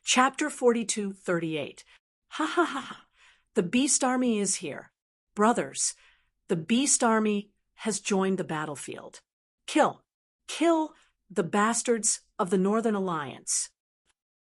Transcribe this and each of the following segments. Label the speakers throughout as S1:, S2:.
S1: Chapter 42:38. Ha ha ha ha. The Beast Army is here. Brothers, the Beast Army has joined the battlefield. Kill the bastards of the Northern Alliance.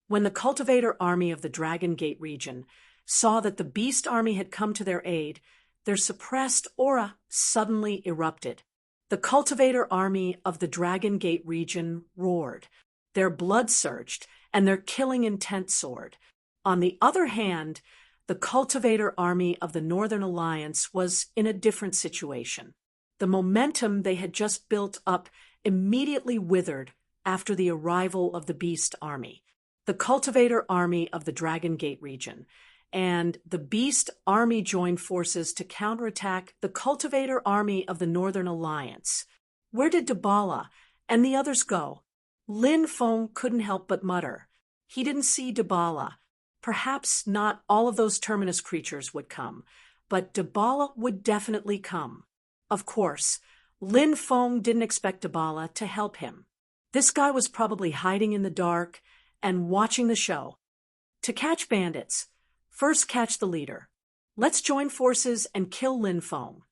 S1: When the cultivator army of the Dragon Gate region saw that the Beast Army had come to their aid, their suppressed aura suddenly erupted. The cultivator army of the Dragon Gate region roared. Their blood surged, and their killing intent soared. On the other hand, the cultivator army of the Northern Alliance was in a different situation. The momentum they had just built up immediately withered after the arrival of the Beast Army. The cultivator army of the Dragon Gate region and the Beast Army joined forces to counterattack the cultivator army of the Northern Alliance. Where did Dabala and the others go? Lin Feng couldn't help but mutter. He didn't see Dabala. Perhaps not all of those Terminus creatures would come, but Dabala would definitely come. Of course, Lin Feng didn't expect Dabala to help him. This guy was probably hiding in the dark and watching the show. To catch bandits, first catch the leader. Let's join forces and kill Lin Feng.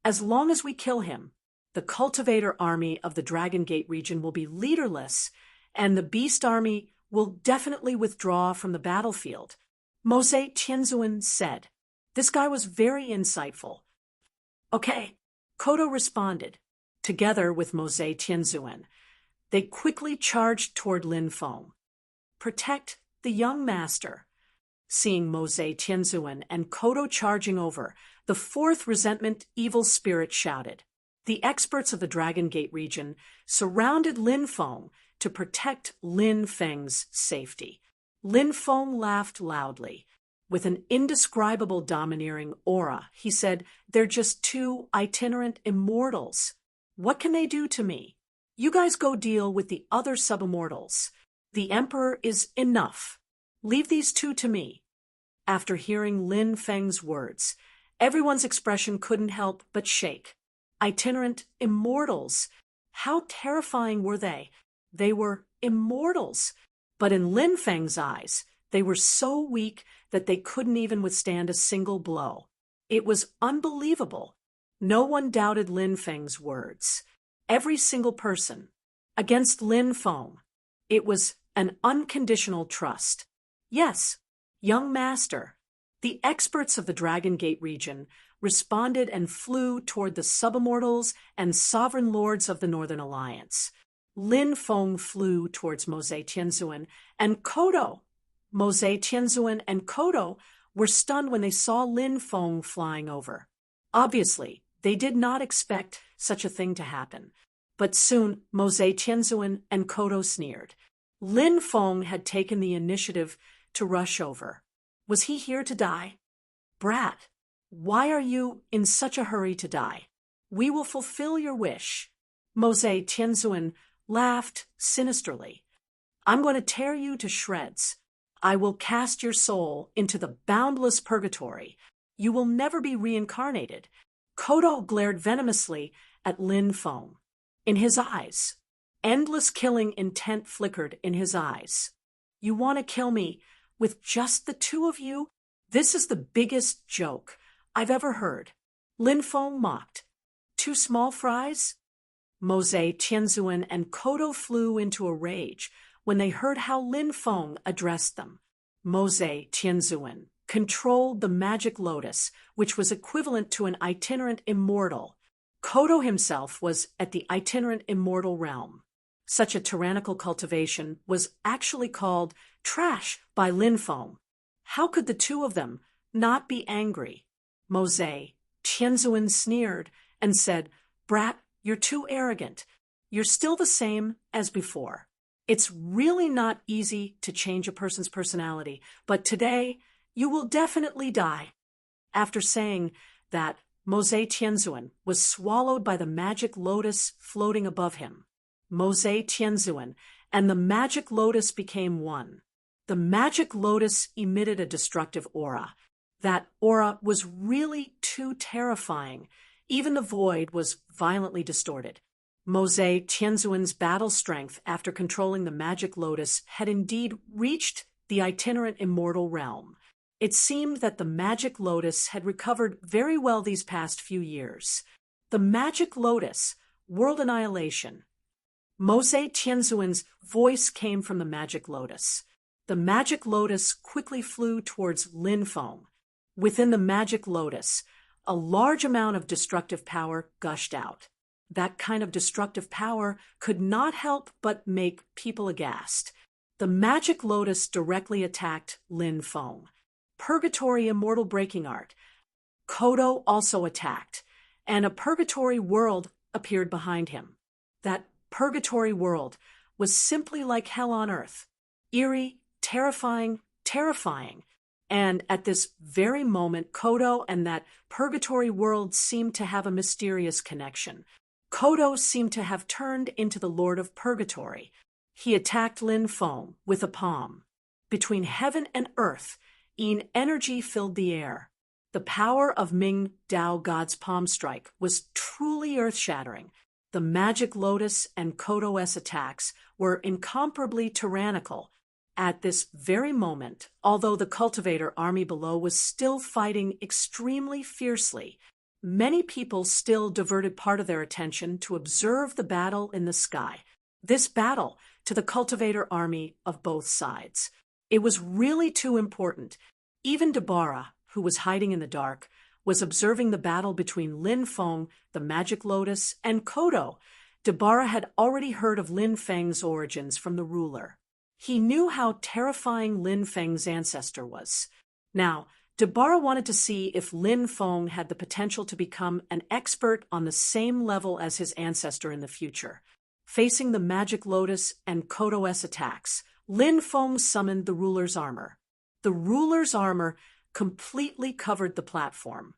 S1: As long as we kill him, the cultivator army of the Dragon Gate region will be leaderless, and the Beast Army will definitely withdraw from the battlefield. Mose Tianzuan said. This guy was very insightful. Okay, Kodo responded. Together with Mose Tianzuan, they quickly charged toward Lin Feng. Protect the young master. Seeing Mose Tianzuan and Kodo charging over, the fourth resentment evil spirit shouted. The experts of the Dragon Gate region surrounded Lin Feng to protect Lin Feng's safety. Lin Feng laughed loudly. With an indescribable domineering aura, he said, "They're just two itinerant immortals. What can they do to me? You guys go deal with the other subimmortals. The Emperor is enough. Leave these two to me." After hearing Lin Feng's words, everyone's expression couldn't help but shake. Itinerant immortals. How terrifying were they? They were immortals. But in Lin Feng's eyes, they were so weak that they couldn't even withstand a single blow. It was unbelievable. No one doubted Lin Feng's words. Every single person. Against Lin Feng. It was an unconditional trust. Yes, young master. The experts of the Dragon Gate region responded and flew toward the subimmortals and sovereign lords of the Northern Alliance. Lin Feng flew towards Mose Tianzuan and Kodo. Mose Tianzuan and Kodo were stunned when they saw Lin Feng flying over. Obviously, they did not expect such a thing to happen. But soon, Mose Tianzuan and Kodo sneered. Lin Feng had taken the initiative to rush over. Was he here to die? Brat, why are you in such a hurry to die? We will fulfill your wish. Mose Tianzuan laughed sinisterly. I'm going to tear you to shreds. I will cast your soul into the boundless purgatory. You will never be reincarnated. Kodo glared venomously at Lin Feng. In his eyes, endless killing intent flickered in his eyes. You want to kill me with just the two of you? This is the biggest joke I've ever heard. Lin Feng mocked. Two small fries? Mose Tianzuan and Kodo flew into a rage when they heard how Lin Feng addressed them. Mose Tianzuan controlled the magic lotus, which was equivalent to an itinerant immortal. Kodo himself was at the itinerant immortal realm. Such a tyrannical cultivation was actually called trash by Lin Feng. How could the two of them not be angry? Mose Tianzuan sneered and said, "Brat, you're too arrogant. You're still the same as before. It's really not easy to change a person's personality, but today you will definitely die." After saying that, Mose Tianzuan was swallowed by the magic lotus floating above him. Mose Tianzuan and the magic lotus became one. The magic lotus emitted a destructive aura. That aura was really too terrifying. Even the void was violently distorted. Mose Tianzuan's battle strength after controlling the magic lotus had indeed reached the itinerant immortal realm. It seemed that the magic lotus had recovered very well these past few years. The magic lotus, world annihilation. Mose Tianzuan's voice came from the magic lotus. The magic lotus quickly flew towards Lin Feng. Within the magic lotus, a large amount of destructive power gushed out. That kind of destructive power could not help but make people aghast. The magic lotus directly attacked Lin Feng. Purgatory immortal breaking art. Kodo also attacked, and a purgatory world appeared behind him. That purgatory world was simply like hell on earth. Eerie, terrifying, terrifying. And at this very moment, Kodo and that purgatory world seemed to have a mysterious connection. Kodo seemed to have turned into the Lord of Purgatory. He attacked Lin Feng with a palm. Between heaven and earth, Yin energy filled the air. The power of Ming Dao God's palm strike was truly earth-shattering. The magic lotus and Kodo's attacks were incomparably tyrannical. At this very moment, although the cultivator army below was still fighting extremely fiercely, many people still diverted part of their attention to observe the battle in the sky. This battle to the cultivator army of both sides. It was really too important. Even Deborah, who was hiding in the dark, was observing the battle between Lin Feng, the magic lotus, and Kodo. Deborah had already heard of Lin Feng's origins from the ruler. He knew how terrifying Lin Feng's ancestor was. Now, Deborah wanted to see if Lin Feng had the potential to become an expert on the same level as his ancestor in the future. Facing the magic lotus and Kodo's attacks, Lin Feng summoned the ruler's armor. The ruler's armor completely covered the platform.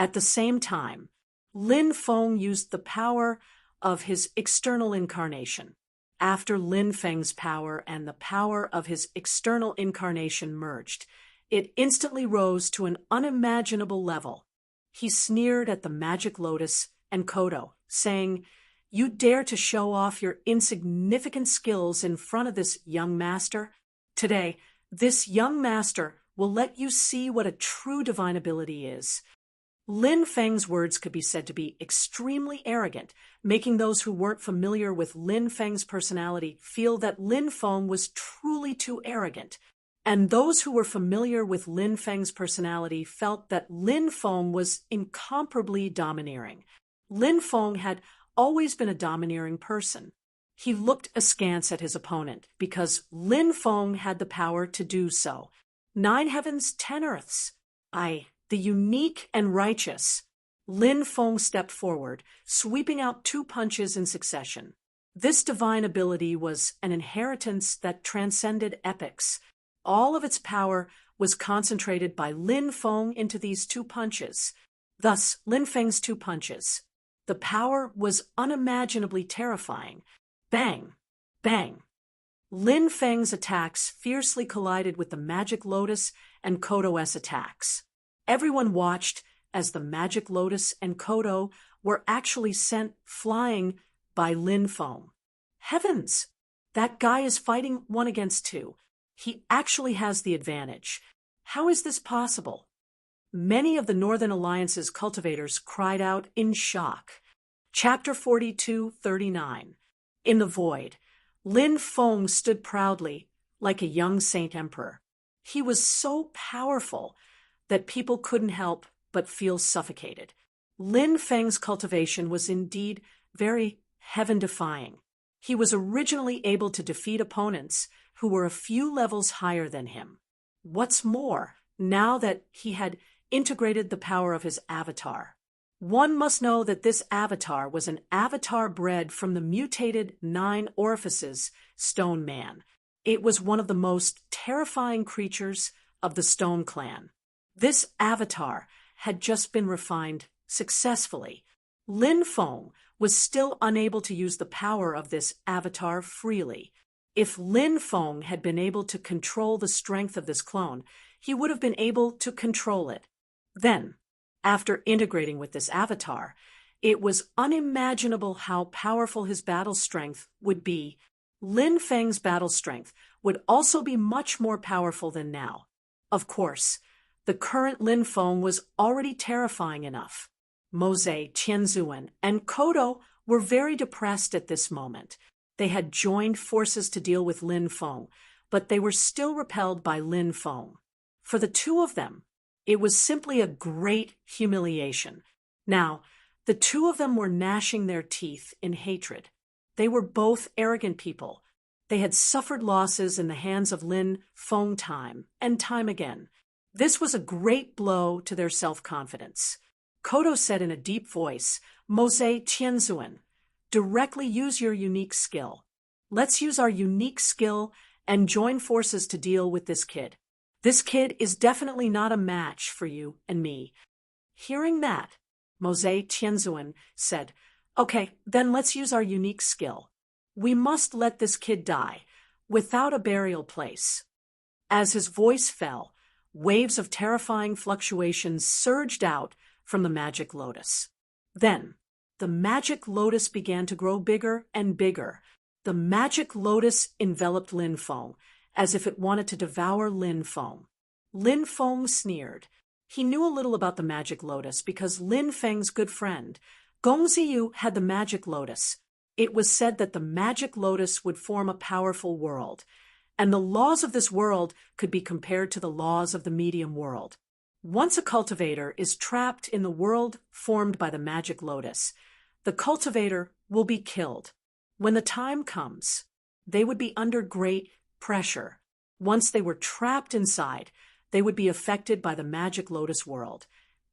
S1: At the same time, Lin Feng used the power of his external incarnation. After Lin Feng's power and the power of his external incarnation merged, it instantly rose to an unimaginable level. He sneered at the magic lotus and Kodo, saying, "You dare to show off your insignificant skills in front of this young master? Today, this young master will let you see what a true divine ability is." Lin Feng's words could be said to be extremely arrogant, making those who weren't familiar with Lin Feng's personality feel that Lin Feng was truly too arrogant. And those who were familiar with Lin Feng's personality felt that Lin Feng was incomparably domineering. Lin Feng had always been a domineering person. He looked askance at his opponent because Lin Feng had the power to do so. 9 heavens, 10 earths. The unique and righteous. Lin Feng stepped forward, sweeping out 2 punches in succession. This divine ability was an inheritance that transcended epochs. All of its power was concentrated by Lin Feng into these 2 punches. Thus, Lin Feng's 2 punches. The power was unimaginably terrifying. Bang! Bang! Lin Feng's attacks fiercely collided with the magic lotus and Kodo's attacks. Everyone watched as the magic lotus and Kodo were actually sent flying by Lin Feng. Heavens! That guy is fighting 1 against 2. He actually has the advantage. How is this possible? Many of the Northern Alliance's cultivators cried out in shock. Chapter 42:39. In the void, Lin Feng stood proudly, like a young saint emperor. He was so powerful that people couldn't help but feel suffocated. Lin Feng's cultivation was indeed very heaven-defying. He was originally able to defeat opponents who were a few levels higher than him. What's more, now that he had integrated the power of his avatar, one must know that this avatar was an avatar bred from the mutated 9 orifices Stone Man. It was one of the most terrifying creatures of the Stone Clan. This avatar had just been refined successfully. Lin Feng was still unable to use the power of this avatar freely. If Lin Feng had been able to control the strength of this clone, he would have been able to control it. Then, after integrating with this avatar, it was unimaginable how powerful his battle strength would be. Lin Feng's battle strength would also be much more powerful than now. Of course, the current Lin Feng was already terrifying enough. Mose, Tianzuan, and Kodo were very depressed at this moment. They had joined forces to deal with Lin Feng, but they were still repelled by Lin Feng. For the two of them, it was simply a great humiliation. Now, the two of them were gnashing their teeth in hatred. They were both arrogant people. They had suffered losses in the hands of Lin Feng time and time again. This was a great blow to their self-confidence. Kodo said in a deep voice, "Mose Tianzuan, directly use your unique skill. Let's use our unique skill and join forces to deal with this kid. This kid is definitely not a match for you and me." Hearing that, Mose Tianzuan said, "Okay, then let's use our unique skill. We must let this kid die, without a burial place." As his voice fell, waves of terrifying fluctuations surged out from the magic lotus. Then, the magic lotus began to grow bigger and bigger. The magic lotus enveloped Lin Feng, as if it wanted to devour Lin Feng. Lin Feng sneered. He knew a little about the magic lotus because Lin Feng's good friend, Gong Ziyu, had the magic lotus. It was said that the magic lotus would form a powerful world, and the laws of this world could be compared to the laws of the medium world. Once a cultivator is trapped in the world formed by the magic lotus, the cultivator will be killed. When the time comes, they would be under great pressure. Once they were trapped inside, they would be affected by the magic lotus world,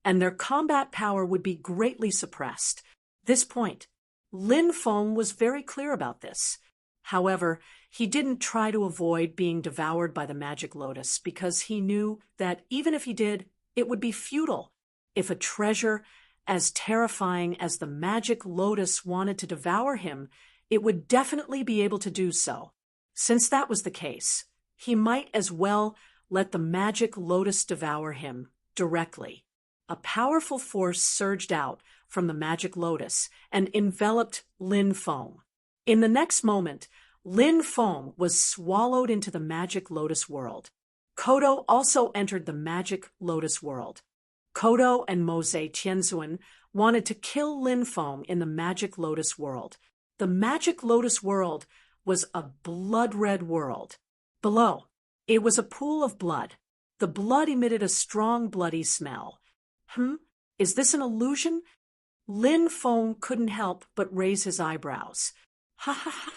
S1: and their combat power would be greatly suppressed. This point, Lin Feng was very clear about this. However, he didn't try to avoid being devoured by the magic lotus because he knew that even if he did, it would be futile. If a treasure as terrifying as the magic lotus wanted to devour him, it would definitely be able to do so. Since that was the case, he might as well let the magic lotus devour him directly. A powerful force surged out from the magic lotus and enveloped Lin Feng. In the next moment, Lin Feng was swallowed into the magic lotus world. Kodo also entered the magic lotus world. Kodo and Mose Tianzuan wanted to kill Lin Feng in the magic lotus world. The magic lotus world was a blood-red world. Below, it was a pool of blood. The blood emitted a strong bloody smell. Is this an illusion? Lin Feng couldn't help but raise his eyebrows. Ha ha ha.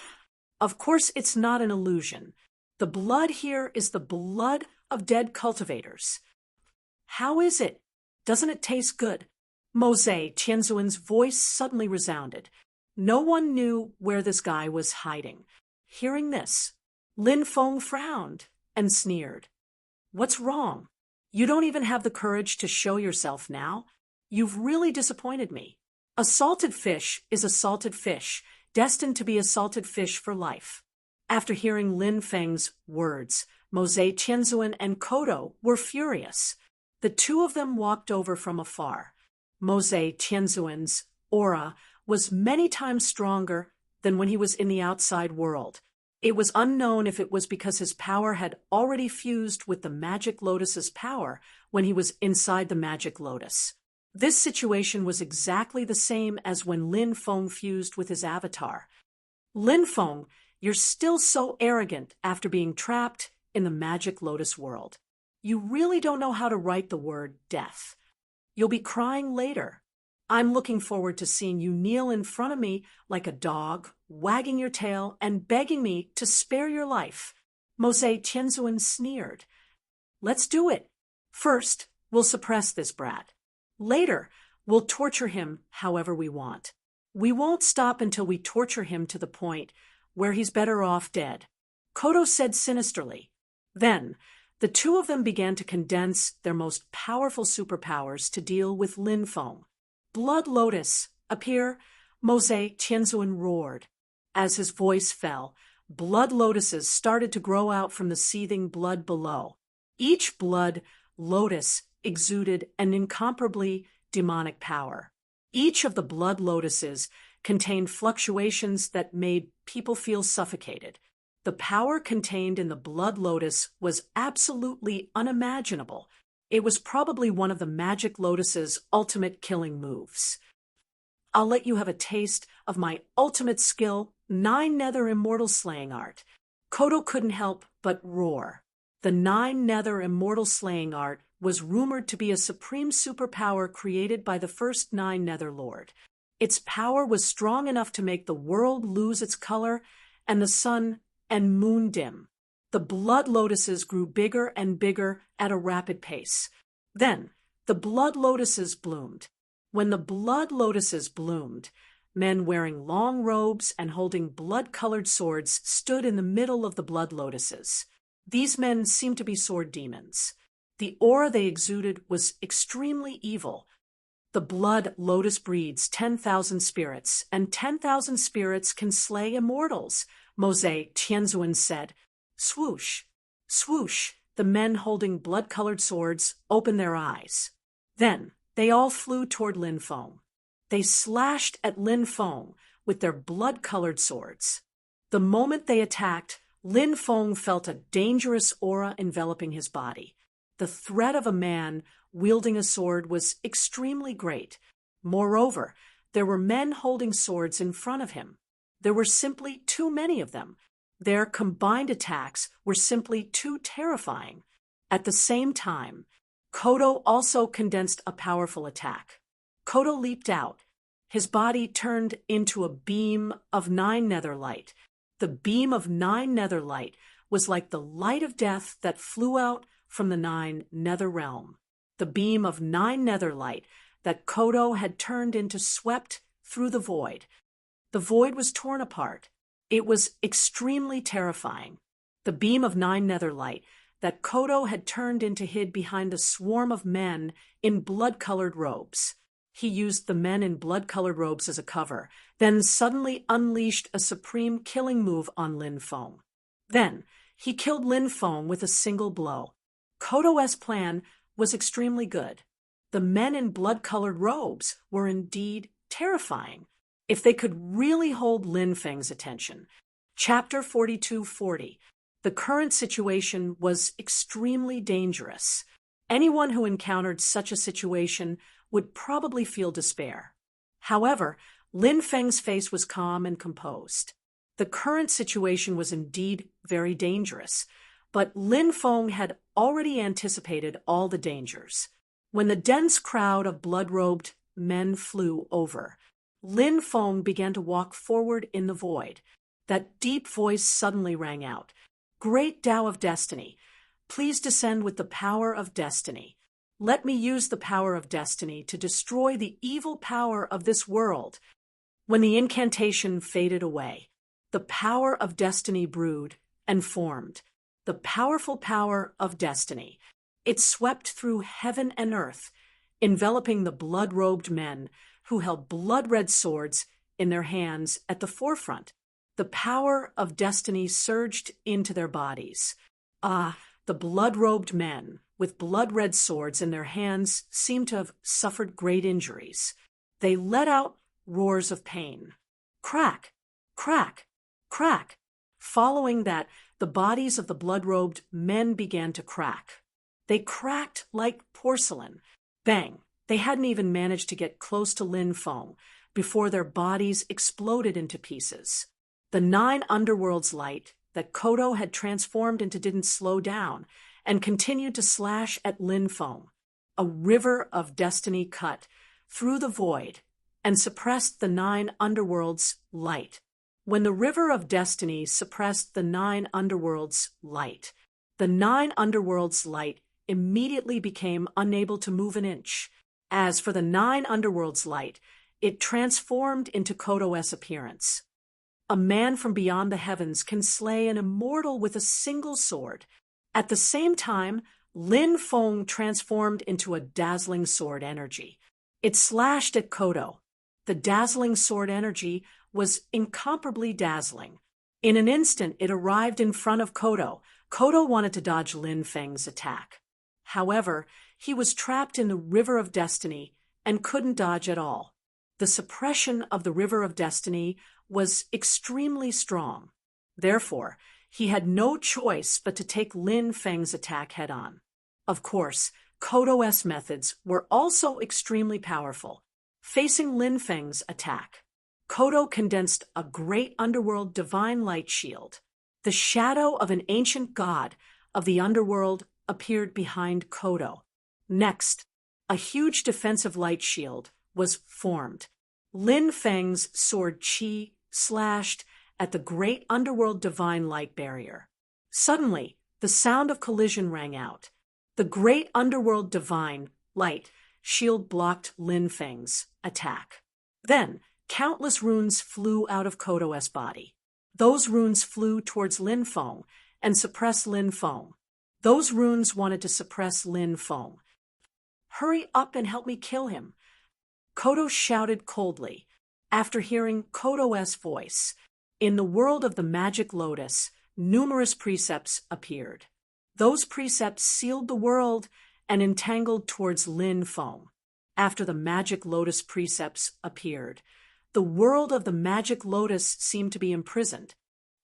S1: Of course it's not an illusion. The blood here is the blood of dead cultivators. How is it? Doesn't it taste good? Mose Tianzuan's voice suddenly resounded. No one knew where this guy was hiding. Hearing this, Lin Feng frowned and sneered. What's wrong? You don't even have the courage to show yourself now? You've really disappointed me. A salted fish is a salted fish, destined to be a salted fish for life. After hearing Lin Feng's words, Mose Tianzuan and Kodo were furious. The two of them walked over from afar. Mose Tianzuan's aura was many times stronger than when he was in the outside world. It was unknown if it was because his power had already fused with the magic lotus's power when he was inside the magic lotus. This situation was exactly the same as when Lin Feng fused with his avatar. Lin Feng, you're still so arrogant after being trapped in the magic lotus world. You really don't know how to write the word death. You'll be crying later. I'm looking forward to seeing you kneel in front of me like a dog, wagging your tail and begging me to spare your life. Mose Tianzuan sneered. Let's do it. First, we'll suppress this brat. Later, we'll torture him however we want. We won't stop until we torture him to the point where he's better off dead. Kodo said sinisterly. Then, the two of them began to condense their most powerful superpowers to deal with Lin Feng. Blood Lotus, appear, Mose Tianzuan roared. As his voice fell, blood lotuses started to grow out from the seething blood below. Each blood lotus exuded an incomparably demonic power. Each of the blood lotuses contained fluctuations that made people feel suffocated. The power contained in the blood lotus was absolutely unimaginable. It was probably one of the magic lotus's ultimate killing moves. I'll let you have a taste of my ultimate skill, 9 nether immortal slaying art. Kodo couldn't help but roar. The 9 nether immortal slaying art was rumored to be a supreme superpower created by the first 9 nether lord. Its power was strong enough to make the world lose its color and the sun and moon dim. The blood lotuses grew bigger and bigger at a rapid pace. Then, the blood lotuses bloomed. When the blood lotuses bloomed, men wearing long robes and holding blood-colored swords stood in the middle of the blood lotuses. These men seemed to be sword demons. The aura they exuded was extremely evil. The blood lotus breeds 10,000 spirits, and 10,000 spirits can slay immortals, Mose Tianzuan said. Swoosh, swoosh, the men holding blood-colored swords opened their eyes. Then they all flew toward Lin Feng. They slashed at Lin Feng with their blood-colored swords. The moment they attacked, Lin Feng felt a dangerous aura enveloping his body. The threat of a man wielding a sword was extremely great. Moreover, there were men holding swords in front of him. There were simply too many of them. Their combined attacks were simply too terrifying. At the same time, Kodo also condensed a powerful attack. Kodo leaped out. His body turned into a beam of 9 nether light. The beam of 9 nether light was like the light of death that flew out from the 9 nether realm. The beam of 9 nether light that Kodo had turned into swept through the void. The void was torn apart. It was extremely terrifying. The beam of 9 nether light that Kodo had turned into hid behind a swarm of men in blood-colored robes. He used the men in blood-colored robes as a cover, then suddenly unleashed a supreme killing move on Lin Feng. Then, he killed Lin Feng with a single blow. Kodo's plan was extremely good. The men in blood-colored robes were indeed terrifying. If they could really hold Lin Feng's attention. Chapter 4240. The current situation was extremely dangerous. Anyone who encountered such a situation would probably feel despair. However, Lin Feng's face was calm and composed. The current situation was indeed very dangerous, but Lin Feng had already anticipated all the dangers. When the dense crowd of blood-robed men flew over, Lin Feng began to walk forward in the void. That deep voice suddenly rang out. Great Tao of Destiny, please descend with the power of destiny. Let me use the power of destiny to destroy the evil power of this world. When the incantation faded away, the power of destiny brewed and formed. The powerful power of destiny. It swept through heaven and earth, enveloping the blood-robed men who held blood-red swords in their hands at the forefront. The power of destiny surged into their bodies. The blood-robed men with blood-red swords in their hands seemed to have suffered great injuries. They let out roars of pain. Crack, crack, crack. Following that, the bodies of the blood-robed men began to crack. They cracked like porcelain. Bang! They hadn't even managed to get close to Lin Feng before their bodies exploded into pieces. The 9 underworlds light that Kodo had transformed into didn't slow down and continued to slash at Lin Feng. A river of destiny cut through the void and suppressed the 9 underworlds light. When the river of destiny suppressed the 9 underworlds light, the 9 underworlds light immediately became unable to move an inch. As for the 9 underworlds light, it transformed into Kodo's appearance. A man from beyond the heavens can slay an immortal with a single sword. At the same time, Lin Feng transformed into a dazzling sword energy. It slashed at Kodo. The dazzling sword energy was incomparably dazzling. In an instant, it arrived in front of Kodo. Kodo wanted to dodge Lin Feng's attack. However, he was trapped in the river of destiny and couldn't dodge at all. The suppression of the River of Destiny was extremely strong. Therefore, he had no choice but to take Lin Feng's attack head-on. Of course, Kodo-S methods were also extremely powerful. Facing Lin Feng's attack, Kodo condensed a great underworld divine light shield. The shadow of an ancient god of the underworld appeared behind Kodo. Next, a huge defensive light shield was formed. Lin Feng's sword Qi slashed at the great underworld divine light barrier. Suddenly, the sound of collision rang out. The great underworld divine light shield blocked Lin Feng's attack. Then, countless runes flew out of Kodo-S body. Those runes flew towards Lin Feng and suppressed Lin Feng. Those runes wanted to suppress Lin Feng. "Hurry up and help me kill him," Kodo shouted coldly. After hearing Kodo-S voice, in the world of the magic lotus, numerous precepts appeared. Those precepts sealed the world and entangled towards Lin Feng. After the magic lotus precepts appeared, the world of the magic lotus seemed to be imprisoned.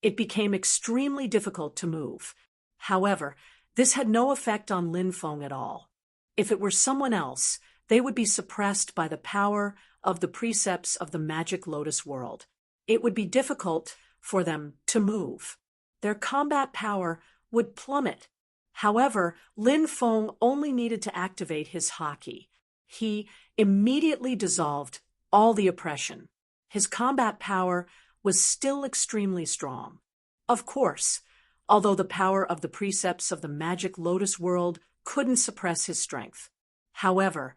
S1: It became extremely difficult to move. However, this had no effect on Lin Feng at all. If it were someone else, they would be suppressed by the power of the precepts of the magic lotus world. It would be difficult for them to move. Their combat power would plummet. However, Lin Feng only needed to activate his haki. He immediately dissolved all the oppression. His combat power was still extremely strong. Of course, although the power of the precepts of the magic lotus world couldn't suppress his strength. However,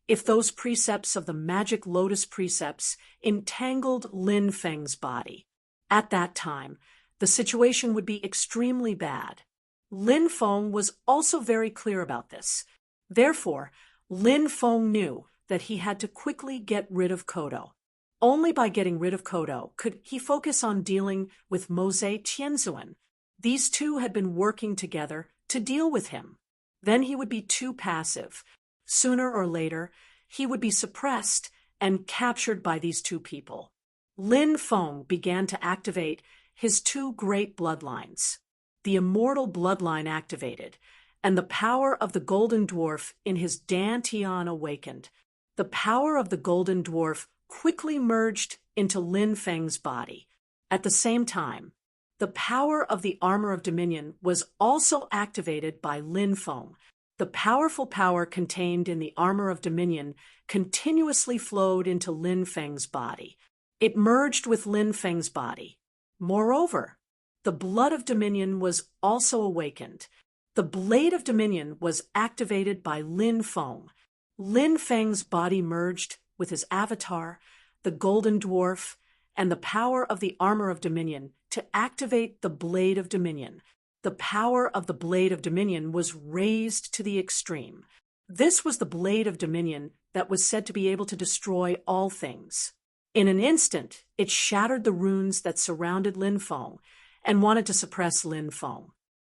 S1: if those precepts of the magic lotus precepts entangled Lin Feng's body, at that time, the situation would be extremely bad. Lin Feng was also very clear about this. Therefore, Lin Feng knew that he had to quickly get rid of Kodo. Only by getting rid of Kodo could he focus on dealing with Mose Tianzuan. These two had been working together to deal with him. Then he would be too passive. Sooner or later, he would be suppressed and captured by these two people. Lin Feng began to activate his two great bloodlines. The immortal bloodline activated, and the power of the golden dwarf in his Dantian awakened. The power of the golden dwarf quickly merged into Lin Feng's body. At the same time, the power of the armor of dominion was also activated by Lin Feng. The powerful power contained in the armor of dominion continuously flowed into Lin Feng's body. It merged with Lin Feng's body. Moreover, the blood of dominion was also awakened. The blade of dominion was activated by Lin Feng. Lin Feng's body merged with his avatar, the golden dwarf, and the power of the armor of dominion to activate the blade of dominion. The power of the blade of dominion was raised to the extreme. This was the blade of dominion that was said to be able to destroy all things. In an instant, it shattered the runes that surrounded Lin Feng and wanted to suppress Lin Feng.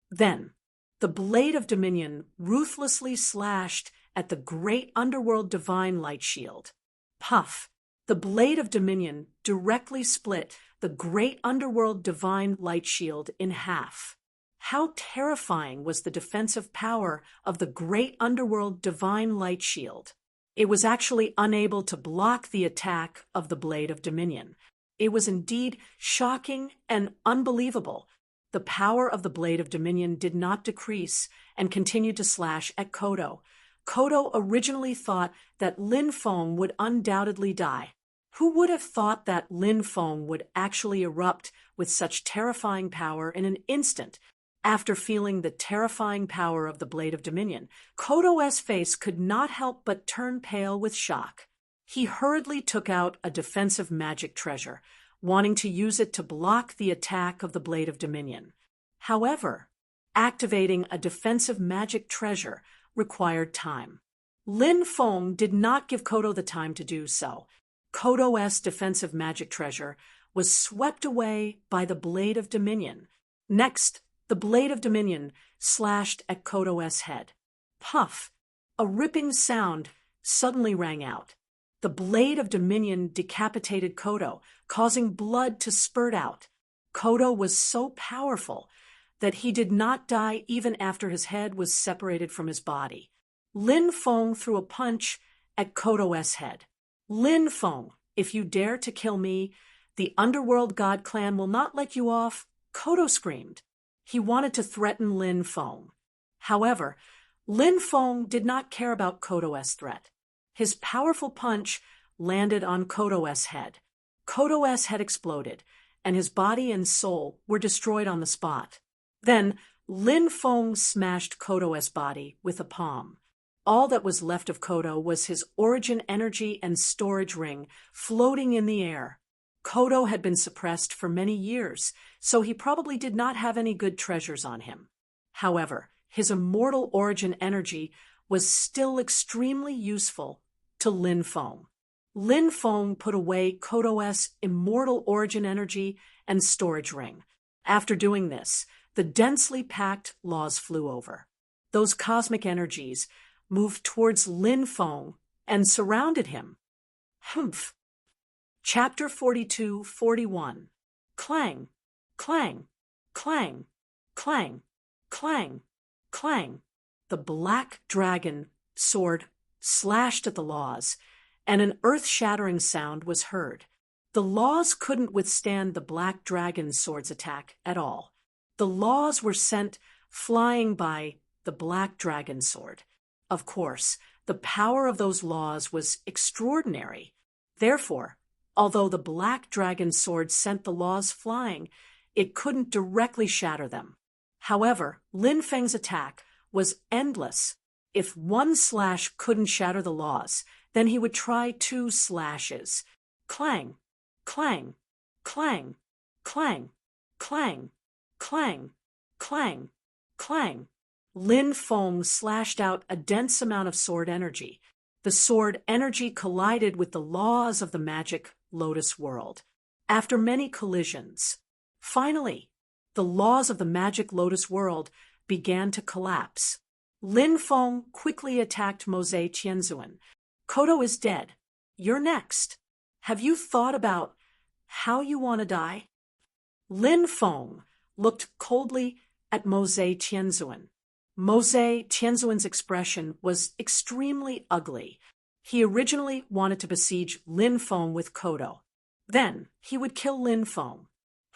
S1: Then, the blade of dominion ruthlessly slashed at the great underworld divine light shield. Puff! The blade of dominion directly split the great underworld divine light shield in half. How terrifying was the defensive power of the great underworld divine light shield! It was actually unable to block the attack of the blade of dominion. It was indeed shocking and unbelievable. The power of the blade of dominion did not decrease and continued to slash at Kodo. Kodo originally thought that Lin Feng would undoubtedly die. Who would have thought that Lin Feng would actually erupt with such terrifying power in an instant? After feeling the terrifying power of the blade of dominion, Kodo-S face could not help but turn pale with shock. He hurriedly took out a defensive magic treasure, wanting to use it to block the attack of the blade of dominion. However, activating a defensive magic treasure required time. Lin Feng did not give Kodo the time to do so. Kodo-S defensive magic treasure was swept away by the blade of dominion. Next, the blade of dominion slashed at Kodo-S head. Puff! A ripping sound suddenly rang out. The blade of dominion decapitated Kodo, causing blood to spurt out. Kodo was so powerful that he did not die even after his head was separated from his body. Lin Feng threw a punch at Kodo's head. Lin Feng, if you dare to kill me, the underworld god clan will not let you off, Kodo screamed. He wanted to threaten Lin Feng. However, Lin Feng did not care about Kodo's threat. His powerful punch landed on Kodo's head. Kodo's head exploded, and his body and soul were destroyed on the spot. Then, Lin Feng smashed Kodo's body with a palm. All that was left of Kodo was his origin energy and storage ring floating in the air. Kodo had been suppressed for many years, so he probably did not have any good treasures on him. However, his immortal origin energy was still extremely useful to Lin Feng. Lin Feng put away Kodo's immortal origin energy and storage ring. After doing this, the densely packed laws flew over. Those cosmic energies moved towards Lin Feng and surrounded him. Humph. Chapter 42-41. Clang, clang, clang, clang, clang, clang. The black dragon sword slashed at the laws, and an earth-shattering sound was heard. The laws couldn't withstand the black dragon sword's attack at all. The laws were sent flying by the black dragon sword. Of course, the power of those laws was extraordinary. Therefore, although the black dragon sword sent the laws flying, it couldn't directly shatter them. However, Lin Feng's attack was endless. If one slash couldn't shatter the laws, then he would try 2 slashes. Clang, clang, clang, clang, clang, clang, clang, clang. Lin Feng slashed out a dense amount of sword energy. The sword energy collided with the laws of the magic lotus world. After many collisions, finally, the laws of the magic lotus world began to collapse. Lin Feng quickly attacked Mose Tianzuan. Kodo is dead. You're next. Have you thought about how you want to die? Lin Feng looked coldly at Mose Tianzuan. Mose Tianzuan's expression was extremely ugly. He originally wanted to besiege Lin Feng with Kodo. Then he would kill Lin Feng.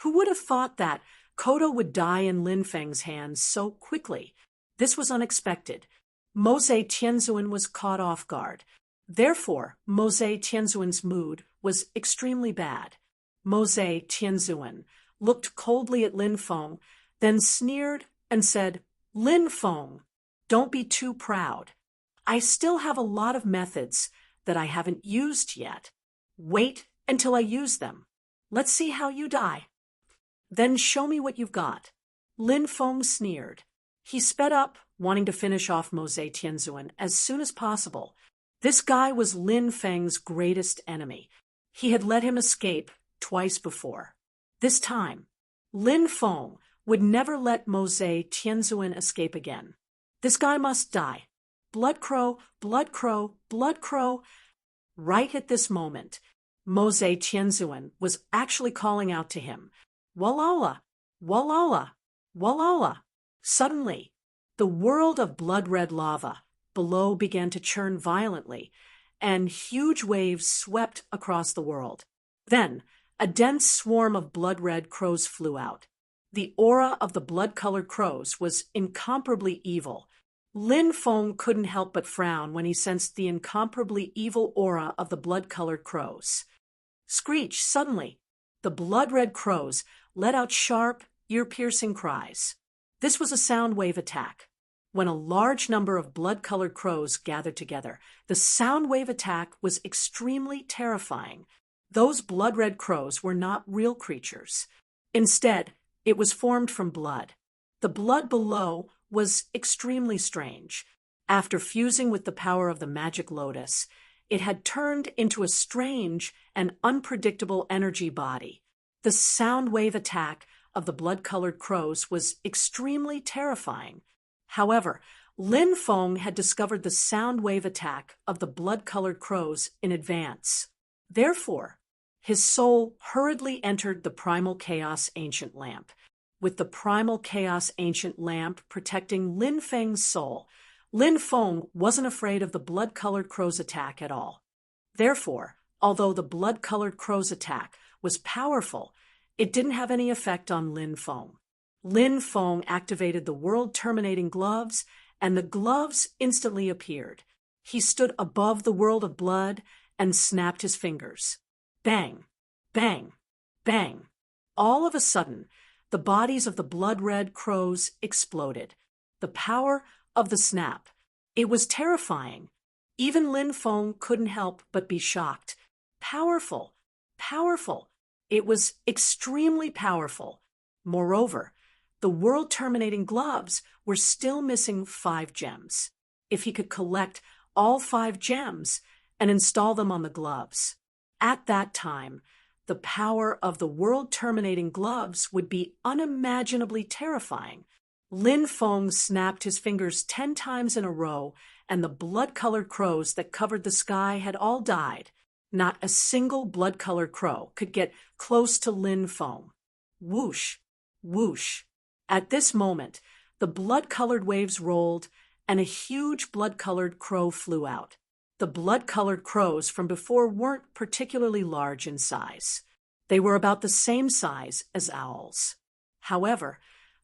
S1: Who would have thought that Kodo would die in Lin Feng's hands so quickly? This was unexpected. Mose Tianzuan was caught off guard. Therefore, Mose Tianzuan's mood was extremely bad. Mose Tianzuan looked coldly at Lin Feng, then sneered and said, Lin Feng, don't be too proud. I still have a lot of methods that I haven't used yet. Wait until I use them. Let's see how you die. Then show me what you've got. Lin Feng sneered. He sped up, wanting to finish off Mose Tianzuan as soon as possible. This guy was Lin Feng's greatest enemy. He had let him escape twice before. This time, Lin Feng would never let Mose Tianzuan escape again. This guy must die. Blood crow, blood crow, blood crow. Right at this moment, Mose Tianzuan was actually calling out to him, Walala, Walala, Walala. Suddenly, the world of blood-red lava below began to churn violently, and huge waves swept across the world. Then, a dense swarm of blood-red crows flew out. The aura of the blood-colored crows was incomparably evil. Lin Feng couldn't help but frown when he sensed the incomparably evil aura of the blood-colored crows. Screech! Suddenly, the blood-red crows let out sharp, ear-piercing cries. This was a sound wave attack. When a large number of blood-colored crows gathered together, the sound wave attack was extremely terrifying. Those blood-red crows were not real creatures. Instead, it was formed from blood. The blood below was extremely strange. After fusing with the power of the magic lotus, it had turned into a strange and unpredictable energy body. The sound wave attack of the blood-colored crows was extremely terrifying. However, Lin Feng had discovered the sound wave attack of the blood-colored crows in advance. Therefore, his soul hurriedly entered the Primal Chaos Ancient Lamp. With the Primal Chaos Ancient Lamp protecting Lin Feng's soul, Lin Feng wasn't afraid of the blood-colored crow's attack at all. Therefore, although the blood-colored crow's attack was powerful, it didn't have any effect on Lin Feng. Lin Feng activated the world-terminating gloves, and the gloves instantly appeared. He stood above the world of blood and snapped his fingers. Bang! Bang! Bang! All of a sudden, the bodies of the blood-red crows exploded. The power of the snap. It was terrifying. Even Lin Feng couldn't help but be shocked. Powerful! Powerful! It was extremely powerful. Moreover, the world-terminating gloves were still missing 5 gems. If he could collect all 5 gems and install them on the gloves, at that time, the power of the world-terminating gloves would be unimaginably terrifying. Lin Feng snapped his fingers 10 times in a row, and the blood-colored crows that covered the sky had all died. Not a single blood-colored crow could get close to Lin Feng. Whoosh! Whoosh! At this moment, the blood-colored waves rolled, and a huge blood-colored crow flew out. The blood-colored crows from before weren't particularly large in size. They were about the same size as owls. However,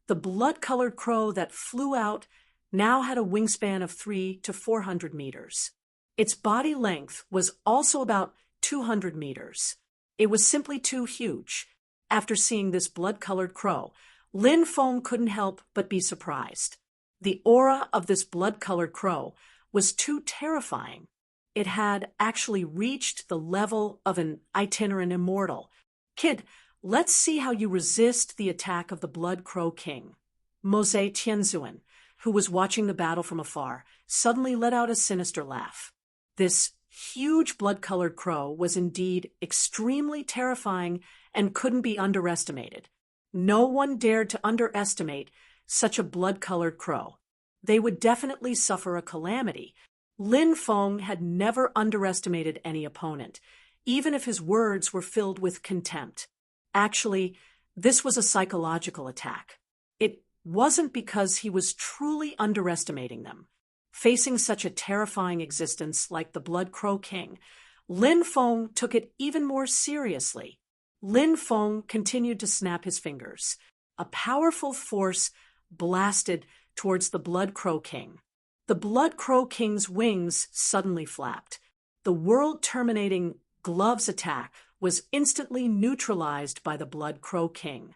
S1: the blood-colored crow that flew out now had a wingspan of 300 to 400 meters. Its body length was also about 200 meters. It was simply too huge. After seeing this blood-colored crow, Lin Feng couldn't help but be surprised. The aura of this blood-colored crow was too terrifying. It had actually reached the level of an itinerant immortal. Kid, let's see how you resist the attack of the Blood Crow King. Mose Tianzuan, who was watching the battle from afar, suddenly let out a sinister laugh. This huge blood-colored crow was indeed extremely terrifying and couldn't be underestimated. No one dared to underestimate such a blood-colored crow. They would definitely suffer a calamity. Lin Feng had never underestimated any opponent, even if his words were filled with contempt. Actually, this was a psychological attack. It wasn't because he was truly underestimating them. Facing such a terrifying existence like the Blood Crow King, Lin Feng took it even more seriously. Lin Feng continued to snap his fingers. A powerful force blasted towards the Blood Crow King. The Blood Crow King's wings suddenly flapped. The world-terminating gloves attack was instantly neutralized by the Blood Crow King.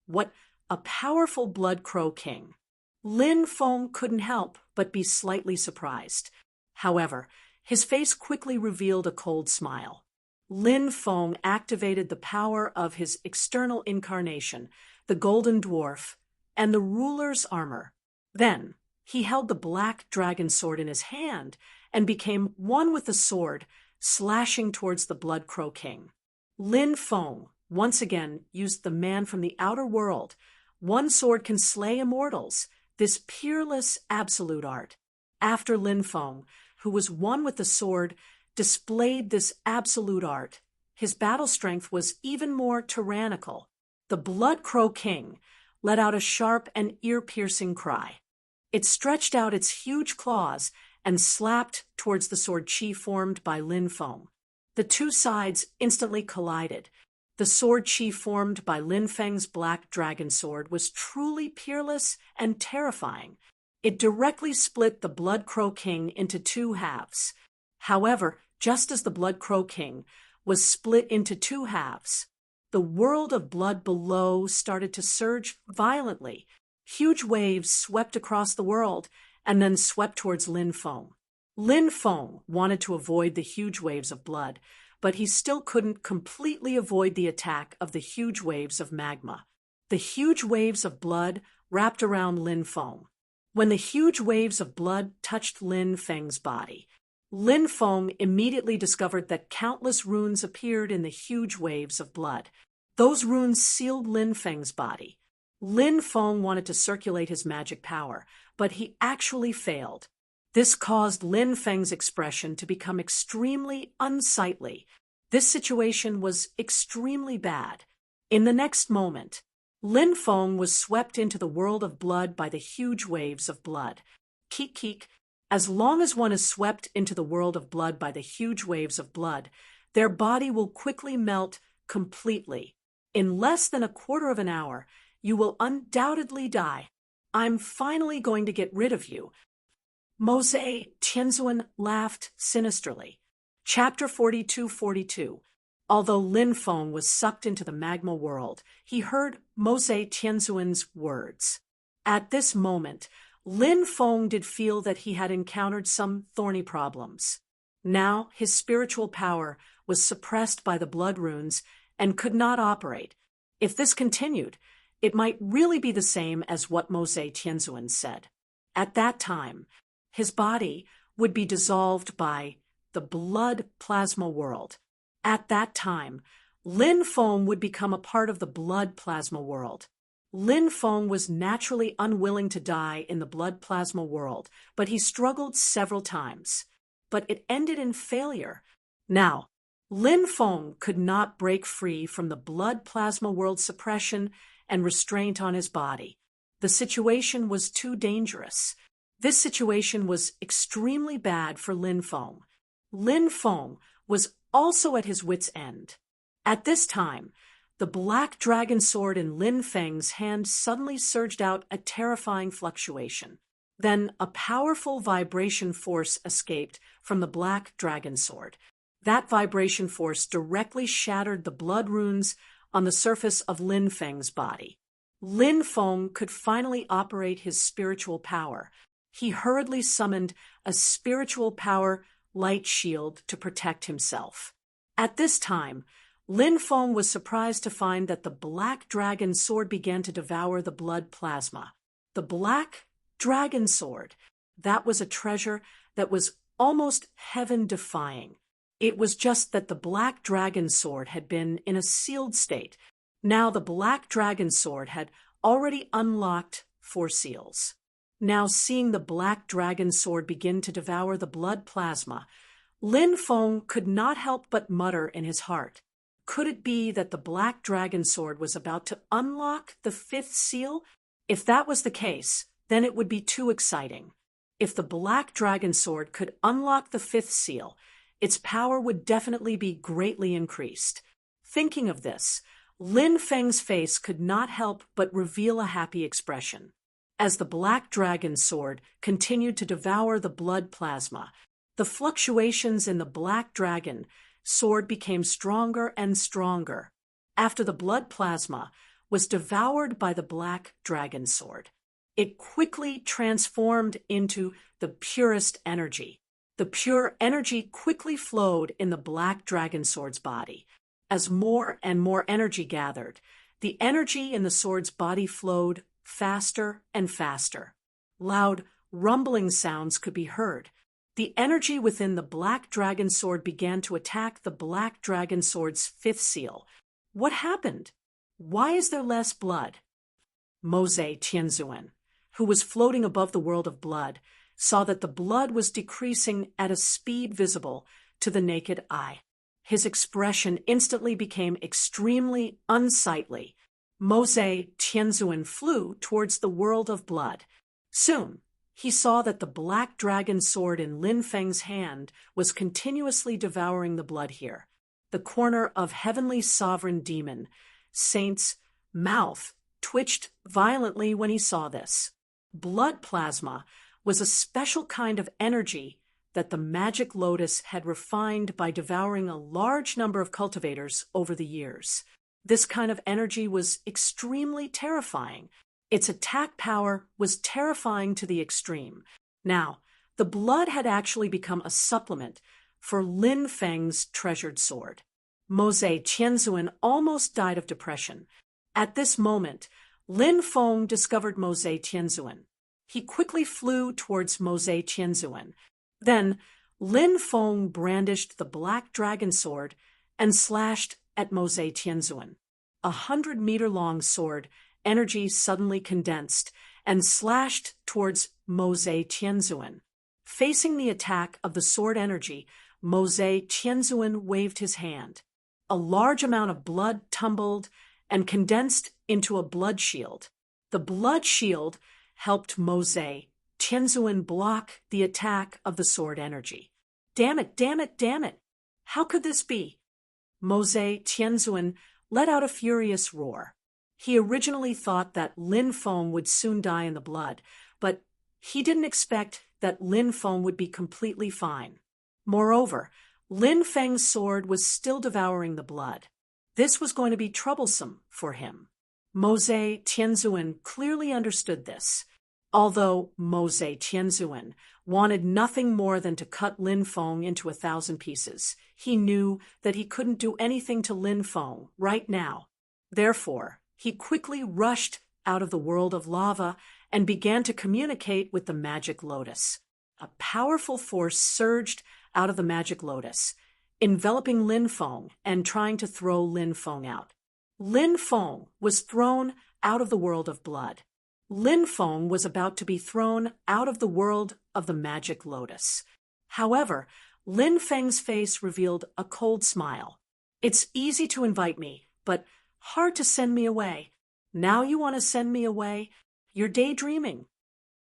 S1: What a powerful Blood Crow King! Lin Feng couldn't help but be slightly surprised. However, his face quickly revealed a cold smile. Lin Feng activated the power of his external incarnation, the Golden Dwarf, and the ruler's armor. Then, he held the black dragon sword in his hand and became one with the sword, slashing towards the Blood Crow King. Lin Feng once again used the man from the outer world. One sword can slay immortals, this peerless absolute art. After Lin Feng, who was one with the sword, displayed this absolute art, his battle strength was even more tyrannical. The Blood Crow King let out a sharp and ear-piercing cry. It stretched out its huge claws and slapped towards the sword chi formed by Lin Feng. The two sides instantly collided. The sword chi formed by Lin Feng's black dragon sword was truly peerless and terrifying. It directly split the Blood Crow King into 2 halves. However, just as the Blood Crow King was split into 2 halves, the world of blood below started to surge violently. Huge waves swept across the world and then swept towards Lin Feng. Lin Feng wanted to avoid the huge waves of blood, but he still couldn't completely avoid the attack of the huge waves of magma. The huge waves of blood wrapped around Lin Feng. When the huge waves of blood touched Lin Feng's body, Lin Feng immediately discovered that countless runes appeared in the huge waves of blood. Those runes sealed Lin Feng's body. Lin Feng wanted to circulate his magic power, but he actually failed. This caused Lin Feng's expression to become extremely unsightly. This situation was extremely bad. In the next moment, Lin Feng was swept into the world of blood by the huge waves of blood. Keek keek. As long as one is swept into the world of blood by the huge waves of blood, their body will quickly melt completely. In less than a quarter of an hour, you will undoubtedly die. I'm finally going to get rid of you. Mose Tianzuan laughed sinisterly. Chapter 42:42. Although Lin Feng was sucked into the magma world, he heard Mose Tianzuan's words. At this moment, Lin Feng did feel that he had encountered some thorny problems. Now his spiritual power was suppressed by the blood runes and could not operate. If this continued, it might really be the same as what Mose Tianzuan said. At that time, his body would be dissolved by the blood plasma world. At that time, Lin Feng would become a part of the blood plasma world. Lin Feng was naturally unwilling to die in the blood plasma world, but he struggled several times. But it ended in failure. Now, Lin Feng could not break free from the blood plasma world suppression and restraint on his body. The situation was too dangerous. This situation was extremely bad for Lin Feng. Lin Feng was also at his wit's end. At this time, the black dragon sword in Lin Feng's hand suddenly surged out a terrifying fluctuation. Then a powerful vibration force escaped from the black dragon sword. That vibration force directly shattered the blood runes on the surface of Lin Feng's body. Lin Feng could finally operate his spiritual power. He hurriedly summoned a spiritual power light shield to protect himself. At this time, Lin Feng was surprised to find that the black dragon sword began to devour the blood plasma. The black dragon sword, that was a treasure that was almost heaven-defying. It was just that the black dragon sword had been in a sealed state. Now the black dragon sword had already unlocked 4 seals. Now seeing the black dragon sword begin to devour the blood plasma, Lin Feng could not help but mutter in his heart. Could it be that the black dragon sword was about to unlock the 5th seal? If that was the case, then it would be too exciting. If the black dragon sword could unlock the 5th seal, its power would definitely be greatly increased. Thinking of this, Lin Feng's face could not help but reveal a happy expression. As the black dragon sword continued to devour the blood plasma, the fluctuations in the black dragon sword became stronger and stronger. After the blood plasma was devoured by the black dragon sword, it quickly transformed into the purest energy. The pure energy quickly flowed in the black dragon sword's body. As more and more energy gathered, the energy in the sword's body flowed faster and faster. Loud, rumbling sounds could be heard. The energy within the black dragon sword began to attack the black dragon sword's 5th seal. What happened? Why is there less blood? Mose Tianzuan, who was floating above the world of blood, saw that the blood was decreasing at a speed visible to the naked eye. His expression instantly became extremely unsightly. Mose Tianzuan flew towards the world of blood. Soon, he saw that the black dragon sword in Lin Feng's hand was continuously devouring the blood here. The corner of Heavenly Sovereign Demon, Saint's mouth twitched violently when he saw this. Blood plasma was a special kind of energy that the magic lotus had refined by devouring a large number of cultivators over the years. This kind of energy was extremely terrifying. Its attack power was terrifying to the extreme. Now, the blood had actually become a supplement for Lin Feng's treasured sword. Mose Tianzuan almost died of depression. At this moment, Lin Feng discovered Mose Tianzuan. He quickly flew towards Mose Tianzuan. Then, Lin Feng brandished the black dragon sword and slashed at Mose Tianzuan. 100-meter-long sword energy suddenly condensed and slashed towards Mose Tianzuan. Facing the attack of the sword energy, Mose Tianzuan waved his hand. A large amount of blood tumbled and condensed into a blood shield. The blood shield helped Mose Tianzuan block the attack of the sword energy. Damn it, damn it, damn it! How could this be? Mose Tianzuan let out a furious roar. He originally thought that Lin Feng would soon die in the blood, but he didn't expect that Lin Feng would be completely fine. Moreover, Lin Feng's sword was still devouring the blood. This was going to be troublesome for him. Mose Tianzuan clearly understood this. Although Mose Tianzuan wanted nothing more than to cut Lin Feng into 1,000 pieces, he knew that he couldn't do anything to Lin Feng right now. Therefore, he quickly rushed out of the world of lava and began to communicate with the magic lotus. A powerful force surged out of the magic lotus, enveloping Lin Feng and trying to throw Lin Feng out. Lin Feng was thrown out of the world of blood. Lin Feng was about to be thrown out of the world of the magic lotus. However, Lin Feng's face revealed a cold smile. It's easy to invite me, but hard to send me away. Now you want to send me away? You're daydreaming.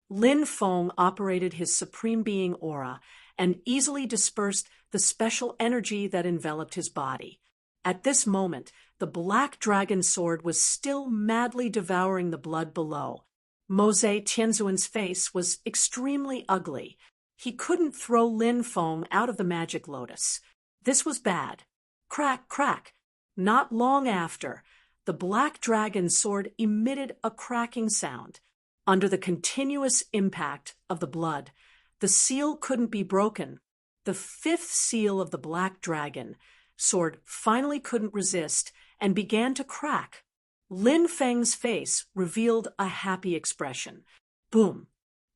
S1: Lin Feng operated his Supreme Being aura and easily dispersed the special energy that enveloped his body. At this moment, the black dragon sword was still madly devouring the blood below. Mose Tianzuan's face was extremely ugly. He couldn't throw Lin Feng out of the magic lotus. This was bad. Crack, crack. Not long after, the black dragon sword emitted a cracking sound. Under the continuous impact of the blood, the seal couldn't be broken. The fifth seal of the black dragon sword finally couldn't resist and began to crack. Lin Feng's face revealed a happy expression. Boom!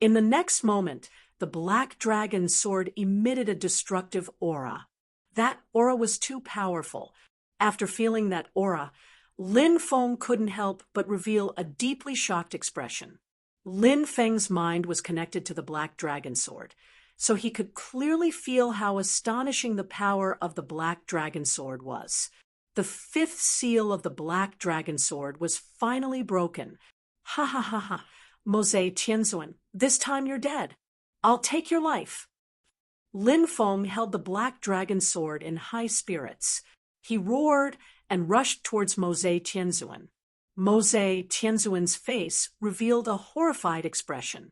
S1: In the next moment, the black dragon sword emitted a destructive aura. That aura was too powerful. After feeling that aura, Lin Feng couldn't help but reveal a deeply shocked expression. Lin Feng's mind was connected to the black dragon sword, so he could clearly feel how astonishing the power of the black dragon sword was. The fifth seal of the black dragon sword was finally broken. Ha ha ha ha, Mose Tianzuan, this time you're dead. I'll take your life. Lin Feng held the black dragon sword in high spirits. He roared and rushed towards Mose Tianzuan. Mose Tianzuan's face revealed a horrified expression.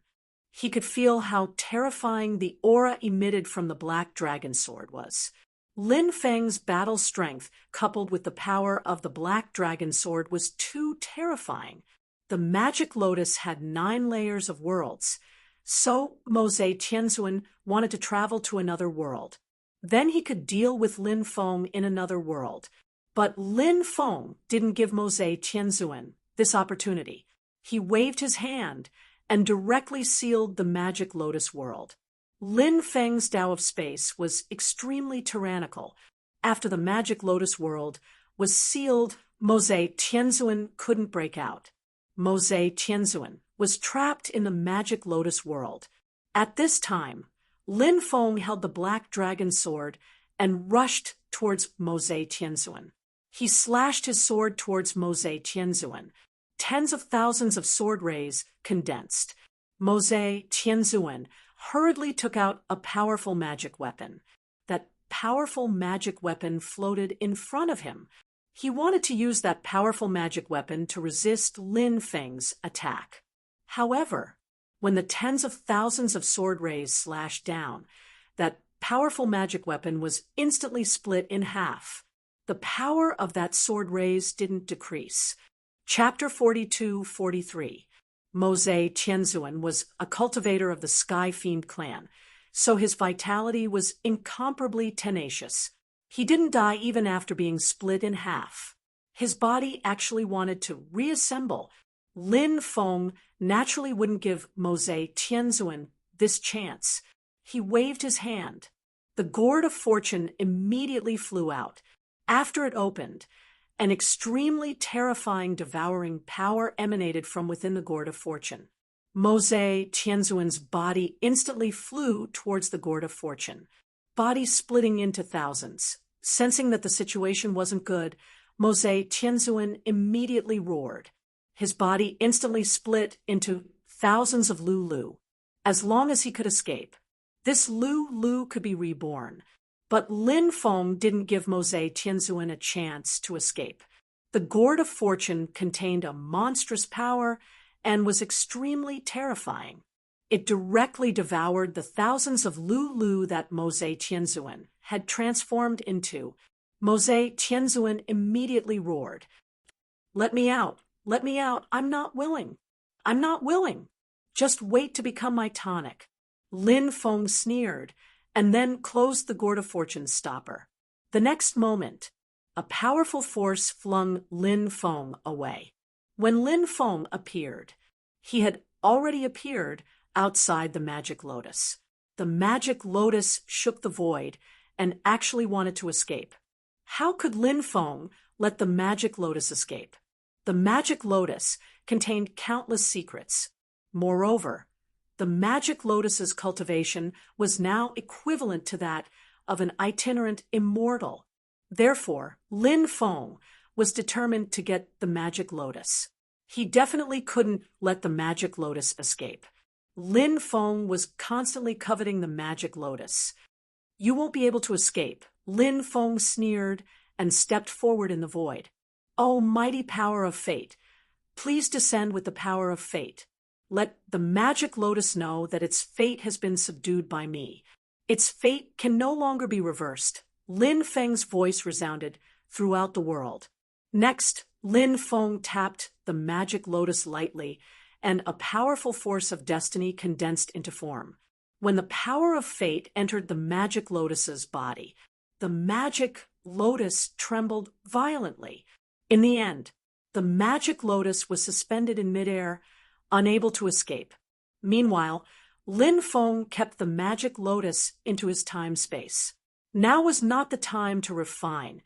S1: He could feel how terrifying the aura emitted from the black dragon sword was. Lin Feng's battle strength, coupled with the power of the black dragon sword, was too terrifying. The magic lotus had 9 layers of worlds, so Mose Tianzuan wanted to travel to another world. Then he could deal with Lin Feng in another world. But Lin Feng didn't give Mose Tianzuan this opportunity. He waved his hand and directly sealed the magic lotus world. Lin Feng's Tao of Space was extremely tyrannical. After the magic lotus world was sealed, Mose Tianzuan couldn't break out. Mose Tianzuan was trapped in the magic lotus world. At this time, Lin Feng held the black dragon sword and rushed towards Mose Tianzuan. He slashed his sword towards Mose Tianzuan. Tens of thousands of sword rays condensed. Mose Tianzuan hurriedly took out a powerful magic weapon. That powerful magic weapon floated in front of him. He wanted to use that powerful magic weapon to resist Lin Feng's attack. However, when the tens of thousands of sword rays slashed down, that powerful magic weapon was instantly split in half. The power of that sword rays didn't decrease. Chapter 42-43. Mose Tianzuan was a cultivator of the Sky Fiend clan, so his vitality was incomparably tenacious. He didn't die even after being split in half. His body actually wanted to reassemble. Lin Feng naturally wouldn't give Mose Tianzuan this chance. He waved his hand. The gourd of fortune immediately flew out. After it opened, An extremely terrifying, devouring power emanated from within the Gourd of Fortune. Mosei Tianzuan's body instantly flew towards the Gourd of Fortune, body splitting into thousands. Sensing that the situation wasn't good, Mosei Tianzuan immediately roared. His body instantly split into thousands of Lulu, as long as he could escape. This Lulu could be reborn. But Lin Feng didn't give Mosei Tianzuan a chance to escape. The Gourd of Fortune contained a monstrous power and was extremely terrifying. It directly devoured the thousands of Lulu that Mosei Tianzuan had transformed into. Mosei Tianzuan immediately roared, "Let me out! Let me out! I'm not willing! I'm not willing! Just wait to become my tonic." Lin Feng sneered, and then closed the Gourd of Fortune's stopper. The next moment, a powerful force flung Lin Feng away. When Lin Feng appeared, he had already appeared outside the magic lotus. The magic lotus shook the void and actually wanted to escape. How could Lin Feng let the magic lotus escape? The magic lotus contained countless secrets. Moreover, the magic lotus's cultivation was now equivalent to that of an itinerant immortal. Therefore, Lin Feng was determined to get the magic lotus. He definitely couldn't let the magic lotus escape. Lin Feng was constantly coveting the magic lotus. "You won't be able to escape," Lin Feng sneered and stepped forward in the void. "Oh, mighty power of fate, please descend with the power of fate. Let the magic lotus know that its fate has been subdued by me. Its fate can no longer be reversed." Lin Feng's voice resounded throughout the world. Next, Lin Feng tapped the magic lotus lightly, and a powerful force of destiny condensed into form. When the power of fate entered the magic lotus's body, the magic lotus trembled violently. In the end, the magic lotus was suspended in midair, unable to escape. Meanwhile, Lin Feng kept the magic lotus into his time-space. Now was not the time to refine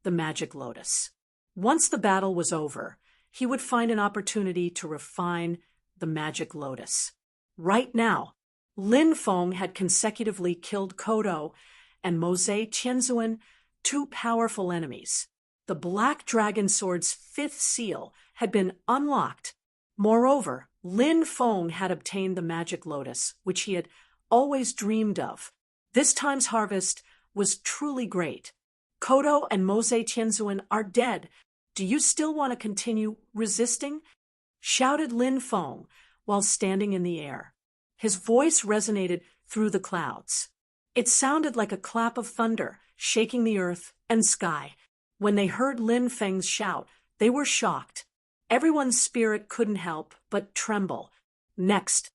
S1: the magic lotus. Once the battle was over, he would find an opportunity to refine the magic lotus. Right now, Lin Feng had consecutively killed Kodo and Mosei Tianzuan, two powerful enemies. The Black Dragon Sword's fifth seal had been unlocked. Moreover, Lin Feng had obtained the magic lotus, which he had always dreamed of. This time's harvest was truly great. Kodo and Mosei Tianzuan are dead. Do you still want to continue resisting? Shouted Lin Feng while standing in the air. His voice resonated through the clouds. It sounded like a clap of thunder, shaking the earth and sky. When they heard Lin Feng's shout, they were shocked. Everyone's spirit couldn't help but tremble. Next,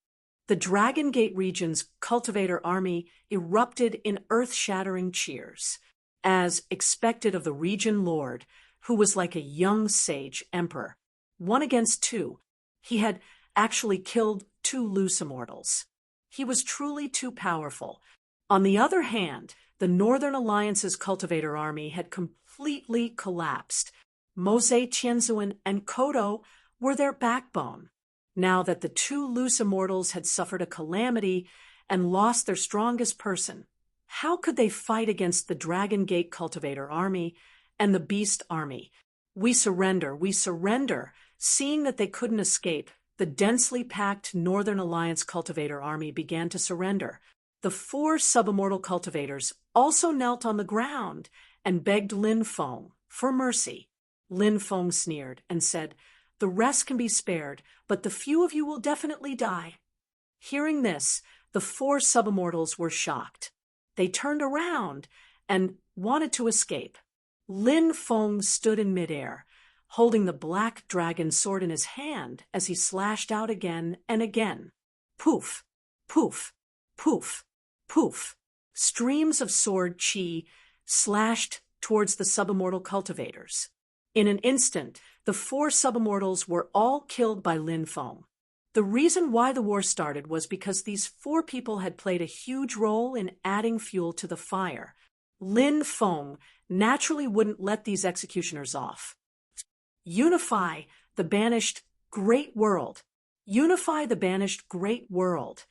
S1: the Dragon Gate region's cultivator army erupted in earth-shattering cheers. As expected of the region lord, who was like a young sage emperor. 1 against 2, he had actually killed 2 loose immortals. He was truly too powerful. On the other hand, the Northern Alliance's cultivator army had completely collapsed. Mosei Tianzuan and Kodo were their backbone. Now that the 2 loose immortals had suffered a calamity and lost their strongest person, how could they fight against the Dragon Gate cultivator army and the Beast army? We surrender, we surrender. Seeing that they couldn't escape, the densely packed Northern Alliance cultivator army began to surrender. The 4 subimmortal cultivators also knelt on the ground and begged Lin Feng for mercy. Lin Feng sneered and said, "The rest can be spared, but the few of you will definitely die." Hearing this, the 4 subimmortals were shocked. They turned around and wanted to escape. Lin Feng stood in midair, holding the Black Dragon Sword in his hand as he slashed out again and again. Poof, poof, poof, poof. Streams of sword chi slashed towards the subimmortal cultivators. In an instant, the 4 subimmortals were all killed by Lin Feng. The reason why the war started was because these 4 people had played a huge role in adding fuel to the fire. Lin Feng naturally wouldn't let these executioners off. Unify the banished great world. Unify the banished great world.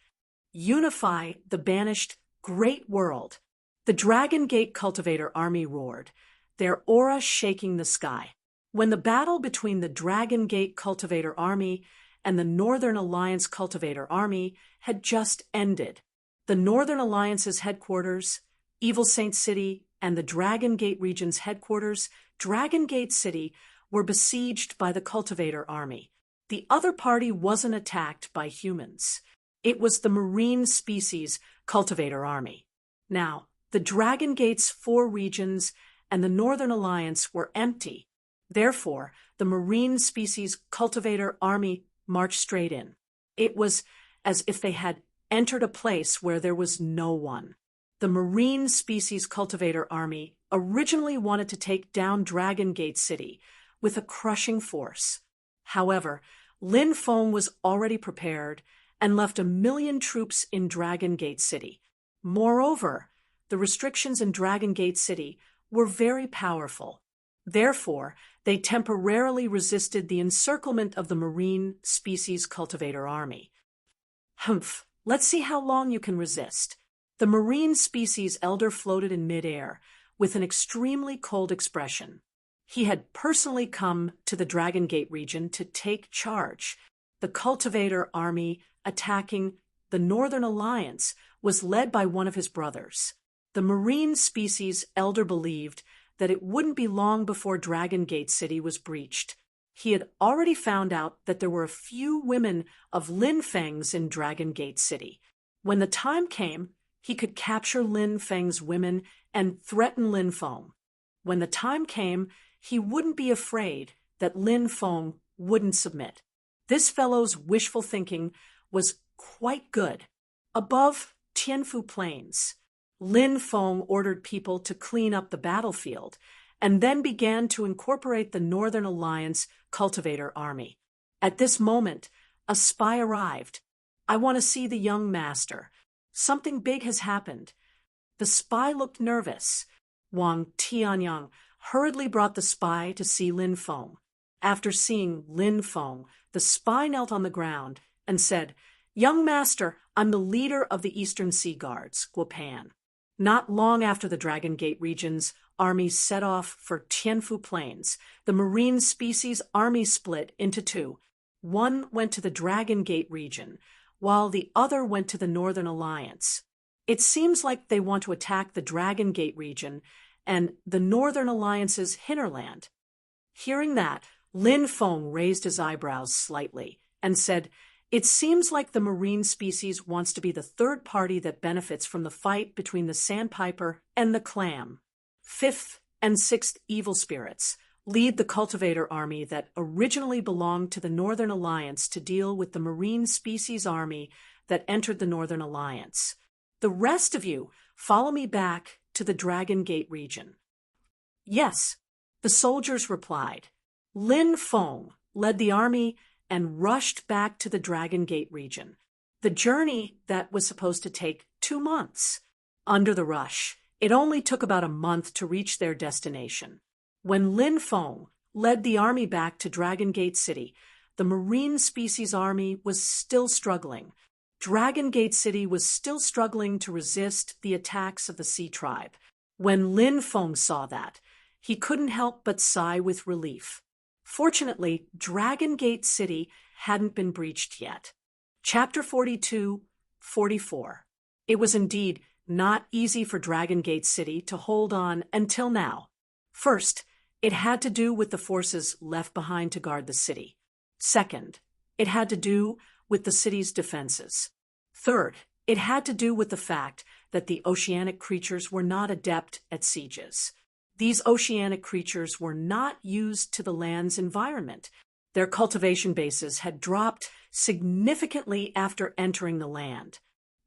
S1: Unify the banished great world. The Dragon Gate Cultivator army roared, their aura shaking the sky. When the battle between the Dragon Gate Cultivator army and the Northern Alliance Cultivator army had just ended, the Northern Alliance's headquarters, Evil Saint City, and the Dragon Gate region's headquarters, Dragon Gate City, were besieged by the Cultivator army. The other party wasn't attacked by humans. It was the marine species Cultivator army. Now, the Dragon Gate's 4 regions and the Northern Alliance were empty. Therefore, the marine species Cultivator army marched straight in. It was as if they had entered a place where there was no one. The marine species Cultivator army originally wanted to take down Dragon Gate City with a crushing force. However, Lin Feng was already prepared and left 1 million troops in Dragon Gate City. Moreover, the restrictions in Dragon Gate City were very powerful. Therefore, they temporarily resisted the encirclement of the marine species Cultivator army. Humph, let's see how long you can resist. The marine species elder floated in midair with an extremely cold expression. He had personally come to the Dragon Gate region to take charge. The Cultivator army attacking the Northern Alliance was led by one of his brothers. The marine species elder believed that it wouldn't be long before Dragon Gate City was breached. He had already found out that there were a few women of Lin Feng's in Dragon Gate City. When the time came, he could capture Lin Feng's women and threaten Lin Feng. When the time came, he wouldn't be afraid that Lin Feng wouldn't submit. This fellow's wishful thinking was quite good. Above Tianfu Plains, Lin Feng ordered people to clean up the battlefield and then began to incorporate the Northern Alliance Cultivator army. At this moment, a spy arrived. "I want to see the young master. Something big has happened." The spy looked nervous. Wang Tianyang hurriedly brought the spy to see Lin Feng. After seeing Lin Feng, the spy knelt on the ground and said, "Young master, I'm the leader of the Eastern Sea Guards, Guopan." Not long after the Dragon Gate region's army set off for Tianfu Plains, the marine species army split into 2. One went to the Dragon Gate region, while the other went to the Northern Alliance. It seems like they want to attack the Dragon Gate region and the Northern Alliance's hinterland. Hearing that, Lin Feng raised his eyebrows slightly and said, "It seems like the marine species wants to be the third party that benefits from the fight between the sandpiper and the clam. 5th and 6th evil spirits lead the Cultivator army that originally belonged to the Northern Alliance to deal with the marine species army that entered the Northern Alliance. The rest of you follow me back to the Dragon Gate region." "Yes," the soldiers replied. Lin Feng led the army and rushed back to the Dragon Gate region. The journey that was supposed to take 2 months. Under the rush, it only took about a month to reach their destination. When Lin Feng led the army back to Dragon Gate City, the marine species army was still struggling. Dragon Gate City was still struggling to resist the attacks of the Sea Tribe. When Lin Feng saw that, he couldn't help but sigh with relief. Fortunately, Dragon Gate City hadn't been breached yet. Chapter 42-44. It was indeed not easy for Dragon Gate City to hold on until now. First, it had to do with the forces left behind to guard the city. Second, it had to do with the city's defenses. Third, it had to do with the fact that the oceanic creatures were not adept at sieges. These oceanic creatures were not used to the land's environment. Their cultivation bases had dropped significantly after entering the land.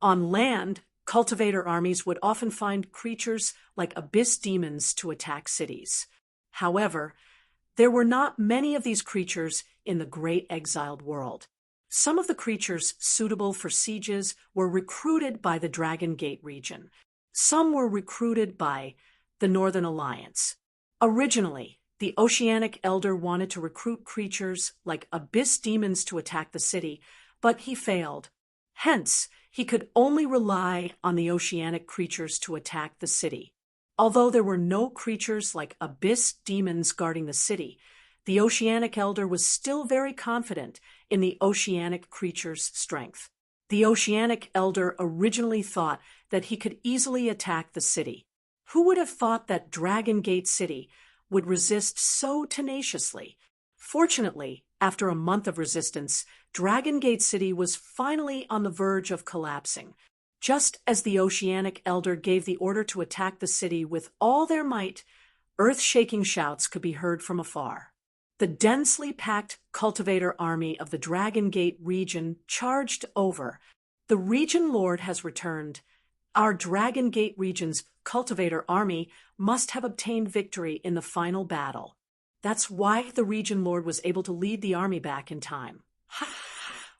S1: On land, cultivator armies would often find creatures like abyss demons to attack cities. However, there were not many of these creatures in the great exiled world. Some of the creatures suitable for sieges were recruited by the Dragon Gate region. Some were recruited by the Northern Alliance. Originally, The Oceanic Elder wanted to recruit creatures like abyss demons to attack the city, but he failed. Hence, he could only rely on the oceanic creatures to attack the city. Although there were no creatures like abyss demons guarding the city, the Oceanic Elder was still very confident in the oceanic creature's strength. The Oceanic Elder originally thought that he could easily attack the city. Who would have thought that Dragon Gate City would resist so tenaciously? Fortunately, after a month of resistance, Dragon Gate City was finally on the verge of collapsing. Just as the Oceanic Elder gave the order to attack the city with all their might, earth-shaking shouts could be heard from afar. The densely packed cultivator army of the Dragon Gate region charged over. The region lord has returned. Our Dragon Gate region's cultivator army must have obtained victory in the final battle. That's why the region lord was able to lead the army back in time.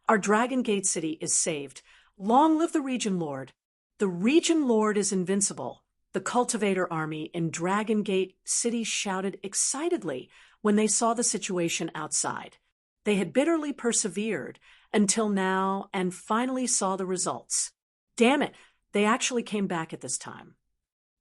S1: Our Dragon Gate City is saved. Long live the region lord. The region lord is invincible. The cultivator army in Dragon Gate City shouted excitedly when they saw the situation outside. They had bitterly persevered until now and finally saw the results. Damn it, they actually came back at this time.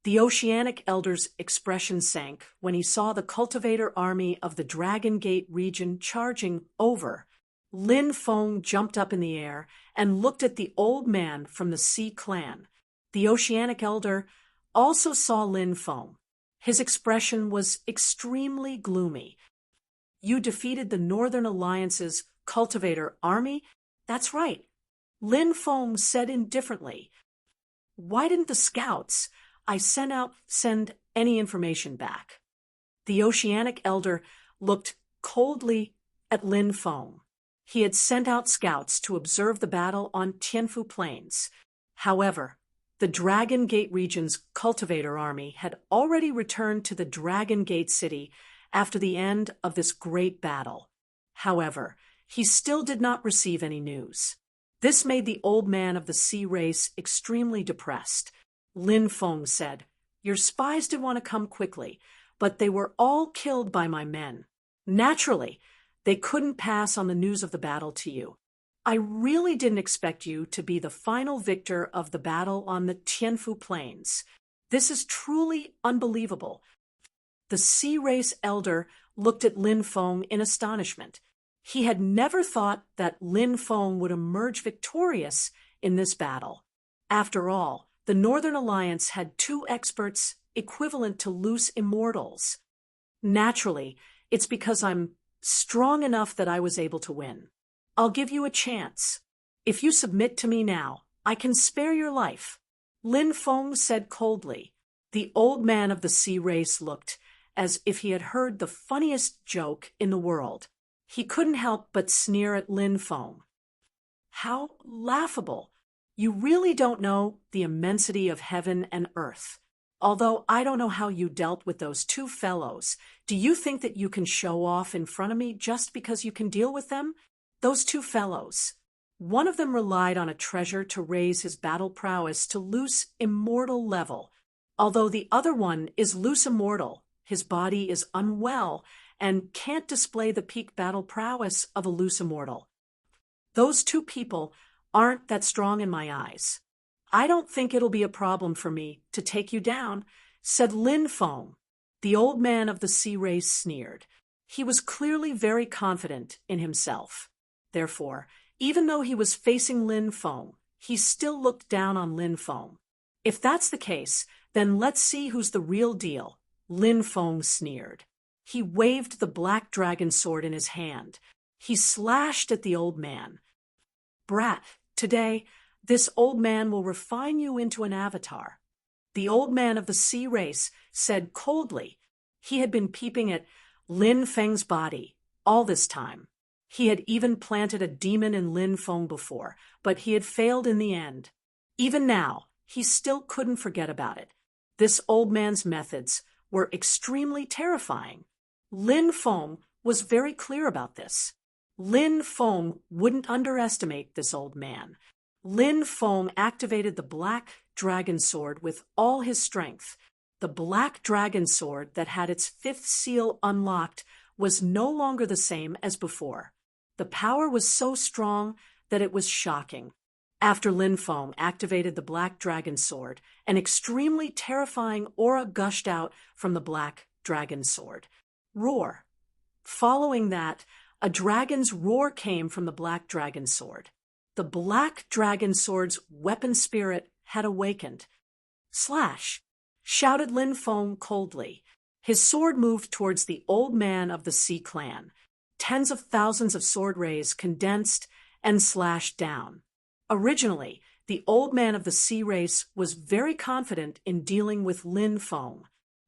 S1: The Oceanic Elder's expression sank when he saw the cultivator army of the Dragon Gate region charging over. Lin Feng jumped up in the air and looked at the old man from the Sea Clan. The Oceanic Elder also saw Lin Feng. His expression was extremely gloomy. You defeated the Northern Alliance's cultivator army? That's right. Lin Feng said indifferently. Why didn't the scouts I send any information back? The Oceanic Elder looked coldly at Lin Feng. He had sent out scouts to observe the battle on Tianfu Plains. However, the Dragon Gate region's cultivator army had already returned to the Dragon Gate City after the end of this great battle. However, he still did not receive any news. This made the old man of the sea race extremely depressed. Lin Feng said, "Your spies did want to come quickly, but they were all killed by my men. Naturally, they couldn't pass on the news of the battle to you. I really didn't expect you to be the final victor of the battle on the Tianfu Plains. This is truly unbelievable." The Sea Race Elder looked at Lin Feng in astonishment. He had never thought that Lin Feng would emerge victorious in this battle. After all, the Northern Alliance had 2 experts equivalent to loose immortals. Naturally, it's because I'm strong enough that I was able to win. I'll give you a chance. If you submit to me now, I can spare your life. Lin Feng said coldly. The old man of the sea race looked as if he had heard the funniest joke in the world. He couldn't help but sneer at Lin Feng. How laughable! You really don't know the immensity of heaven and earth. Although I don't know how you dealt with those 2 fellows, do you think that you can show off in front of me just because you can deal with them? Those 2 fellows. One of them relied on a treasure to raise his battle prowess to loose immortal level. Although the other one is loose immortal, his body is unwell and can't display the peak battle prowess of a loose immortal. Those 2 people aren't that strong in my eyes. I don't think it'll be a problem for me to take you down, said Lin Feng. The old man of the sea race sneered. He was clearly very confident in himself. Therefore, even though he was facing Lin Feng, he still looked down on Lin Feng. If that's the case, then let's see who's the real deal, Lin Feng sneered. He waved the black dragon sword in his hand. He slashed at the old man. Brat, today, this old man will refine you into an avatar. The old man of the sea race said coldly. He had been peeping at Lin Feng's body all this time. He had even planted a demon in Lin Feng before, but he had failed in the end. Even now, he still couldn't forget about it. This old man's methods were extremely terrifying. Lin Feng was very clear about this. Lin Feng wouldn't underestimate this old man. Lin Feng activated the black dragon sword with all his strength. The black dragon sword that had its fifth seal unlocked was no longer the same as before. The power was so strong that it was shocking. After Lin Feng activated the black dragon sword, an extremely terrifying aura gushed out from the black dragon sword. Roar. Following that, a dragon's roar came from the black dragon sword. The black dragon sword's weapon spirit had awakened. Slash! Shouted Lin Feng coldly. His sword moved towards the old man of the Sea clan. Tens of thousands of sword rays condensed and slashed down. Originally, the old man of the Sea race was very confident in dealing with Lin Feng.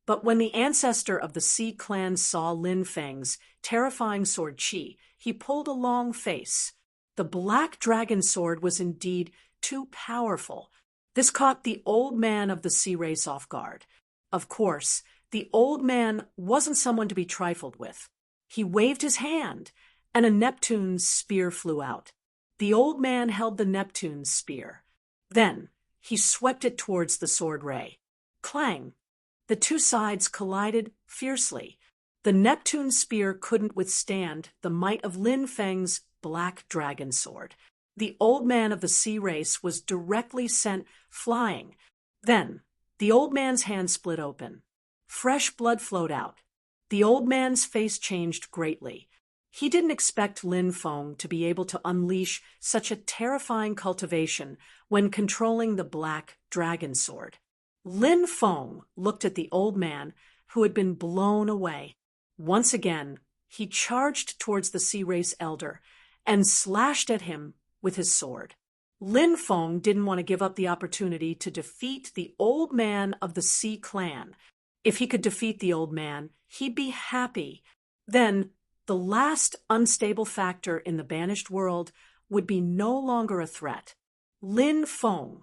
S1: But when the ancestor of the Sea clan saw Lin Feng's terrifying sword chi, he pulled a long face. The black dragon sword was indeed too powerful. This caught the old man of the Sea race off guard. Of course, the old man wasn't someone to be trifled with. He waved his hand, and a Neptune's spear flew out. The old man held the Neptune's spear. Then, he swept it towards the sword ray. Clang! The two sides collided fiercely. The Neptune spear couldn't withstand the might of Lin Feng's black dragon sword. The old man of the Sea race was directly sent flying. Then, the old man's hand split open. Fresh blood flowed out. The old man's face changed greatly. He didn't expect Lin Feng to be able to unleash such a terrifying cultivation when controlling the black dragon sword. Lin Feng looked at the old man, who had been blown away. Once again, he charged towards the Sea race elder and slashed at him with his sword. Lin Feng didn't want to give up the opportunity to defeat the old man of the Sea clan. If he could defeat the old man, he'd be happy. Then, the last unstable factor in the banished world would be no longer a threat. Lin Feng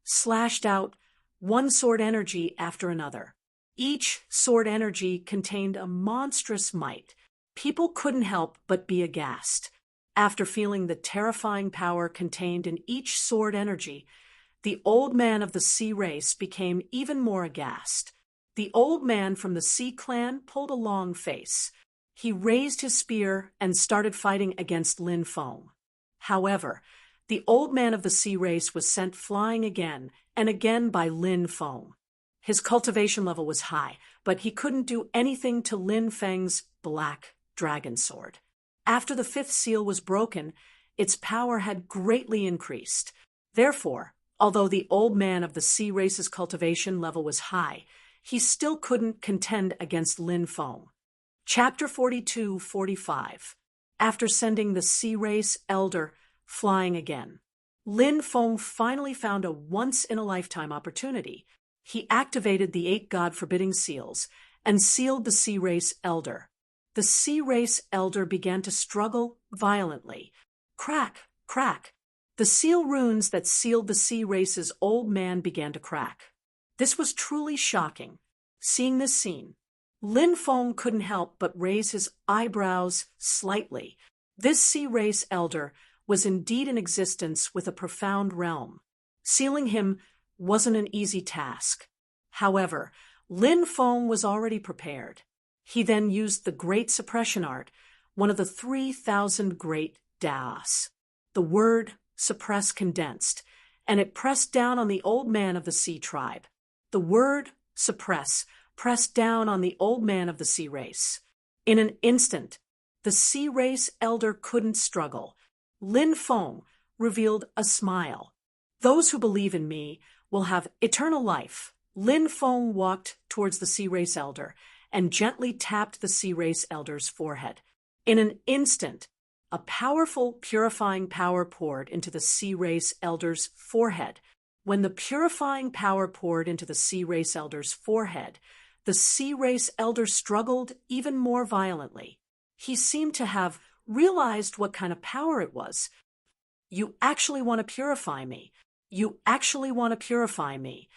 S1: slashed out one sword energy after another. Each sword energy contained a monstrous might. People couldn't help but be aghast. After feeling the terrifying power contained in each sword energy, the old man of the Sea race became even more aghast. The old man from the Sea clan pulled a long face. He raised his spear and started fighting against Lin Feng. However, the old man of the Sea race was sent flying again and again by Lin Feng. His cultivation level was high, but he couldn't do anything to Lin Feng's black dragon sword. After the fifth seal was broken, its power had greatly increased. Therefore, although the old man of the Sea race's cultivation level was high, he still couldn't contend against Lin Feng. Chapter 42-45. After sending the Sea race elder flying again, Lin Feng finally found a once-in-a-lifetime opportunity. He activated the 8 God-forbidding seals and sealed the Sea race elder. The Sea race elder began to struggle violently. Crack, crack. The seal runes that sealed the Sea race's old man began to crack. This was truly shocking. Seeing this scene, Lin Feng couldn't help but raise his eyebrows slightly. This Sea race elder was indeed in existence with a profound realm. Sealing him wasn't an easy task. However, Lin Feng was already prepared. He then used the Great Suppression Art, one of the 3,000 great Daos. The word suppress condensed, and it pressed down on the old man of the Sea tribe. The word suppress pressed down on the old man of the Sea race. In an instant, the Sea race elder couldn't struggle. Lin Feng revealed a smile. Those who believe in me will have eternal life. Lin Feng walked towards the Sea race elder and gently tapped the Sea race elder's forehead. In an instant, a powerful purifying power poured into the Sea race elder's forehead. When the purifying power poured into the Sea race elder's forehead, the Sea race elder struggled even more violently. He seemed to have realized what kind of power it was. You actually want to purify me. You actually want to purify me.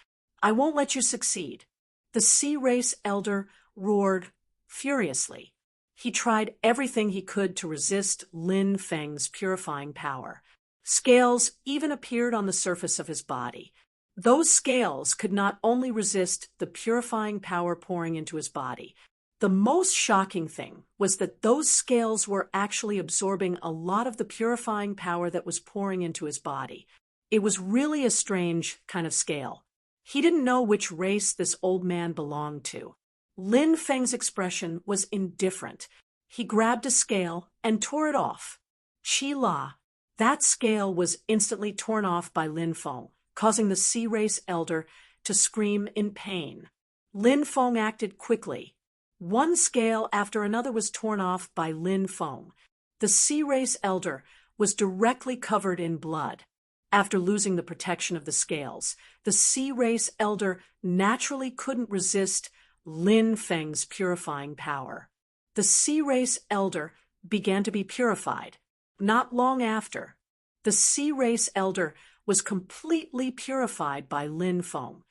S1: I won't let you succeed. The Sea race elder roared furiously. He tried everything he could to resist Lin Feng's purifying power. Scales even appeared on the surface of his body. Those scales could not only resist the purifying power pouring into his body, the most shocking thing was that those scales were actually absorbing a lot of the purifying power that was pouring into his body. It was really a strange kind of scale. He didn't know which race this old man belonged to. Lin Feng's expression was indifferent. He grabbed a scale and tore it off. Qi La. That scale was instantly torn off by Lin Feng, causing the Sea Race elder to scream in pain. Lin Feng acted quickly. One scale after another was torn off by Lin Feng. The Sea Race elder was directly covered in blood. After losing the protection of the scales, the Sea Race elder naturally couldn't resist Lin Feng's purifying power. The Sea Race elder began to be purified. Not long after, the Sea Race elder was completely purified by Lin Feng.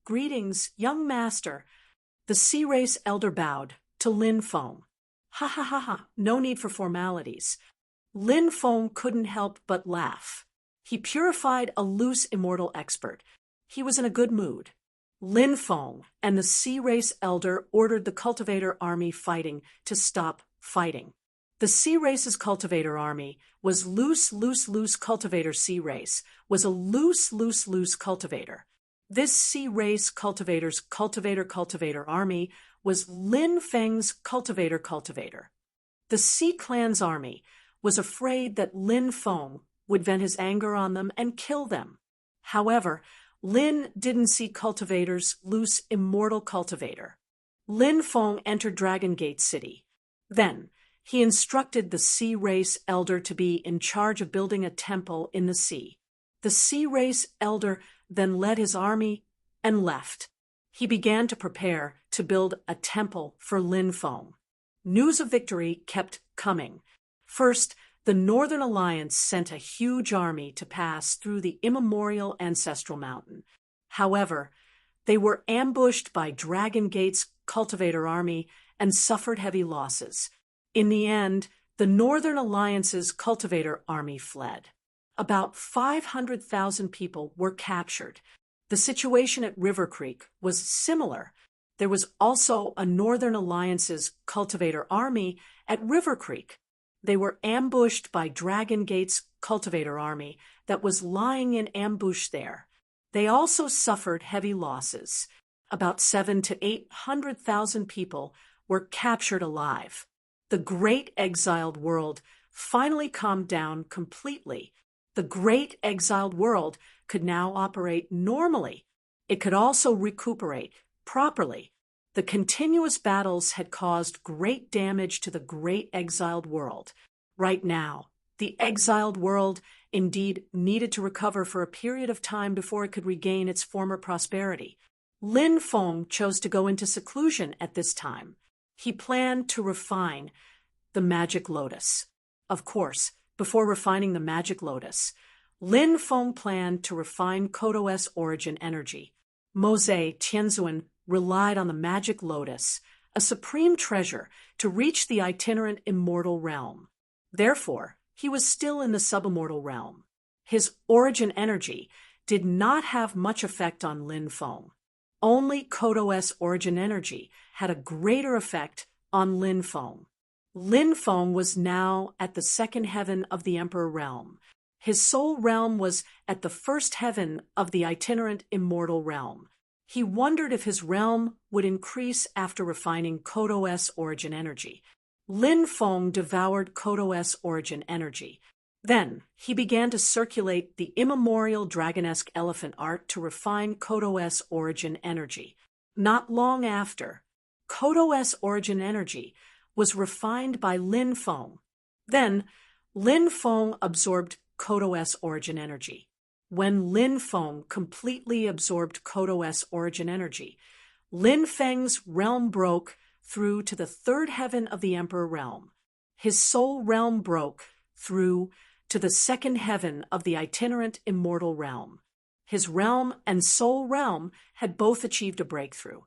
S1: "Greetings, young master." The Sea Race elder bowed to Lin Feng. "Ha ha ha ha, no need for formalities." Lin Feng couldn't help but laugh. He purified a loose immortal expert. He was in a good mood. Lin Feng and the Sea Race elder ordered the cultivator army fighting to stop fighting. The Sea Race's cultivator army was loose cultivator Sea Race, was a loose cultivator. This Sea Race cultivator's cultivator army was Lin Feng's cultivator. The Sea Clan's army was afraid that Lin Feng would vent his anger on them and kill them. However, Lin didn't see cultivator's loose immortal cultivator. Lin Feng entered Dragon Gate City. Then, he instructed the Sea Race elder to be in charge of building a temple in the sea. The Sea Race elder then led his army and left. He began to prepare to build a temple for Lin Feng. News of victory kept coming. First, the Northern Alliance sent a huge army to pass through the immemorial ancestral mountain. However, they were ambushed by Dragon Gate's cultivator army and suffered heavy losses. In the end, the Northern Alliance's cultivator army fled. About 500,000 people were captured. The situation at River Creek was similar. There was also a Northern Alliance's cultivator army at River Creek. They were ambushed by Dragon Gate's cultivator army that was lying in ambush there. They also suffered heavy losses. About 700,000 to 800,000 people were captured alive. The Great Exiled World finally calmed down completely. The Great Exiled World could now operate normally. It could also recuperate properly. The continuous battles had caused great damage to the Great Exiled World. Right now, the Exiled World indeed needed to recover for a period of time before it could regain its former prosperity. Lin Feng chose to go into seclusion at this time. He planned to refine the magic lotus. Of course, before refining the magic lotus, Lin Feng planned to refine Kodo-S origin energy. Mose Tianzuan relied on the magic lotus, a supreme treasure, to reach the itinerant immortal realm. Therefore, he was still in the subimmortal realm. His origin energy did not have much effect on Lin Feng. Only Kodo-S origin energy had a greater effect on Lin Feng. Lin Feng was now at the second heaven of the Emperor realm. His soul realm was at the first heaven of the itinerant immortal realm. He wondered if his realm would increase after refining Kodo-S origin energy. Lin Feng devoured Kodo-S origin energy. Then he began to circulate the immemorial dragonesque elephant art to refine Kodo-S origin energy. Not long after, Kodo-S origin energy was refined by Lin Feng. Then, Lin Feng absorbed Kodo-S origin energy. When Lin Feng completely absorbed Kodo-S origin energy, Lin Feng's realm broke through to the third heaven of the Emperor realm. His soul realm broke through to the second heaven of the itinerant immortal realm. His realm and soul realm had both achieved a breakthrough.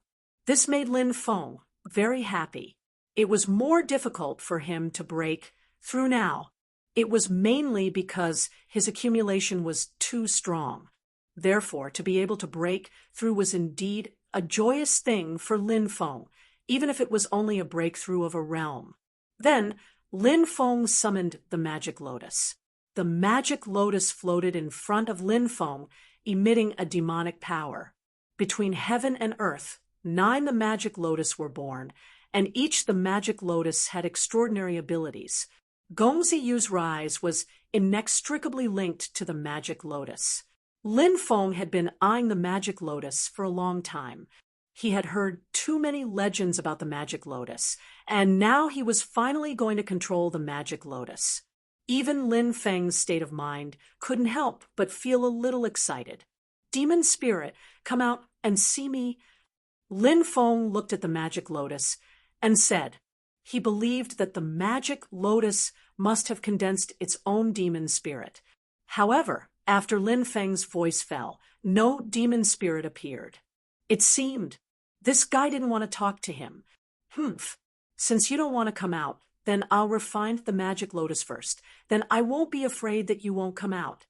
S1: This made Lin Feng very happy. It was more difficult for him to break through now. It was mainly because his accumulation was too strong. Therefore, to be able to break through was indeed a joyous thing for Lin Feng, even if it was only a breakthrough of a realm. Then, Lin Feng summoned the magic lotus. The magic lotus floated in front of Lin Feng, emitting a demonic power. Between heaven and earth, 9 the magic lotus were born, and each the magic lotus had extraordinary abilities. Gongzi Yu's rise was inextricably linked to the magic lotus. Lin Feng had been eyeing the magic lotus for a long time. He had heard too many legends about the magic lotus, and now he was finally going to control the magic lotus. Even Lin Feng's state of mind couldn't help but feel a little excited. Demon spirit, come out and see me. Lin Feng looked at the magic lotus and said he believed that the magic lotus must have condensed its own demon spirit. However, after Lin Feng's voice fell, no demon spirit appeared. It seemed this guy didn't want to talk to him. Since you don't want to come out, then I'll refine the magic lotus first. Then I won't be afraid that you won't come out.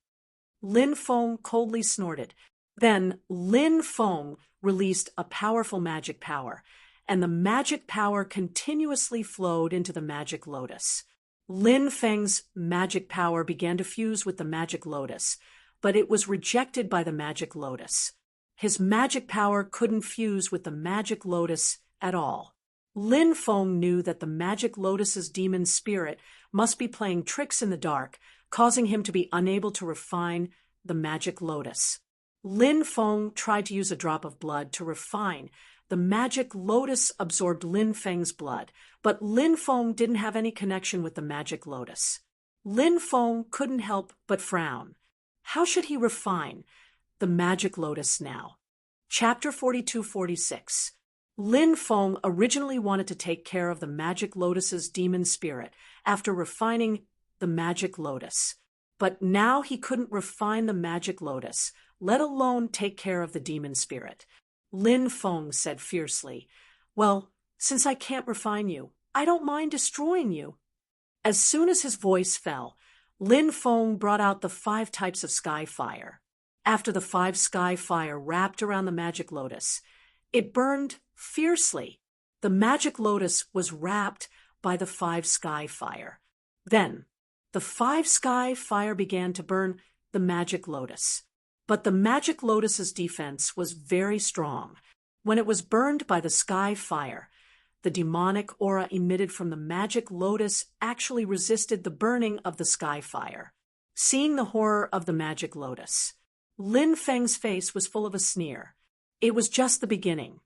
S1: Lin Feng coldly snorted. Then Lin Feng released a powerful magic power, and the magic power continuously flowed into the magic lotus. Lin Feng's magic power began to fuse with the magic lotus, but it was rejected by the magic lotus. His magic power couldn't fuse with the magic lotus at all. Lin Feng knew that the magic lotus's demon spirit must be playing tricks in the dark, causing him to be unable to refine the magic lotus. Lin Feng tried to use a drop of blood to refine. The magic lotus absorbed Lin Feng's blood, but Lin Feng didn't have any connection with the magic lotus. Lin Feng couldn't help but frown. How should he refine the magic lotus now? Chapter 42-46. Lin Feng originally wanted to take care of the magic lotus's demon spirit after refining the magic lotus. But now he couldn't refine the magic lotus, let alone take care of the demon spirit. Lin Feng said fiercely, "Well, since I can't refine you, I don't mind destroying you." As soon as his voice fell, Lin Feng brought out the 5 types of sky fire. After the 5 sky fire wrapped around the magic lotus, it burned fiercely. The magic lotus was wrapped by the 5 sky fire. Then, the 5 sky fire began to burn the magic lotus. But the magic lotus's defense was very strong. When it was burned by the sky fire, the demonic aura emitted from the magic lotus actually resisted the burning of the sky fire. Seeing the horror of the magic lotus, Lin Feng's face was full of a sneer. It was just the beginning.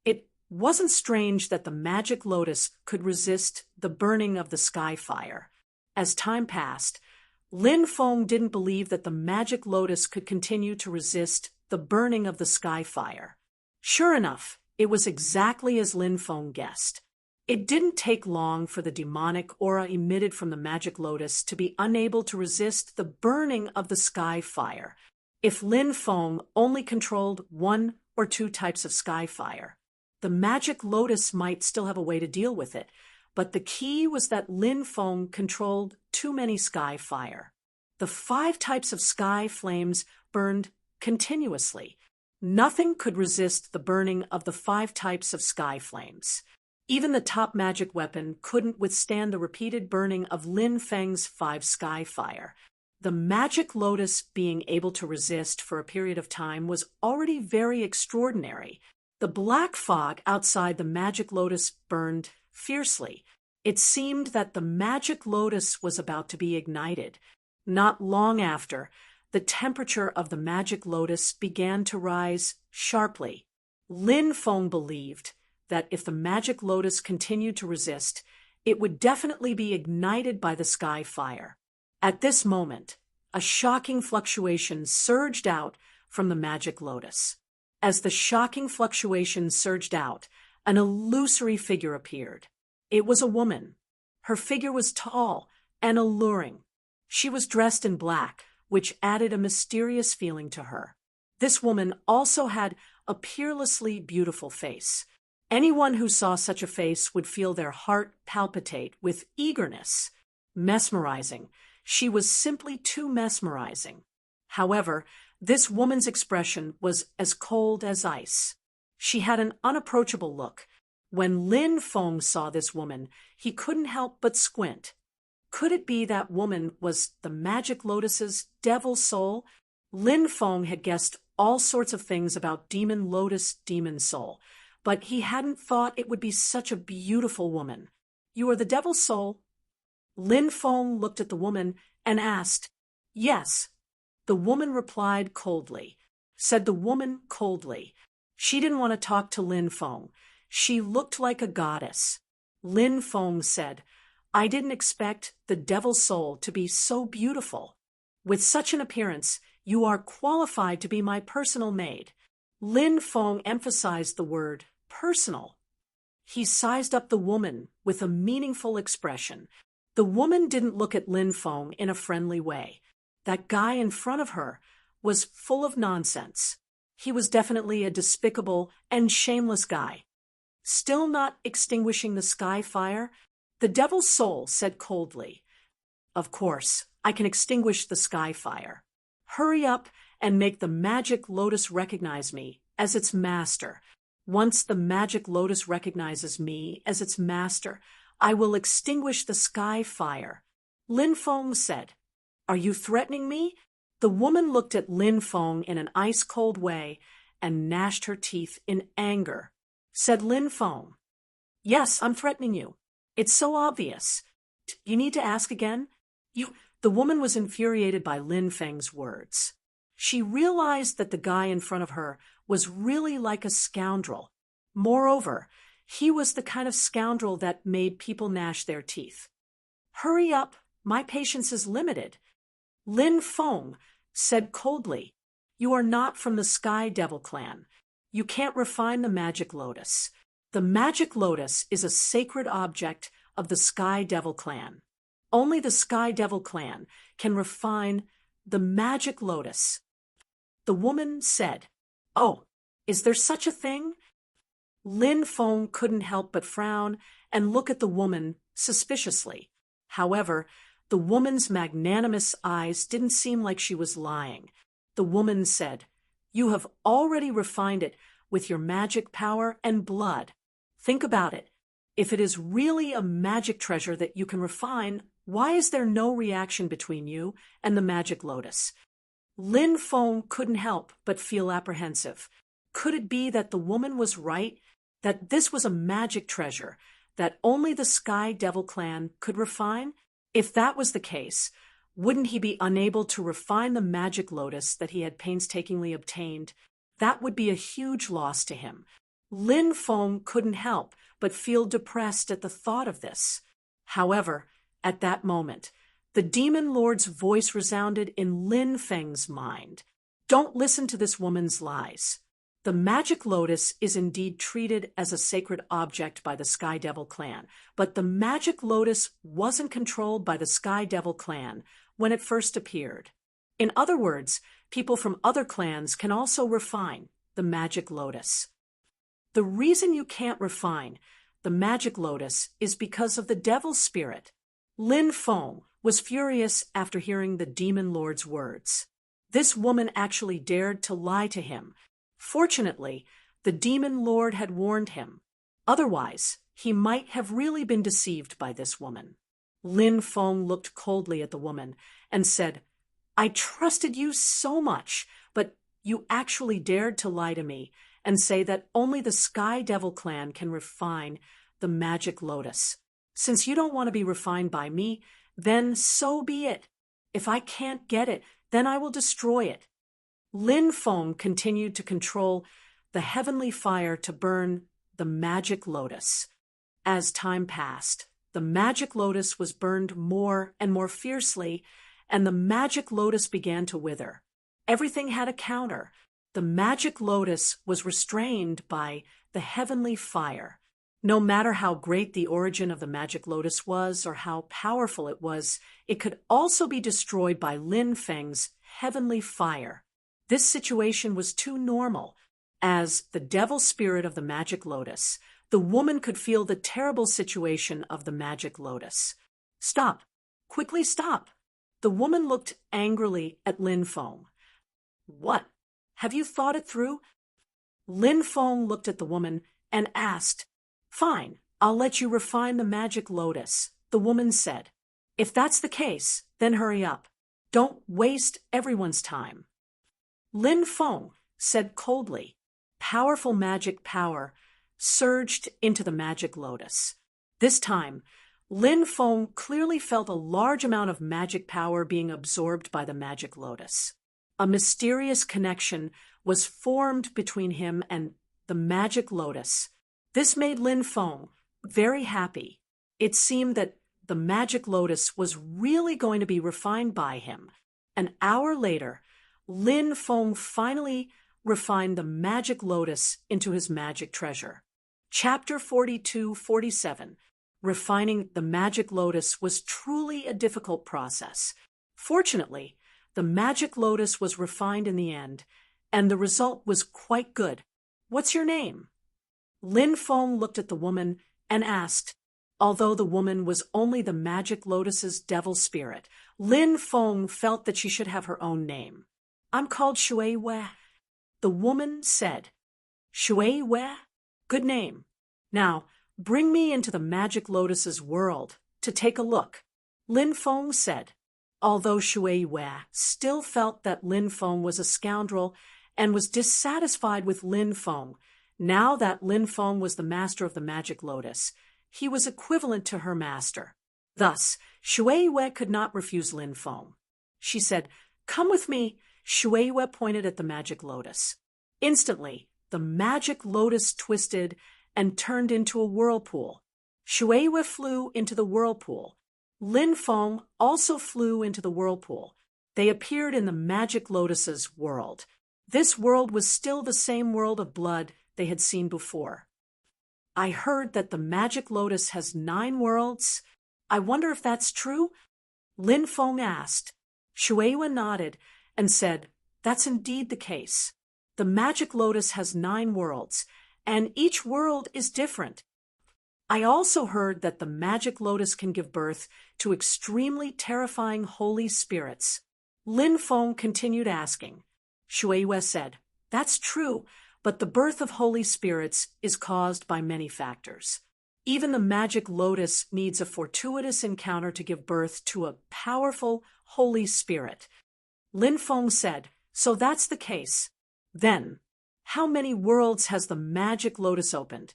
S1: It wasn't strange that the magic lotus could resist the burning of the sky fire. As time passed, Lin Feng didn't believe that the magic lotus could continue to resist the burning of the sky fire. Sure enough, it was exactly as Lin Feng guessed. It didn't take long for the demonic aura emitted from the magic lotus to be unable to resist the burning of the sky fire. If Lin Feng only controlled 1 or 2 types of sky fire, the magic lotus might still have a way to deal with it, but the key was that Lin Feng controlled too many sky fire. The 5 types of sky flames burned continuously. Nothing could resist the burning of the 5 types of sky flames. Even the top magic weapon couldn't withstand the repeated burning of Lin Feng's 5 sky fire. The magic lotus being able to resist for a period of time was already very extraordinary. The black fog outside the magic lotus burned fiercely. It seemed that the magic lotus was about to be ignited. Not long after, the temperature of the magic lotus began to rise sharply. Lin Feng believed that if the magic lotus continued to resist, it would definitely be ignited by the sky fire. At this moment, a shocking fluctuation surged out from the magic lotus. As the shocking fluctuation surged out, an illusory figure appeared. It was a woman. Her figure was tall and alluring. She was dressed in black, which added a mysterious feeling to her. This woman also had a peerlessly beautiful face. Anyone who saw such a face would feel their heart palpitate with eagerness. Mesmerizing. She was simply too mesmerizing. However, This woman's expression was as cold as ice. She had an unapproachable look. When Lin Feng saw this woman, he couldn't help but squint. Could it be that woman was the Magic Lotus's devil soul? Lin Feng had guessed all sorts of things about Demon Lotus Demon Soul, but he hadn't thought it would be such a beautiful woman. You are the devil's soul? Lin Feng looked at the woman and asked, Yes. The woman replied coldly. Said the woman coldly. She didn't want to talk to Lin Feng. She looked like a goddess. Lin Feng said, I didn't expect the devil's soul to be so beautiful. With such an appearance, you are qualified to be my personal maid. Lin Feng emphasized the word personal. He sized up the woman with a meaningful expression. The woman didn't look at Lin Feng in a friendly way. That guy in front of her was full of nonsense. He was definitely a despicable and shameless guy. Still not extinguishing the sky fire, the devil's soul said coldly, Of course, I can extinguish the sky fire. Hurry up and make the Magic Lotus recognize me as its master. Once the Magic Lotus recognizes me as its master, I will extinguish the sky fire. Lin Feng said, Are you threatening me? The woman looked at Lin Feng in an ice-cold way and gnashed her teeth in anger. Said Lin Feng, Yes, I'm threatening you. It's so obvious. You need to ask again? The woman was infuriated by Lin Feng's words. She realized that the guy in front of her was really like a scoundrel. Moreover, he was the kind of scoundrel that made people gnash their teeth. Hurry up, my patience is limited. Lin Feng said coldly, You are not from the Sky Devil clan. You can't refine the Magic Lotus. The Magic Lotus is a sacred object of the Sky Devil clan. Only the Sky Devil clan can refine the Magic Lotus. The woman said, Oh, is there such a thing? Lin Feng couldn't help but frown and look at the woman suspiciously. However, the woman's magnanimous eyes didn't seem like she was lying. The woman said, You have already refined it with your magic power and blood. Think about it. If it is really a magic treasure that you can refine, why is there no reaction between you and the Magic Lotus? Lin Feng couldn't help but feel apprehensive. Could it be that the woman was right, that this was a magic treasure that only the Sky Devil clan could refine? If that was the case, wouldn't he be unable to refine the Magic Lotus that he had painstakingly obtained? That would be a huge loss to him. Lin Feng couldn't help but feel depressed at the thought of this. However, at that moment, the Demon Lord's voice resounded in Lin Feng's mind. Don't listen to this woman's lies. The Magic Lotus is indeed treated as a sacred object by the Sky Devil clan, but the Magic Lotus wasn't controlled by the Sky Devil clan when it first appeared. In other words, people from other clans can also refine the Magic Lotus. The reason you can't refine the Magic Lotus is because of the Devil's spirit. Lin Feng was furious after hearing the Demon Lord's words. This woman actually dared to lie to him. Fortunately, the Demon Lord had warned him. Otherwise, he might have really been deceived by this woman. Lin Feng looked coldly at the woman and said, I trusted you so much, but you actually dared to lie to me and say that only the Sky Devil clan can refine the Magic Lotus. Since you don't want to be refined by me, then so be it. If I can't get it, then I will destroy it. Lin Feng continued to control the heavenly fire to burn the Magic Lotus. As time passed, the Magic Lotus was burned more and more fiercely, and the Magic Lotus began to wither. Everything had a counter. The Magic Lotus was restrained by the heavenly fire. No matter how great the origin of the Magic Lotus was or how powerful it was, it could also be destroyed by Lin Feng's heavenly fire. This situation was too normal. As the devil spirit of the Magic Lotus, the woman could feel the terrible situation of the Magic Lotus. Stop! Quickly stop! The woman looked angrily at Lin Feng. What? Have you thought it through? Lin Feng looked at the woman and asked. Fine, I'll let you refine the magic lotus, the woman said. If that's the case, then hurry up. Don't waste everyone's time. Lin Feng said coldly. Powerful magic power surged into the magic lotus. This time, Lin Feng clearly felt a large amount of magic power being absorbed by the magic lotus. A mysterious connection was formed between him and the magic lotus. This made Lin Feng very happy. It seemed that the magic lotus was really going to be refined by him. An hour later, Lin Feng finally refined the magic lotus into his magic treasure. Chapter 42-47. Refining the magic lotus was truly a difficult process. Fortunately, the magic lotus was refined in the end, and the result was quite good. What's your name? Lin Feng looked at the woman and asked. Although the woman was only the magic lotus's devil spirit, Lin Feng felt that she should have her own name. I'm called Shui Wei. The woman said. Shui Wei? Good name. Now, bring me into the magic lotus's world to take a look. Lin Feng said. Although Shui Wei still felt that Lin Feng was a scoundrel and was dissatisfied with Lin Feng, now that Lin Feng was the master of the magic lotus, he was equivalent to her master. Thus, Shui Wei could not refuse Lin Feng. She said, Come with me. Shui Wei pointed at the magic lotus. Instantly, the magic lotus twisted and turned into a whirlpool. Shui Wei flew into the whirlpool. Lin Feng also flew into the whirlpool. They appeared in the magic lotus's world. This world was still the same world of blood they had seen before. I heard that the magic lotus has 9 worlds. I wonder if that's true? Lin Feng asked. Shui Wei nodded and said, That's indeed the case. The magic lotus has 9 worlds, and each world is different. I also heard that the magic lotus can give birth to extremely terrifying holy spirits. Lin Feng continued asking. Shui Wei said, That's true, but the birth of holy spirits is caused by many factors. Even the magic lotus needs a fortuitous encounter to give birth to a powerful holy spirit. Lin Feng said, So that's the case. Then, how many worlds has the magic lotus opened?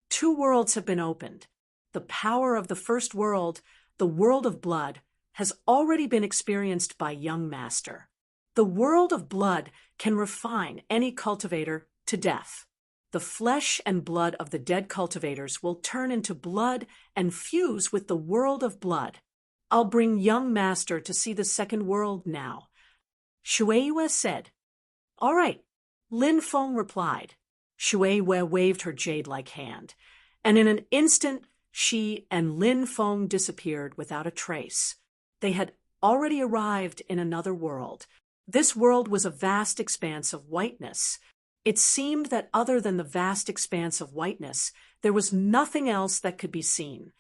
S1: 2 worlds have been opened. The power of the first world, the world of blood, has already been experienced by young master. The world of blood can refine any cultivator to death. The flesh and blood of the dead cultivators will turn into blood and fuse with the world of blood. I'll bring young master to see the second world now. Shui Wei said. All right, Lin Feng replied. Shui Wei waved her jade-like hand, and in an instant she and Lin Feng disappeared without a trace. They had already arrived in another world. This world was a vast expanse of whiteness. It seemed that other than the vast expanse of whiteness, there was nothing else that could be seen.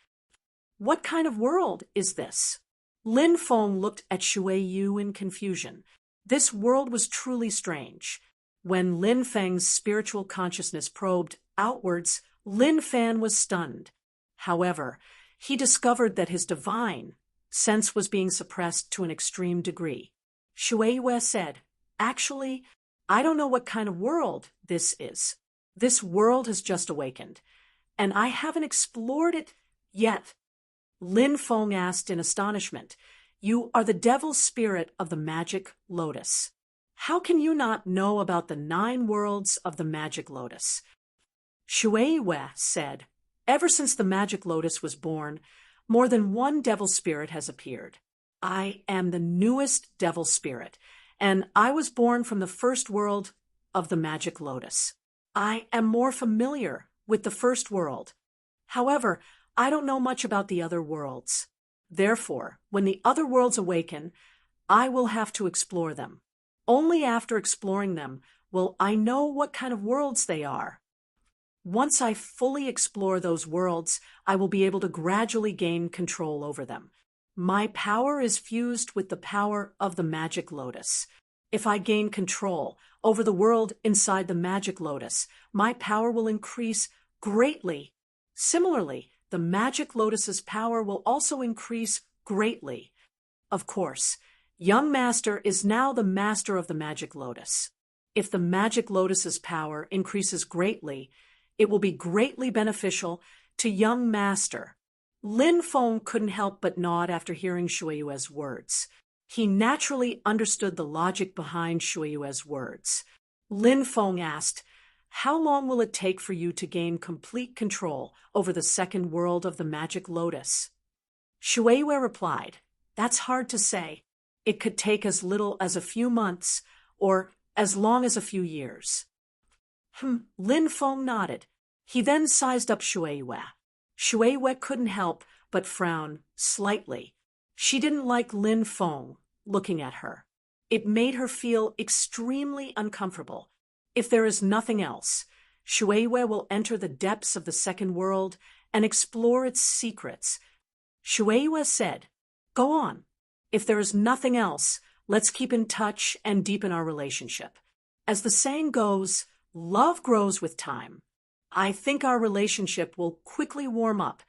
S1: What kind of world is this? Lin Feng looked at Shui Yu in confusion. This world was truly strange. When Lin Feng's spiritual consciousness probed outwards, Lin Fan was stunned. However, he discovered that his divine sense was being suppressed to an extreme degree. Shui Wei said, Actually, I don't know what kind of world this is. This world has just awakened, and I haven't explored it yet. Lin Feng asked in astonishment, You are the devil spirit of the magic lotus. How can you not know about the 9 worlds of the magic lotus? Shui Wei said, Ever since the magic lotus was born, more than one devil spirit has appeared. I am the newest devil spirit, and I was born from the first world of the magic lotus. I am more familiar with the first world. However, I don't know much about the other worlds. Therefore, when the other worlds awaken, I will have to explore them. Only after exploring them will I know what kind of worlds they are. Once I fully explore those worlds, I will be able to gradually gain control over them. My power is fused with the power of the magic lotus. If I gain control over the world inside the magic lotus, my power will increase greatly. Similarly, the magic lotus's power will also increase greatly. Of course, young master is now the master of the magic lotus. If the magic lotus's power increases greatly, it will be greatly beneficial to young master. Lin Feng couldn't help but nod after hearing Shuiyue's words. He naturally understood the logic behind Shuiyue's words. Lin Feng asked, "How long will it take for you to gain complete control over the second world of the magic lotus?" Shuiyue replied, "That's hard to say. It could take as little as a few months or as long as a few years." Lin Feng nodded. He then sized up Shuiyue. Shuiyue couldn't help but frown slightly. She didn't like Lin Feng looking at her. It made her feel extremely uncomfortable. If there is nothing else, Shuiyue will enter the depths of the second world and explore its secrets. Shuiyue said, "Go on. If there is nothing else, let's keep in touch and deepen our relationship. As the saying goes, love grows with time. I think our relationship will quickly warm up."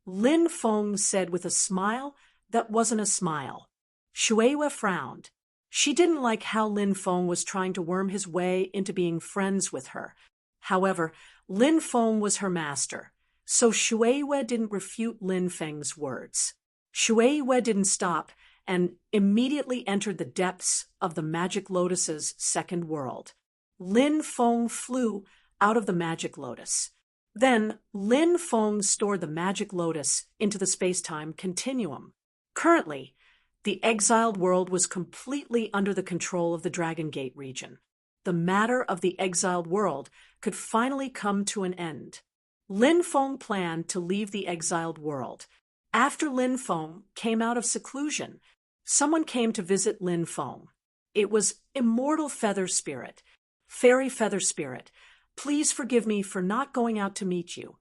S1: Lin Feng said with a smile that wasn't a smile. Shuiyue frowned. She didn't like how Lin Feng was trying to worm his way into being friends with her. However, Lin Feng was her master, so Shuiyue didn't refute Lin Feng's words. Shuiyue didn't stop and immediately entered the depths of the magic lotus's second world. Lin Feng flew out of the magic lotus. Then Lin Feng stored the magic lotus into the space-time continuum. Currently, the exiled world was completely under the control of the Dragon Gate region. The matter of the exiled world could finally come to an end. Lin Feng planned to leave the exiled world. After Lin Feng came out of seclusion, someone came to visit Lin Feng. It was Immortal Feather Spirit. "Fairy Feather Spirit, please forgive me for not going out to meet you."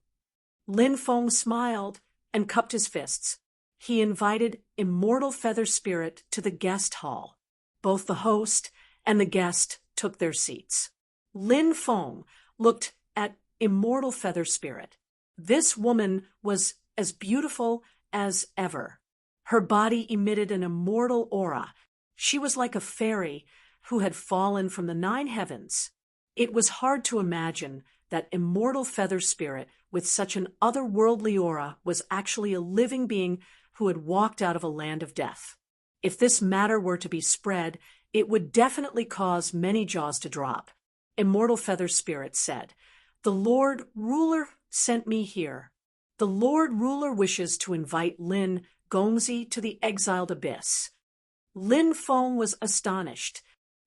S1: Lin Feng smiled and cupped his fists. He invited Immortal Feather Spirit to the guest hall. Both the host and the guest took their seats. Lin Feng looked at Immortal Feather Spirit. This woman was as beautiful as ever. Her body emitted an immortal aura. She was like a fairy who had fallen from the 9 heavens. It was hard to imagine that Immortal Feather Spirit with such an otherworldly aura was actually a living being who had walked out of a land of death. If this matter were to be spread, it would definitely cause many jaws to drop. Immortal Feather Spirit said, "The Lord Ruler sent me here. The Lord Ruler wishes to invite Lin Gongzi to the exiled abyss." Lin Feng was astonished.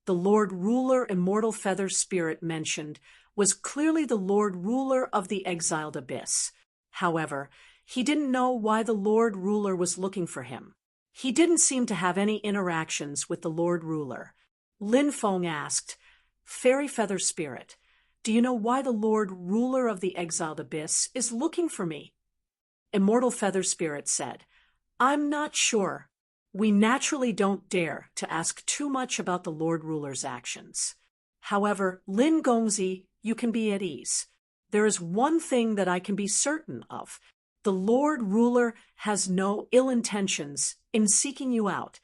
S1: The Lord Ruler Immortal Feather Spirit mentioned was clearly the Lord Ruler of the exiled abyss. However, he didn't know why the Lord Ruler was looking for him. He didn't seem to have any interactions with the Lord Ruler. Lin Feng asked, "Fairy Feather Spirit, do you know why the Lord Ruler of the exiled abyss is looking for me?" Immortal Feather Spirit said, "I'm not sure. We naturally don't dare to ask too much about the Lord Ruler's actions. However, Lin Gongzi, you can be at ease. There is one thing that I can be certain of. The Lord Ruler has no ill intentions in seeking you out."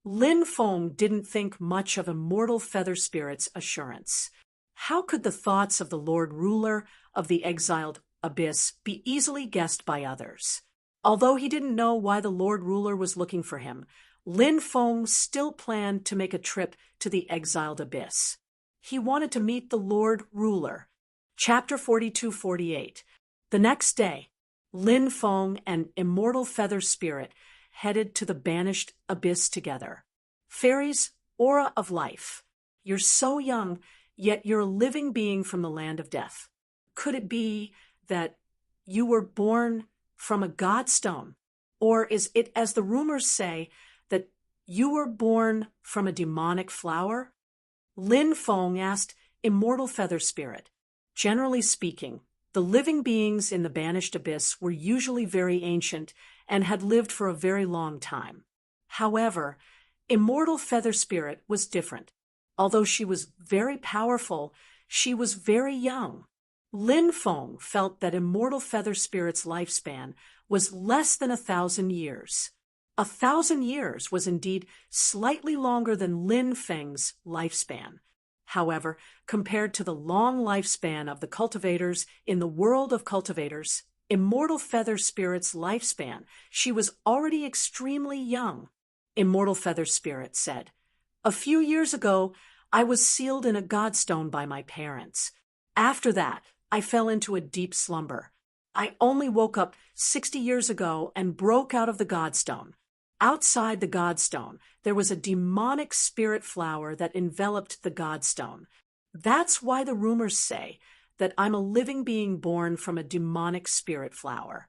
S1: Lin Feng didn't think much of Immortal Feather Spirit's assurance. How could the thoughts of the Lord Ruler of the exiled abyss be easily guessed by others? Although he didn't know why the Lord Ruler was looking for him, Lin Feng still planned to make a trip to the exiled abyss. He wanted to meet the Lord Ruler. Chapter 42-48. The next day, Lin Feng and Immortal Feather Spirit headed to the banished abyss together. Fairies, aura of life. You're so young, yet you're a living being from the land of death. Could it be that you were born from a godstone? Or is it, as the rumors say, that you were born from a demonic flower? Lin Feng asked Immortal Feather Spirit. Generally speaking, the living beings in the banished abyss were usually very ancient and had lived for a very long time. However, Immortal Feather Spirit was different. Although she was very powerful, she was very young. Lin Feng felt that Immortal Feather Spirit's lifespan was less than 1,000 years. 1,000 years was indeed slightly longer than Lin Feng's lifespan. However, compared to the long lifespan of the cultivators in the world of cultivators, Immortal Feather Spirit's lifespan, she was already extremely young. Immortal Feather Spirit said, "A few years ago, I was sealed in a godstone by my parents. After that, I fell into a deep slumber. I only woke up 60 years ago and broke out of the godstone. Outside the godstone, there was a demonic spirit flower that enveloped the godstone. That's why the rumors say that I'm a living being born from a demonic spirit flower."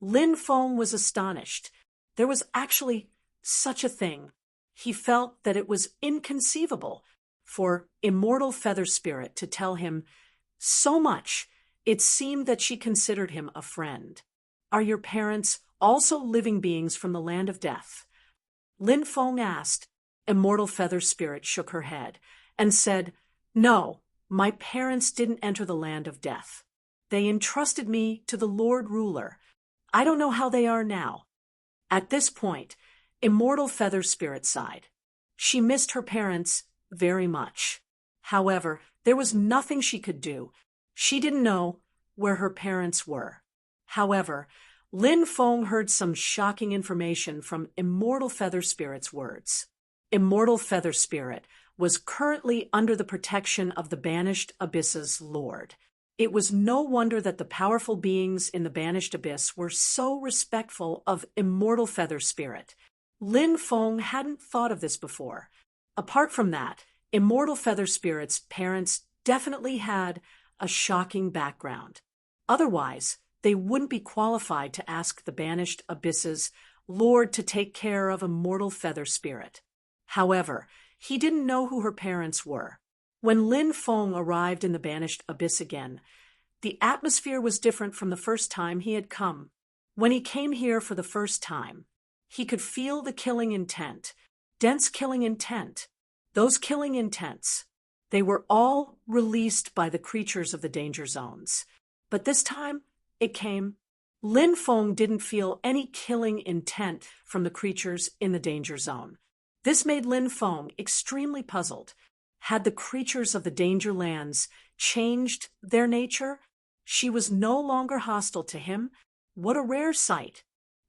S1: Lin Feng was astonished. There was actually such a thing. He felt that it was inconceivable for Immortal Feather Spirit to tell him so much. It seemed that she considered him a friend. "Are your parents also living beings from the land of death?" Lin Feng asked. Immortal Feather Spirit shook her head and said, "No, my parents didn't enter the land of death. They entrusted me to the Lord Ruler. I don't know how they are now." At this point, Immortal Feather Spirit sighed. She missed her parents very much. However, there was nothing she could do. She didn't know where her parents were. However, Lin Feng heard some shocking information from Immortal Feather Spirit's words. Immortal Feather Spirit was currently under the protection of the Banished Abyss's Lord. It was no wonder that the powerful beings in the Banished Abyss were so respectful of Immortal Feather Spirit. Lin Feng hadn't thought of this before. Apart from that, Immortal Feather Spirit's parents definitely had a shocking background. Otherwise, they wouldn't be qualified to ask the Banished Abyss's Lord to take care of Immortal Feather Spirit. However, he didn't know who her parents were. When Lin Feng arrived in the Banished Abyss again, the atmosphere was different from the first time he had come. When he came here for the first time, he could feel the killing intent, dense killing intent. Those killing intents, they were all released by the creatures of the danger zones. But this time, it came. Lin Feng didn't feel any killing intent from the creatures in the danger zone. This made Lin Feng extremely puzzled. Had the creatures of the danger lands changed their nature? She was no longer hostile to him. What a rare sight!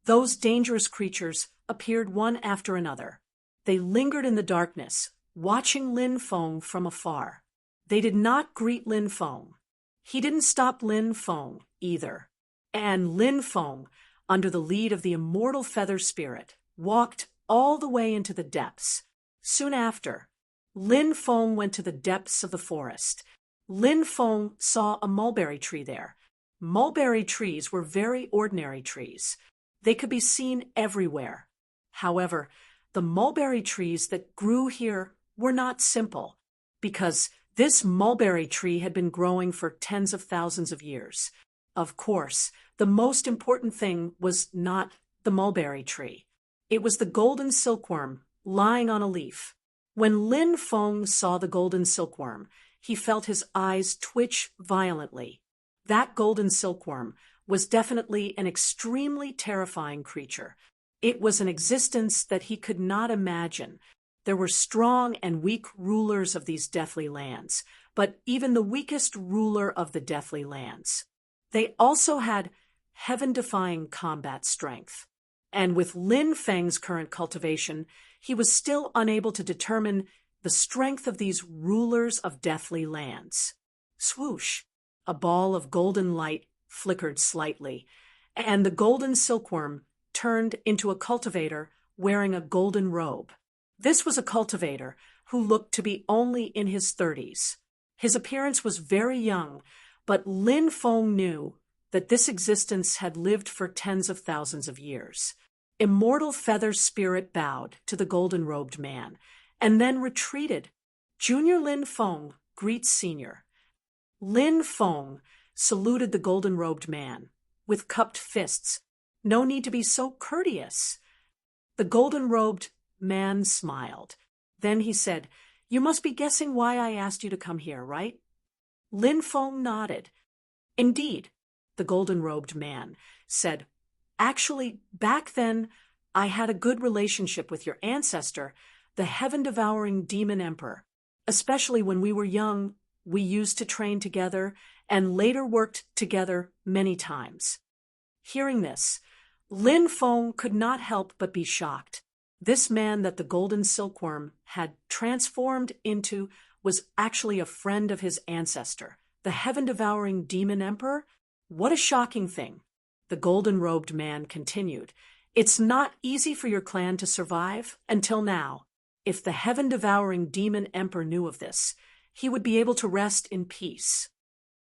S1: Those dangerous creatures appeared one after another. They lingered in the darkness, watching Lin Feng from afar. They did not greet Lin Feng. He didn't stop Lin Feng either. And Lin Feng, under the lead of the Immortal Feather Spirit, walked all the way into the depths. Soon after, Lin Feng went to the depths of the forest. Lin Feng saw a mulberry tree there. Mulberry trees were very ordinary trees. They could be seen everywhere. However, the mulberry trees that grew here were not simple, because this mulberry tree had been growing for tens of thousands of years. Of course, the most important thing was not the mulberry tree. It was the golden silkworm lying on a leaf. When Lin Feng saw the golden silkworm, he felt his eyes twitch violently. That golden silkworm was definitely an extremely terrifying creature. It was an existence that he could not imagine. There were strong and weak rulers of these deathly lands, but even the weakest ruler of the deathly lands, they also had heaven-defying combat strength. And with Lin Feng's current cultivation, he was still unable to determine the strength of these rulers of deathly lands. Swoosh! A ball of golden light flickered slightly, and the golden silkworm turned into a cultivator wearing a golden robe. This was a cultivator who looked to be only in his 30s. His appearance was very young, but Lin Feng knew that this existence had lived for tens of thousands of years. Immortal Feather Spirit bowed to the golden-robed man, and then retreated. Junior Lin Feng greets Senior. Lin Feng saluted the golden-robed man with cupped fists. No need to be so courteous. The golden-robed man smiled. Then he said, "You must be guessing why I asked you to come here, right?" Lin Feng nodded. "Indeed," the golden-robed man said. "Actually, back then, I had a good relationship with your ancestor, the heaven-devouring demon emperor. Especially when we were young, we used to train together and later worked together many times." Hearing this, Lin Feng could not help but be shocked. This man that the golden silkworm had transformed into was actually a friend of his ancestor, the heaven-devouring demon emperor? What a shocking thing. The golden-robed man continued. "It's not easy for your clan to survive until now. If the heaven-devouring demon emperor knew of this, he would be able to rest in peace."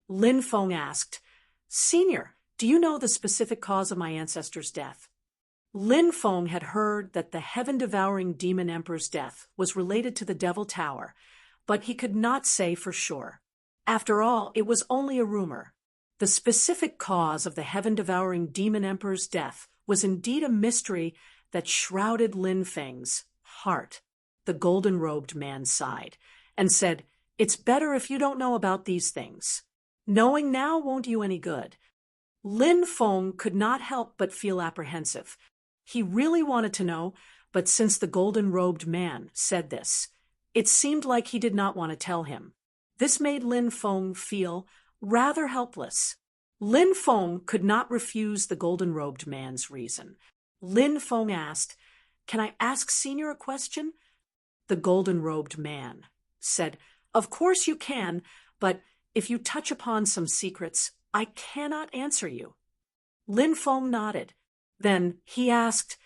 S1: Lin Feng asked, "Senior, do you know the specific cause of my ancestor's death?" Lin Feng had heard that the heaven-devouring demon emperor's death was related to the Devil Tower, but he could not say for sure. After all, it was only a rumor. The specific cause of the heaven-devouring demon emperor's death was indeed a mystery that shrouded Lin Feng's heart. The golden-robed man sighed and said, "It's better if you don't know about these things. Knowing now won't do you any good." Lin Feng could not help but feel apprehensive. He really wanted to know, but since the golden-robed man said this, it seemed like he did not want to tell him. This made Lin Feng feel rather helpless. Lin Feng could not refuse the golden-robed man's reason. Lin Feng asked, "Can I ask Senior a question?" The golden-robed man said, "Of course you can, but if you touch upon some secrets, I cannot answer you." Lin Feng nodded. Then he asked,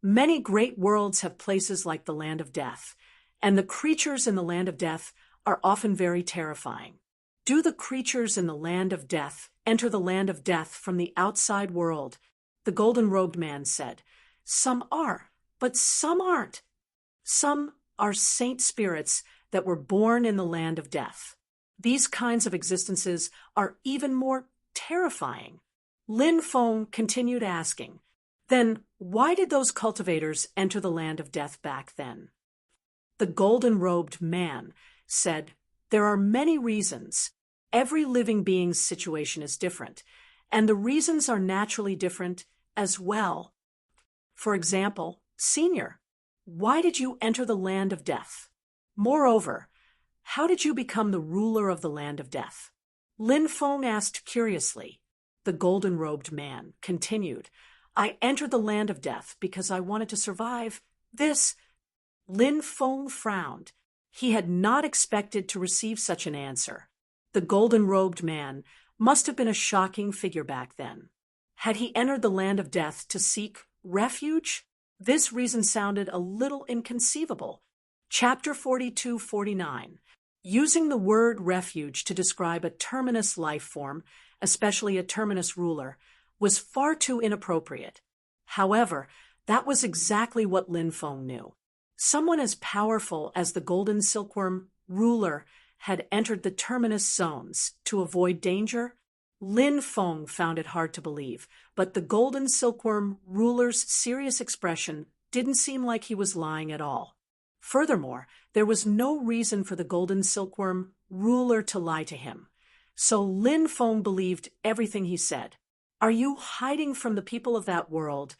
S1: "Many great worlds have places like the Land of Death, and the creatures in the Land of Death are often very terrifying. Do the creatures in the Land of Death enter the Land of Death from the outside world?" The golden-robed man said, "Some are, but some aren't. Some are saint spirits that were born in the Land of Death. These kinds of existences are even more terrifying." Lin Feng continued asking, "Then why did those cultivators enter the Land of Death back then?" The golden-robed man said, "There are many reasons. Every living being's situation is different, and the reasons are naturally different as well. For example, Senior, why did you enter the Land of Death? Moreover, how did you become the ruler of the Land of Death?" Lin Feng asked curiously. The golden-robed man continued, "I entered the Land of Death because I wanted to survive this." Lin Feng frowned. He had not expected to receive such an answer. The golden-robed man must have been a shocking figure back then. Had he entered the Land of Death to seek refuge? This reason sounded a little inconceivable. Chapter 42-49. Using the word refuge to describe a terminus life form, especially a terminus ruler, was far too inappropriate. However, that was exactly what Lin Feng knew. Someone as powerful as the golden silkworm ruler had entered the terminus zones to avoid danger. Lin Feng found it hard to believe, but the golden silkworm ruler's serious expression didn't seem like he was lying at all. Furthermore, there was no reason for the golden silkworm ruler to lie to him. So Lin Feng believed everything he said. "Are you hiding from the people of that world?"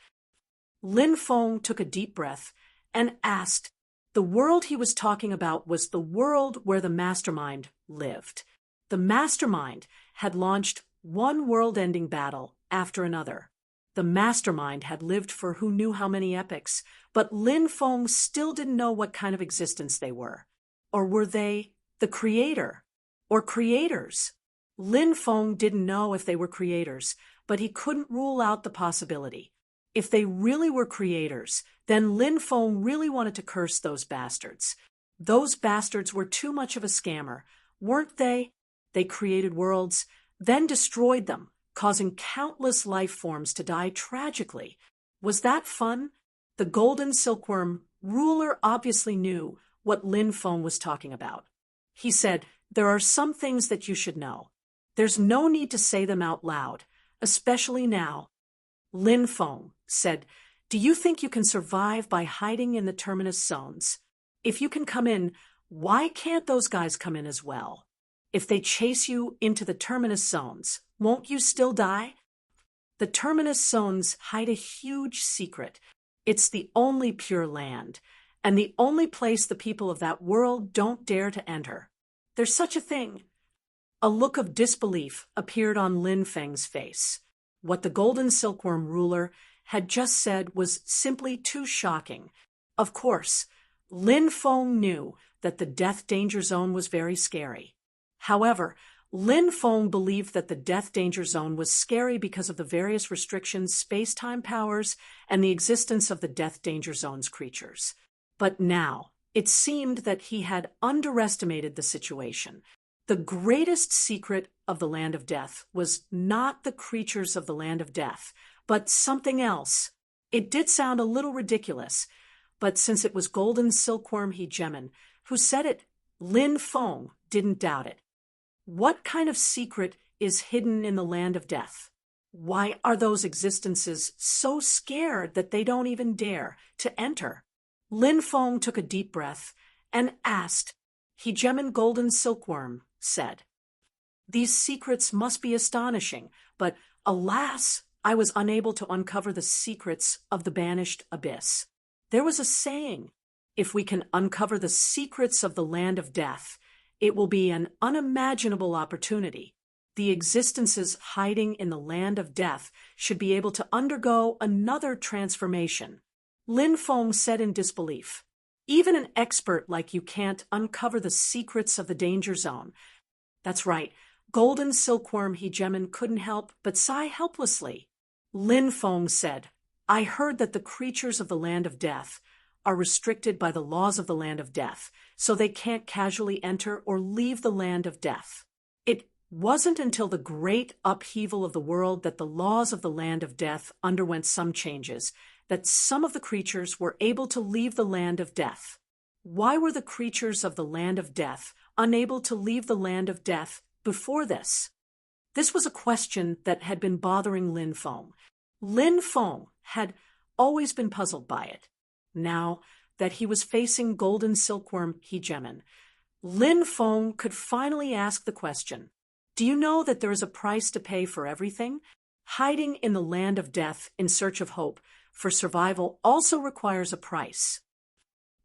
S1: Lin Feng took a deep breath and asked. The world he was talking about was the world where the mastermind lived. The mastermind had launched one world-ending battle after another. The mastermind had lived for who knew how many epochs, but Lin Feng still didn't know what kind of existence they were. Or were they the creator? Or creators? Lin Feng didn't know if they were creators, but he couldn't rule out the possibility. If they really were creators, then Lin Feng really wanted to curse those bastards. Those bastards were too much of a scammer, weren't they? They created worlds, then destroyed them, causing countless life forms to die tragically. Was that fun? The golden silkworm ruler obviously knew what Lin Feng was talking about. He said, "There are some things that you should know. There's no need to say them out loud, especially now." Lin Feng said, Do you think you can survive by hiding in the terminus zones? If you can come in, why can't those guys come in as well? If they chase you into the terminus zones, won't you still die? The terminus zones hide a huge secret. It's the only pure land, and the only place the people of that world don't dare to enter. There's such a thing. A look of disbelief appeared on Lin Feng's face. What the golden silkworm ruler had just said was simply too shocking. Of course, Lin Feng knew that the death danger zone was very scary. However, Lin Feng believed that the death danger zone was scary because of the various restrictions, space-time powers, and the existence of the death danger zone's creatures. But now, it seemed that he had underestimated the situation. The greatest secret of the land of death was not the creatures of the land of death, but something else. It did sound a little ridiculous, but since it was golden silkworm hegemon who said it, Lin Feng didn't doubt it. What kind of secret is hidden in the land of death? Why are those existences so scared that they don't even dare to enter? Lin Feng took a deep breath and asked. Hegemon golden silkworm said, "These secrets must be astonishing, but alas, I was unable to uncover the secrets of the banished abyss. There was a saying, if we can uncover the secrets of the land of death, it will be an unimaginable opportunity. The existences hiding in the land of death should be able to undergo another transformation." Lin Feng said in disbelief, "Even an expert like you can't uncover the secrets of the danger zone." That's right, golden silkworm hegemon couldn't help but sigh helplessly. Lin Feng said, "I heard that the creatures of the land of death are restricted by the laws of the land of death, so they can't casually enter or leave the land of death. It wasn't until the great upheaval of the world that the laws of the land of death underwent some changes, that some of the creatures were able to leave the land of death. Why were the creatures of the land of death unable to leave the land of death before this?" This was a question that had been bothering Lin Feng. Lin Feng had always been puzzled by it. Now that he was facing golden silkworm hegemon, Lin Feng could finally ask the question, "Do you know that there is a price to pay for everything? Hiding in the land of death in search of hope for survival also requires a price."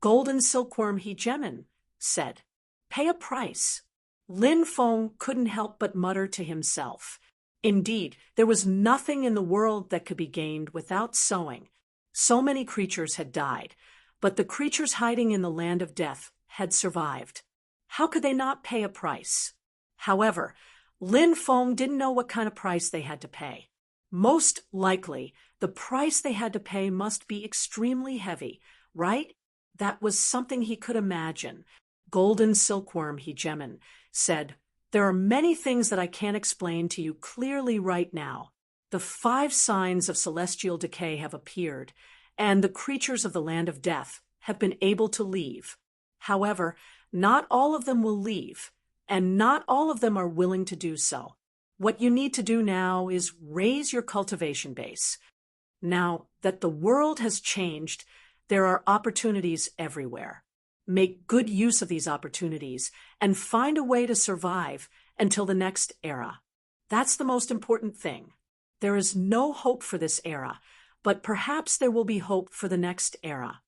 S1: Golden silkworm hegemon said, "Pay a price." Lin Feng couldn't help but mutter to himself. Indeed, there was nothing in the world that could be gained without sowing. So many creatures had died, but the creatures hiding in the land of death had survived. How could they not pay a price? However, Lin Feng didn't know what kind of price they had to pay. Most likely, the price they had to pay must be extremely heavy, right? That was something he could imagine. Golden silkworm hegemon said, "There are many things that I can't explain to you clearly right now. The 5 signs of celestial decay have appeared, and the creatures of the land of death have been able to leave. However, not all of them will leave, and not all of them are willing to do so. What you need to do now is raise your cultivation base. Now that the world has changed, there are opportunities everywhere. Make good use of these opportunities and find a way to survive until the next era. That's the most important thing. There is no hope for this era, but perhaps there will be hope for the next era."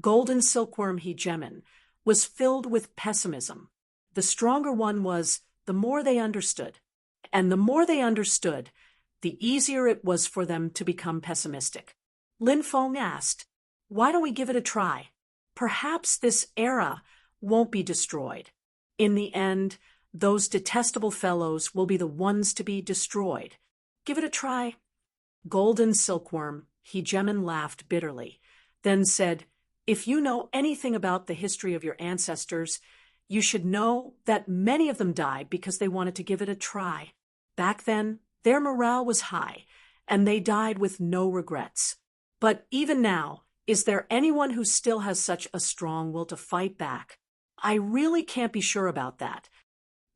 S1: Golden silkworm hegemon was filled with pessimism. The stronger one was, the more they understood. And the more they understood, the easier it was for them to become pessimistic. Lin Feng asked, "Why don't we give it a try? Perhaps this era won't be destroyed. In the end, those detestable fellows will be the ones to be destroyed. Give it a try." Golden silkworm hegemon laughed bitterly, then said, "If you know anything about the history of your ancestors, you should know that many of them died because they wanted to give it a try. Back then, their morale was high, and they died with no regrets. But even now, is there anyone who still has such a strong will to fight back? I really can't be sure about that."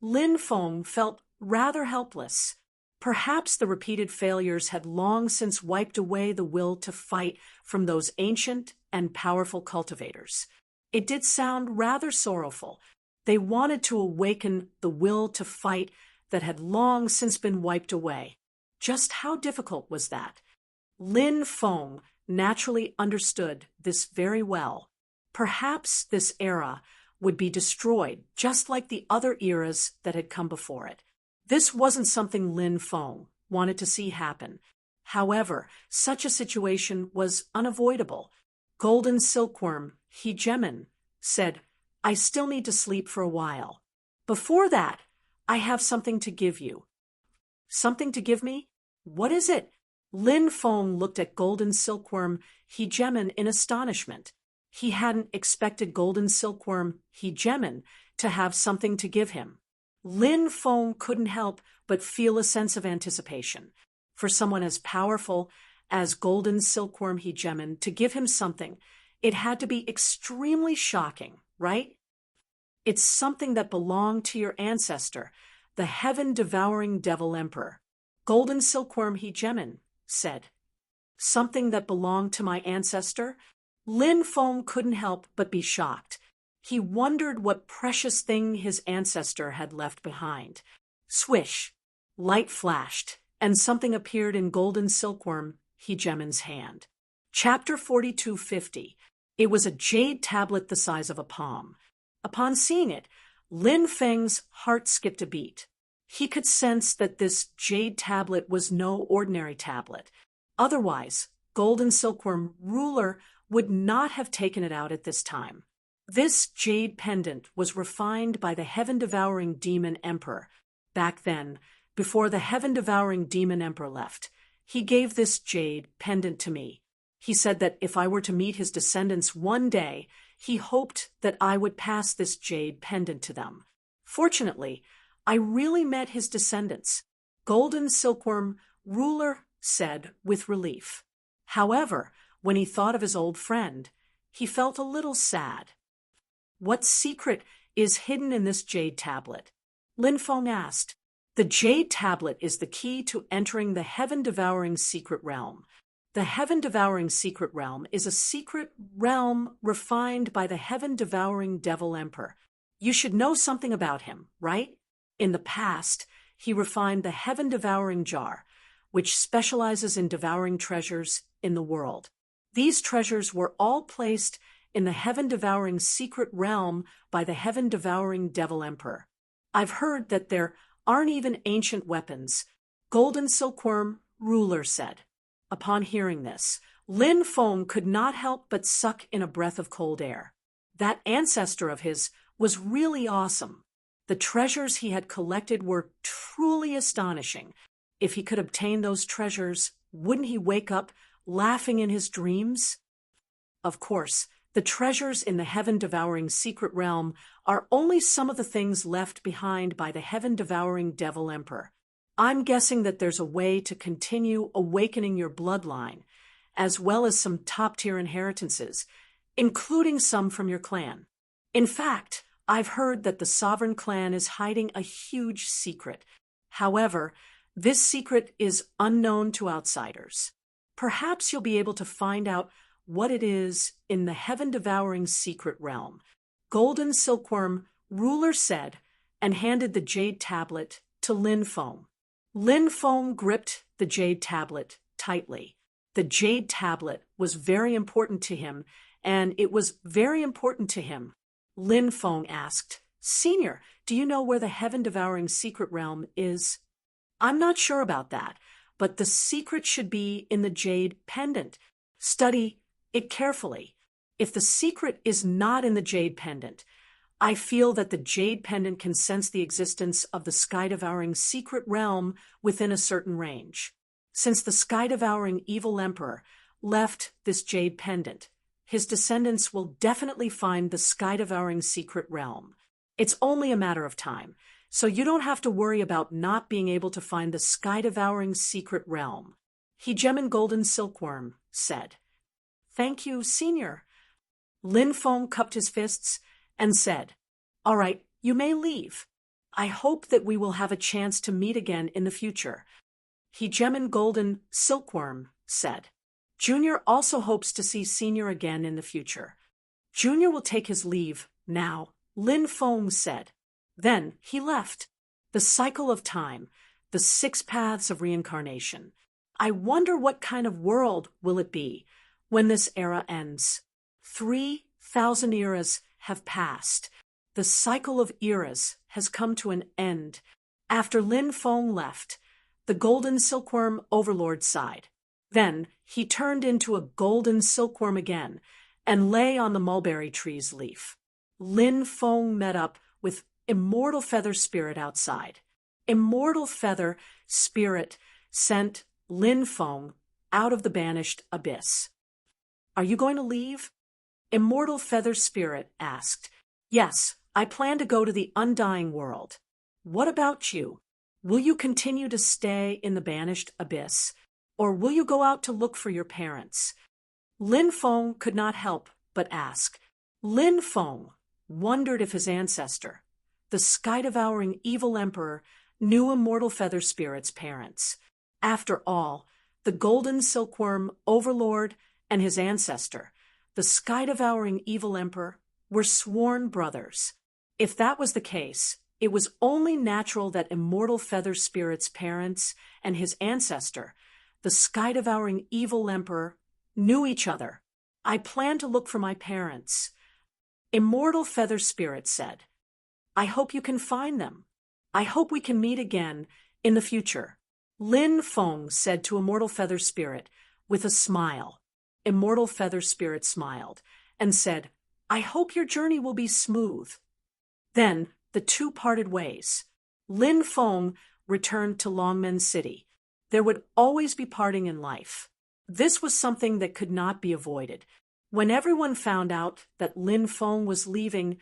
S1: Lin Feng felt rather helpless. Perhaps the repeated failures had long since wiped away the will to fight from those ancient and powerful cultivators. It did sound rather sorrowful. They wanted to awaken the will to fight that had long since been wiped away. Just how difficult was that? Lin Feng naturally understood this very well. Perhaps this era would be destroyed, just like the other eras that had come before it. This wasn't something Lin Feng wanted to see happen. However, such a situation was unavoidable. Golden Silkworm Hegemin said, "I still need to sleep for a while. Before that, I have something to give you." "Something to give me? What is it?" Lin Feng looked at Golden Silkworm Hegemin in astonishment. He hadn't expected Golden Silkworm Hegemin to have something to give him. Lin Feng couldn't help but feel a sense of anticipation. For someone as powerful as Golden Silkworm Hegemin to give him something, it had to be extremely shocking, right? "It's something that belonged to your ancestor, the heaven-devouring Devil Emperor," Golden Silkworm Hegemin said. "Something that belonged to my ancestor?" Lin Feng couldn't help but be shocked. He wondered what precious thing his ancestor had left behind. Swish! Light flashed, and something appeared in Golden Silkworm Hegemin's hand. Chapter 4250. It was a jade tablet the size of a palm. Upon seeing it, Lin Feng's heart skipped a beat. He could sense that this jade tablet was no ordinary tablet. Otherwise, Golden Silkworm Ruler would not have taken it out at this time. This jade pendant was refined by the heaven-devouring Demon Emperor. Back then, before the heaven-devouring Demon Emperor left, he gave this jade pendant to me. He said that if I were to meet his descendants one day, he hoped that I would pass this jade pendant to them. Fortunately, I really met his descendants, Golden Silkworm Ruler said with relief. However, when he thought of his old friend, he felt a little sad. "What secret is hidden in this jade tablet?" Lin Feng asked. "The jade tablet is the key to entering the heaven-devouring secret realm. The heaven-devouring secret realm is a secret realm refined by the heaven-devouring Devil Emperor. You should know something about him, right? In the past, he refined the heaven-devouring jar, which specializes in devouring treasures in the world. These treasures were all placed in the heaven-devouring secret realm by the heaven-devouring Devil Emperor. I've heard that there aren't even ancient weapons," Golden Silkworm Ruler said. Upon hearing this, Lin Feng could not help but suck in a breath of cold air. That ancestor of his was really awesome. The treasures he had collected were truly astonishing. If he could obtain those treasures, wouldn't he wake up laughing in his dreams? Of course, the treasures in the heaven-devouring secret realm are only some of the things left behind by the heaven-devouring Devil Emperor. I'm guessing that there's a way to continue awakening your bloodline, as well as some top-tier inheritances, including some from your clan. In fact, I've heard that the Sovereign Clan is hiding a huge secret. However, this secret is unknown to outsiders. Perhaps you'll be able to find out what it is in the heaven-devouring secret realm," Golden Silkworm Ruler said, and handed the jade tablet to Lin Feng. Lin Feng gripped the jade tablet tightly. The jade tablet was very important to him, and it was very important to him. Lin Feng asked, "Senior, do you know where the heaven-devouring secret realm is?" "I'm not sure about that, but the secret should be in the jade pendant. Study it carefully. If the secret is not in the jade pendant, I feel that the jade pendant can sense the existence of the sky-devouring secret realm within a certain range. Since the sky-devouring evil emperor left this jade pendant, his descendants will definitely find the sky-devouring secret realm. It's only a matter of time, so you don't have to worry about not being able to find the sky-devouring secret realm," Hegemin Golden Silkworm said. "Thank you, Senior." Lin Feng cupped his fists and said, "All right, you may leave. I hope that we will have a chance to meet again in the future. He gem and golden silkworm said. Junior also hopes to see Senior again in the future. Junior will take his leave now, Lin Feng said. Then he left. The cycle of time, the 6 paths of reincarnation. I wonder what kind of world will it be when this era ends. 3,000 eras have passed. The cycle of eras has come to an end. After Lin Feng left, the golden silkworm overlord sighed. Then he turned into a golden silkworm again and lay on the mulberry tree's leaf. Lin Feng met up with Immortal Feather Spirit outside. Immortal Feather Spirit sent Lin Feng out of the banished abyss. Are you going to leave? Immortal Feather Spirit asked. Yes, I plan to go to the undying world. What about you? Will you continue to stay in the banished abyss, or will you go out to look for your parents? Lin Feng could not help but ask. Lin Feng wondered if his ancestor, the sky-devouring evil emperor, knew Immortal Feather Spirit's parents. After all, the golden silkworm overlord and his ancestor, the sky-devouring evil emperor, were sworn brothers. If that was the case, it was only natural that Immortal Feather Spirit's parents and his ancestor, the sky-devouring evil emperor, knew each other. I plan to look for my parents. Immortal Feather Spirit said. I hope you can find them. I hope we can meet again in the future. Lin Feng said to Immortal Feather Spirit with a smile. Immortal Feather Spirit smiled and said, I hope your journey will be smooth. Then the two parted ways. Lin Feng returned to Longmen City. There would always be parting in life. This was something that could not be avoided. When everyone found out that Lin Feng was leaving,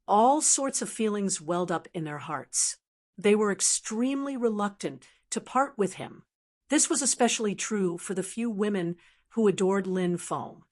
S1: all sorts of feelings welled up in their hearts. They were extremely reluctant to part with him. This was especially true for the few women who adored Lin Feng.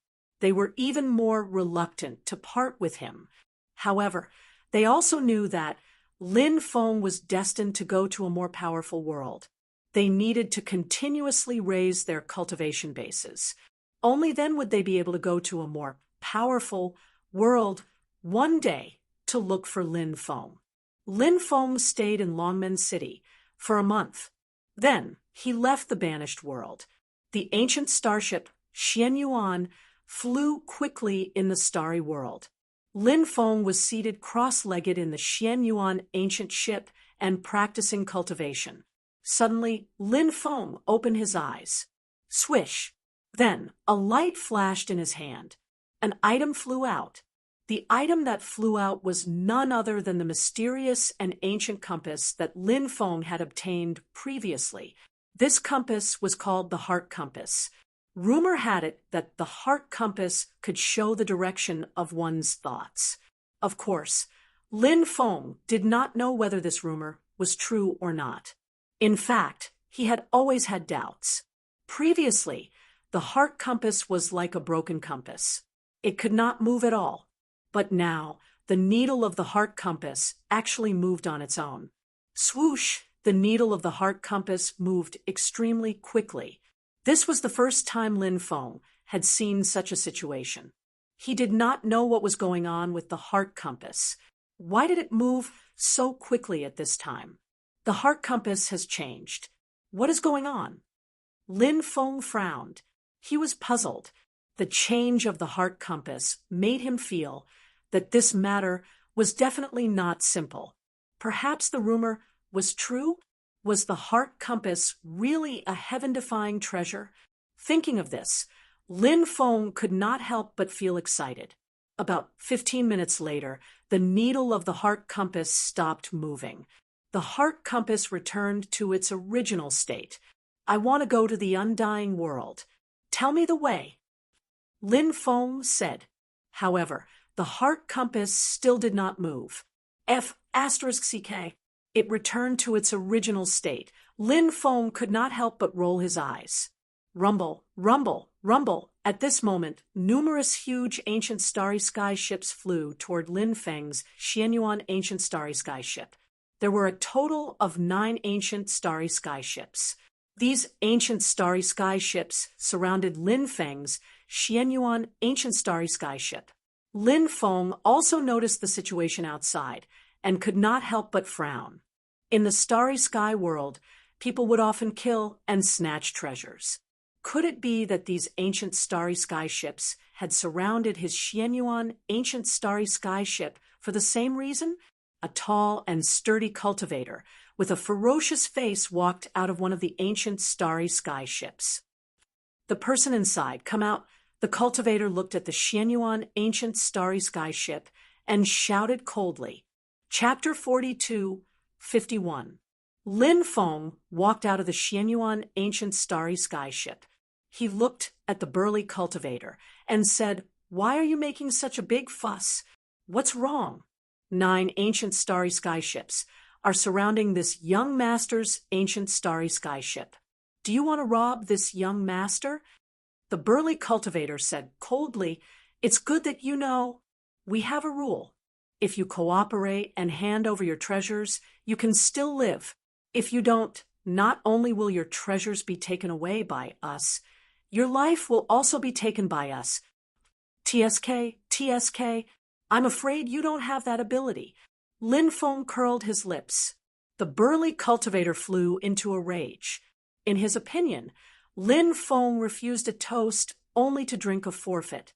S1: They were even more reluctant to part with him. However, they also knew that Lin Feng was destined to go to a more powerful world. They needed to continuously raise their cultivation bases. Only then would they be able to go to a more powerful world one day to look for Lin Feng. Lin Feng stayed in Longmen City for a month. Then he left the banished world. The ancient starship Xian Yuan flew quickly in the starry world. Lin Feng was seated cross-legged in the Xian Yuan ancient ship and practicing cultivation. Suddenly, Lin Feng opened his eyes. Swish! Then a light flashed in his hand. An item flew out. The item that flew out was none other than the mysterious and ancient compass that Lin Feng had obtained previously. This compass was called the Heart Compass. Rumor had it that the Heart Compass could show the direction of one's thoughts. Of course, Lin Feng did not know whether this rumor was true or not. In fact, he had always had doubts. Previously, the Heart Compass was like a broken compass. It could not move at all. But now, the needle of the Heart Compass actually moved on its own. Swoosh! The needle of the Heart Compass moved extremely quickly. This was the first time Lin Feng had seen such a situation. He did not know what was going on with the Heart Compass. Why did it move so quickly at this time? The Heart Compass has changed. What is going on? Lin Feng frowned. He was puzzled. The change of the Heart Compass made him feel that this matter was definitely not simple. Perhaps the rumor was true? Was the Heart Compass really a heaven-defying treasure? Thinking of this, Lin Feng could not help but feel excited. About 15 minutes later, the needle of the Heart Compass stopped moving. The Heart Compass returned to its original state. I want to go to the undying world. Tell me the way. Lin Feng said. However, the Heart Compass still did not move. F***ck. It returned to its original state. Lin Feng could not help but roll his eyes. Rumble, rumble, rumble. At this moment, numerous huge ancient starry sky ships flew toward Lin Feng's Xianyuan ancient starry sky ship. There were a total of 9 ancient starry sky ships. These ancient starry sky ships surrounded Lin Feng's Xianyuan ancient starry sky ship. Lin Feng also noticed the situation outside and could not help but frown. In the starry sky world, people would often kill and snatch treasures. Could it be that these ancient starry sky ships had surrounded his Xianyuan ancient starry sky ship for the same reason? A tall and sturdy cultivator with a ferocious face walked out of one of the ancient starry sky ships. The person inside come out. The cultivator looked at the Xianyuan ancient starry sky ship and shouted coldly. Chapter 42:51. Lin Feng walked out of the Xianyuan ancient starry sky ship. He looked at the burly cultivator and said, "Why are you making such a big fuss? What's wrong?" 9 ancient starry sky ships are surrounding this young master's ancient starry sky ship. Do you want to rob this young master? The burly cultivator said coldly, "It's good that you know. We have a rule. If you cooperate and hand over your treasures, you can still live. If you don't, not only will your treasures be taken away by us, your life will also be taken by us." TSK, I'm afraid you don't have that ability. Lin Feng curled his lips. The burly cultivator flew into a rage. In his opinion, Lin Feng refused a toast only to drink a forfeit.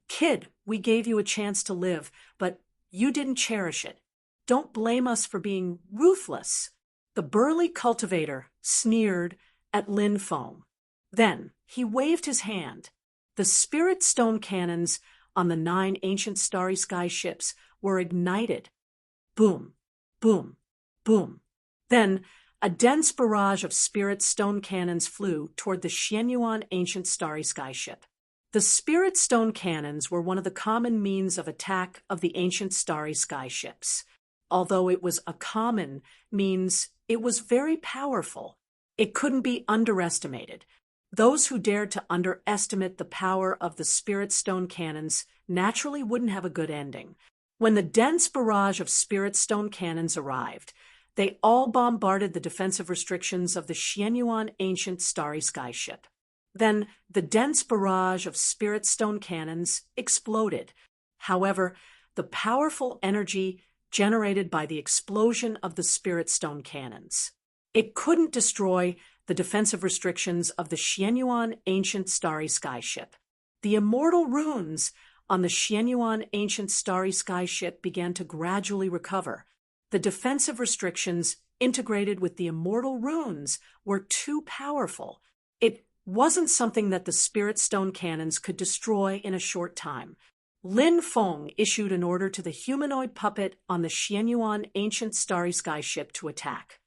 S1: "Kid, we gave you a chance to live, but you didn't cherish it. Don't blame us for being ruthless." The burly cultivator sneered at Lin Feng. Then he waved his hand. The spirit stone cannons on the 9 ancient starry sky ships were ignited. Boom, boom, boom. Then a dense barrage of spirit stone cannons flew toward the Xianyuan ancient starry sky ship. The spirit stone cannons were one of the common means of attack of the ancient starry sky ships. Although it was a common means, it was very powerful. It couldn't be underestimated. Those who dared to underestimate the power of the spirit stone cannons naturally wouldn't have a good ending. When the dense barrage of spirit stone cannons arrived, they all bombarded the defensive restrictions of the Xianyuan ancient starry sky ship. Then the dense barrage of spirit stone cannons exploded. However, the powerful energy generated by the explosion of the spirit stone cannons, it couldn't destroy the defensive restrictions of the Xianyuan ancient starry sky ship. The immortal runes on the Xianyuan ancient starry sky ship began to gradually recover. The defensive restrictions integrated with the immortal runes were too powerful. It wasn't something that the spirit stone cannons could destroy in a short time. Lin Feng issued an order to the humanoid puppet on the Xianyuan ancient starry sky ship to attack.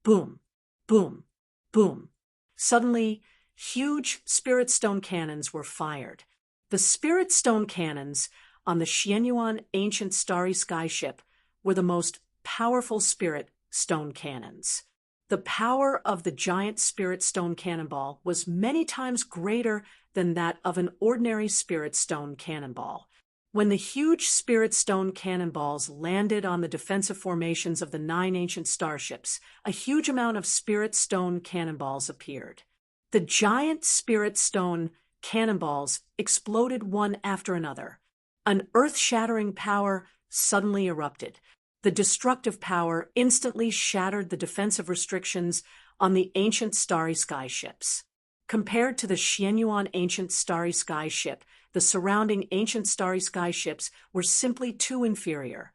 S1: Boom, boom, boom. Suddenly, huge spirit stone cannons were fired. The spirit stone cannons on the Xianyuan ancient starry sky ship were the most powerful spirit stone cannons. The power of the giant spirit stone cannonball was many times greater than that of an ordinary spirit stone cannonball. When the huge spirit stone cannonballs landed on the defensive formations of the 9 ancient starships, a huge amount of spirit stone cannonballs appeared. The giant spirit stone cannonballs exploded one after another. An earth-shattering power suddenly erupted. The destructive power instantly shattered the defensive restrictions on the ancient starry sky ships. Compared to the Xianyuan ancient starry sky ship, the surrounding ancient starry sky ships were simply too inferior.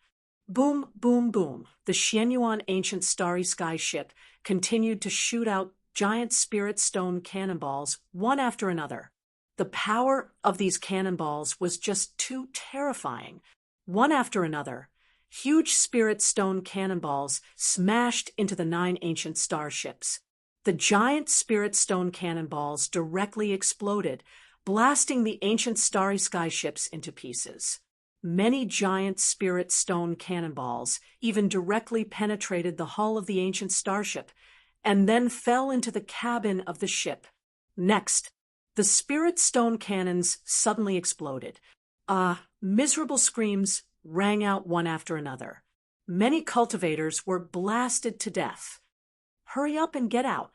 S1: Boom, boom, boom. The Xianyuan ancient starry sky ship continued to shoot out giant spirit stone cannonballs one after another. The power of these cannonballs was just too terrifying. One after another, huge spirit stone cannonballs smashed into the 9 ancient starships. The giant spirit stone cannonballs directly exploded, blasting the ancient starry sky ships into pieces. Many giant spirit stone cannonballs even directly penetrated the hull of the ancient starship and then fell into the cabin of the ship. Next, the spirit stone cannons suddenly exploded. Miserable screams rang out one after another. Many cultivators were blasted to death. "Hurry up and get out."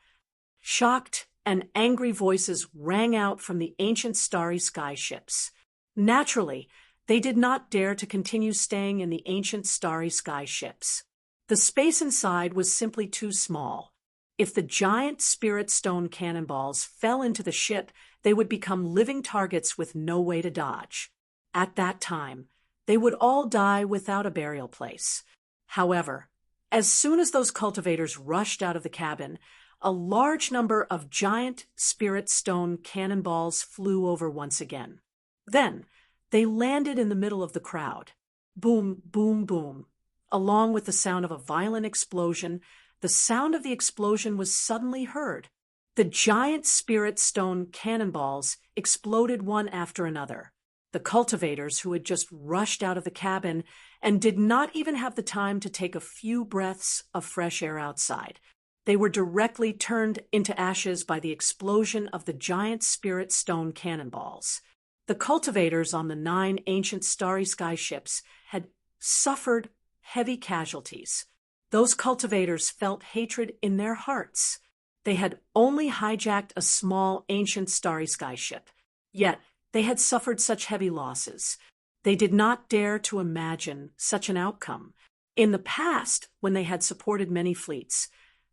S1: Shocked and angry voices rang out from the ancient starry sky ships. Naturally, they did not dare to continue staying in the ancient starry sky ships. The space inside was simply too small. If the giant spirit stone cannonballs fell into the ship, they would become living targets with no way to dodge. At that time, they would all die without a burial place. However, as soon as those cultivators rushed out of the cabin, a large number of giant spirit stone cannonballs flew over once again. Then, they landed in the middle of the crowd. Boom, boom, boom. Along with the sound of a violent explosion, the sound of the explosion was suddenly heard. The giant spirit stone cannonballs exploded one after another. The cultivators, who had just rushed out of the cabin and did not even have the time to take a few breaths of fresh air outside, they were directly turned into ashes by the explosion of the giant spirit stone cannonballs. The cultivators on the 9 ancient starry sky ships had suffered heavy casualties. Those cultivators felt hatred in their hearts. They had only hijacked a small ancient starry sky ship, yet they had suffered such heavy losses. They did not dare to imagine such an outcome. In the past, when they had supported many fleets,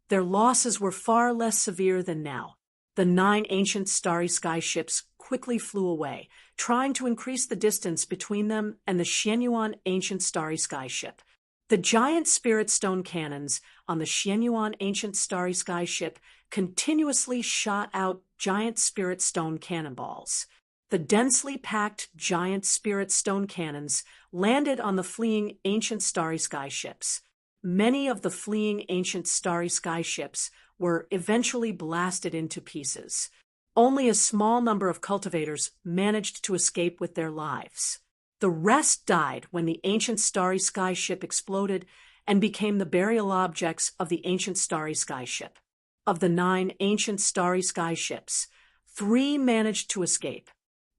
S1: their losses were far less severe than now. The 9 ancient starry sky ships quickly flew away, trying to increase the distance between them and the Xianyuan ancient starry sky ship. The giant spirit stone cannons on the Xianyuan ancient starry sky ship continuously shot out giant spirit stone cannonballs. The densely packed giant spirit stone cannons landed on the fleeing ancient starry sky ships. Many of the fleeing ancient starry sky ships were eventually blasted into pieces. Only a small number of cultivators managed to escape with their lives. The rest died when the ancient starry sky ship exploded and became the burial objects of the ancient starry sky ship. Of the 9 ancient starry sky ships, 3 managed to escape.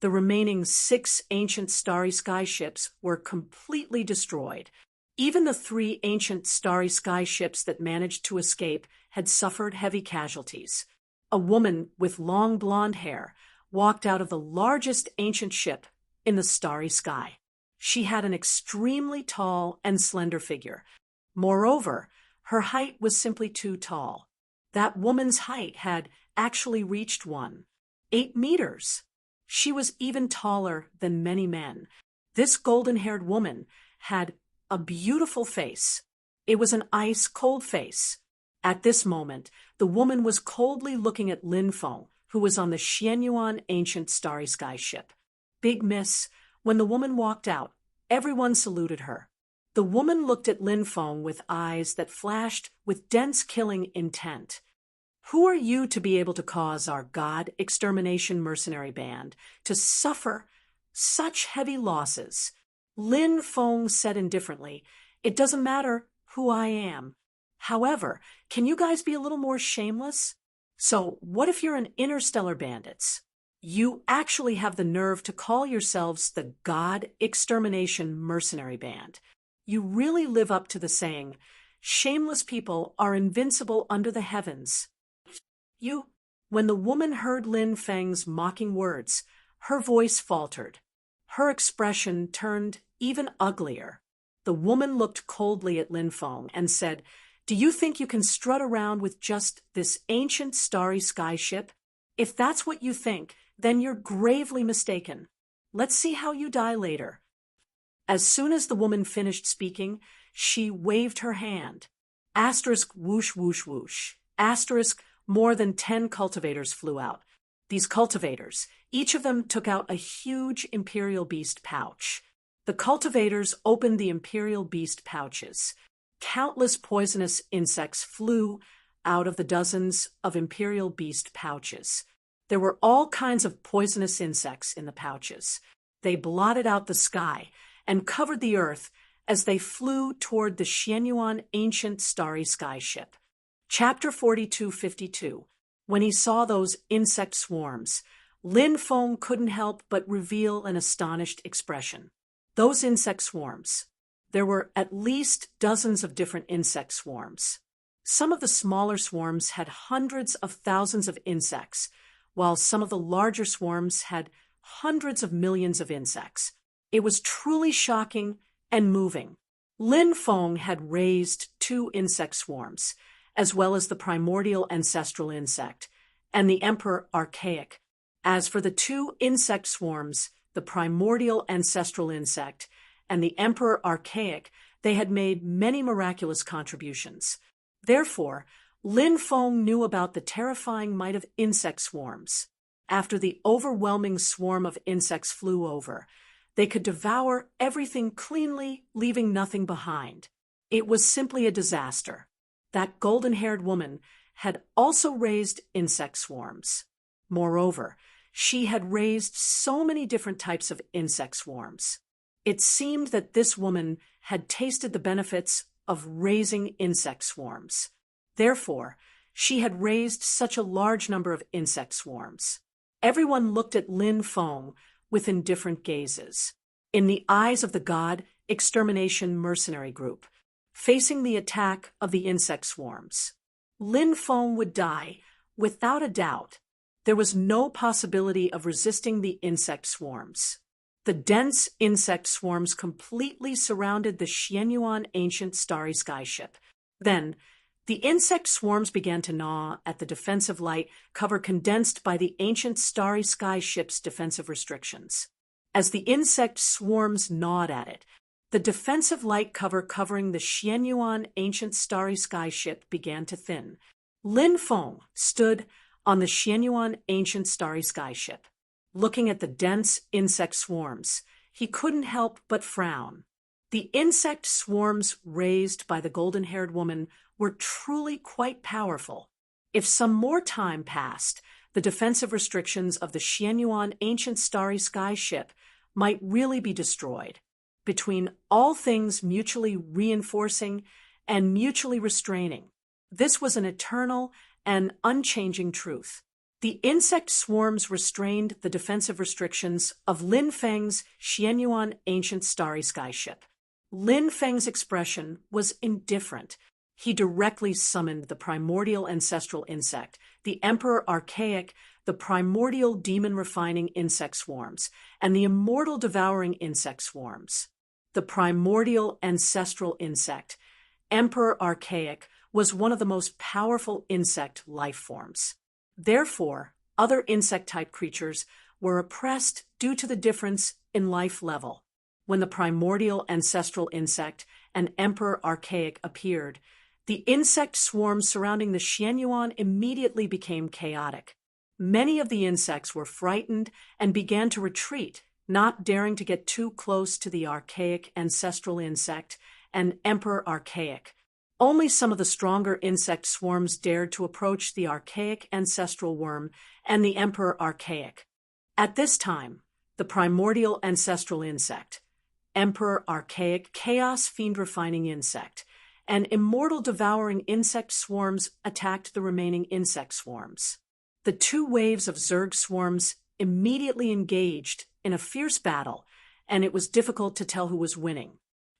S1: The remaining 6 ancient starry sky ships were completely destroyed. Even the 3 ancient starry sky ships that managed to escape had suffered heavy casualties. A woman with long blonde hair walked out of the largest ancient ship in the starry sky. She had an extremely tall and slender figure. Moreover, her height was simply too tall. That woman's height had actually reached 8 meters. She was even taller than many men. This golden-haired woman had a beautiful face. It was an ice-cold face. At this moment, the woman was coldly looking at Lin Feng, who was on the Xianyuan ancient starry sky ship. Big miss. When the woman walked out, everyone saluted her. The woman looked at Lin Feng with eyes that flashed with dense killing intent. Who are you to be able to cause our God extermination mercenary band to suffer such heavy losses? Lin Feng said indifferently, "It doesn't matter who I am. However, can you guys be a little more shameless? So what if you're an interstellar bandits? You actually have the nerve to call yourselves the God Extermination Mercenary Band. You really live up to the saying, shameless people are invincible under the heavens." When the woman heard Lin Feng's mocking words, her voice faltered. Her expression turned even uglier. The woman looked coldly at Lin Feng and said, "Do you think you can strut around with just this ancient starry sky ship? If that's what you think, then you're gravely mistaken. Let's see how you die later." As soon as the woman finished speaking, she waved her hand. Asterisk whoosh whoosh whoosh. Asterisk more than 10 cultivators flew out. These cultivators, each of them took out a huge imperial beast pouch. The cultivators opened the imperial beast pouches. Countless poisonous insects flew out of the dozens of imperial beast pouches. There were all kinds of poisonous insects in the pouches. They blotted out the sky and covered the earth as they flew toward the Xianyuan ancient starry sky ship. Chapter 42:52. When he saw those insect swarms, Lin Feng couldn't help but reveal an astonished expression. Those insect swarms. There were at least dozens of different insect swarms. Some of the smaller swarms had hundreds of thousands of insects, while some of the larger swarms had hundreds of millions of insects. It was truly shocking and moving. Lin Feng had raised 2 insect swarms, as well as the primordial ancestral insect, and the emperor archaic. As for the 2 insect swarms, the primordial ancestral insect and the emperor archaic, they had made many miraculous contributions. Therefore, Lin Feng knew about the terrifying might of insect swarms. After the overwhelming swarm of insects flew over, they could devour everything cleanly, leaving nothing behind. It was simply a disaster. That golden-haired woman had also raised insect swarms. Moreover, she had raised so many different types of insect swarms. It seemed that this woman had tasted the benefits of raising insect swarms. Therefore, she had raised such a large number of insect swarms. Everyone looked at Lin Feng with indifferent gazes. In the eyes of the God Extermination Mercenary Group, facing the attack of the insect swarms, Lin Feng would die without a doubt. There was no possibility of resisting the insect swarms. The dense insect swarms completely surrounded the Xianyuan ancient starry skyship. Then, the insect swarms began to gnaw at the defensive light cover condensed by the ancient starry skyship's defensive restrictions. As the insect swarms gnawed at it, the defensive light cover covering the Xianyuan ancient starry skyship began to thin. Lin Feng stood on the Xianyuan ancient starry skyship. Looking at the dense insect swarms, he couldn't help but frown. The insect swarms raised by the golden-haired woman were truly quite powerful. If some more time passed, the defensive restrictions of the Xianyuan ancient starry sky ship might really be destroyed. Between all things mutually reinforcing and mutually restraining, this was an eternal and unchanging truth. The insect swarms restrained the defensive restrictions of Lin Feng's Xianyuan ancient starry sky ship. Lin Feng's expression was indifferent. He directly summoned the primordial ancestral insect, the emperor archaic, the primordial demon-refining insect swarms, and the immortal devouring insect swarms. The primordial ancestral insect, emperor archaic, was one of the most powerful insect life forms. Therefore, other insect-type creatures were oppressed due to the difference in life level. When the primordial ancestral insect and emperor archaic appeared, the insect swarms surrounding the Xianyuan immediately became chaotic. Many of the insects were frightened and began to retreat, not daring to get too close to the archaic ancestral insect and emperor archaic. Only some of the stronger insect swarms dared to approach the archaic ancestral worm and the emperor archaic. At this time, the primordial ancestral insect, emperor archaic chaos fiend refining insect, and immortal devouring insect swarms attacked the remaining insect swarms. The 2 waves of Zerg swarms immediately engaged in a fierce battle, and it was difficult to tell who was winning.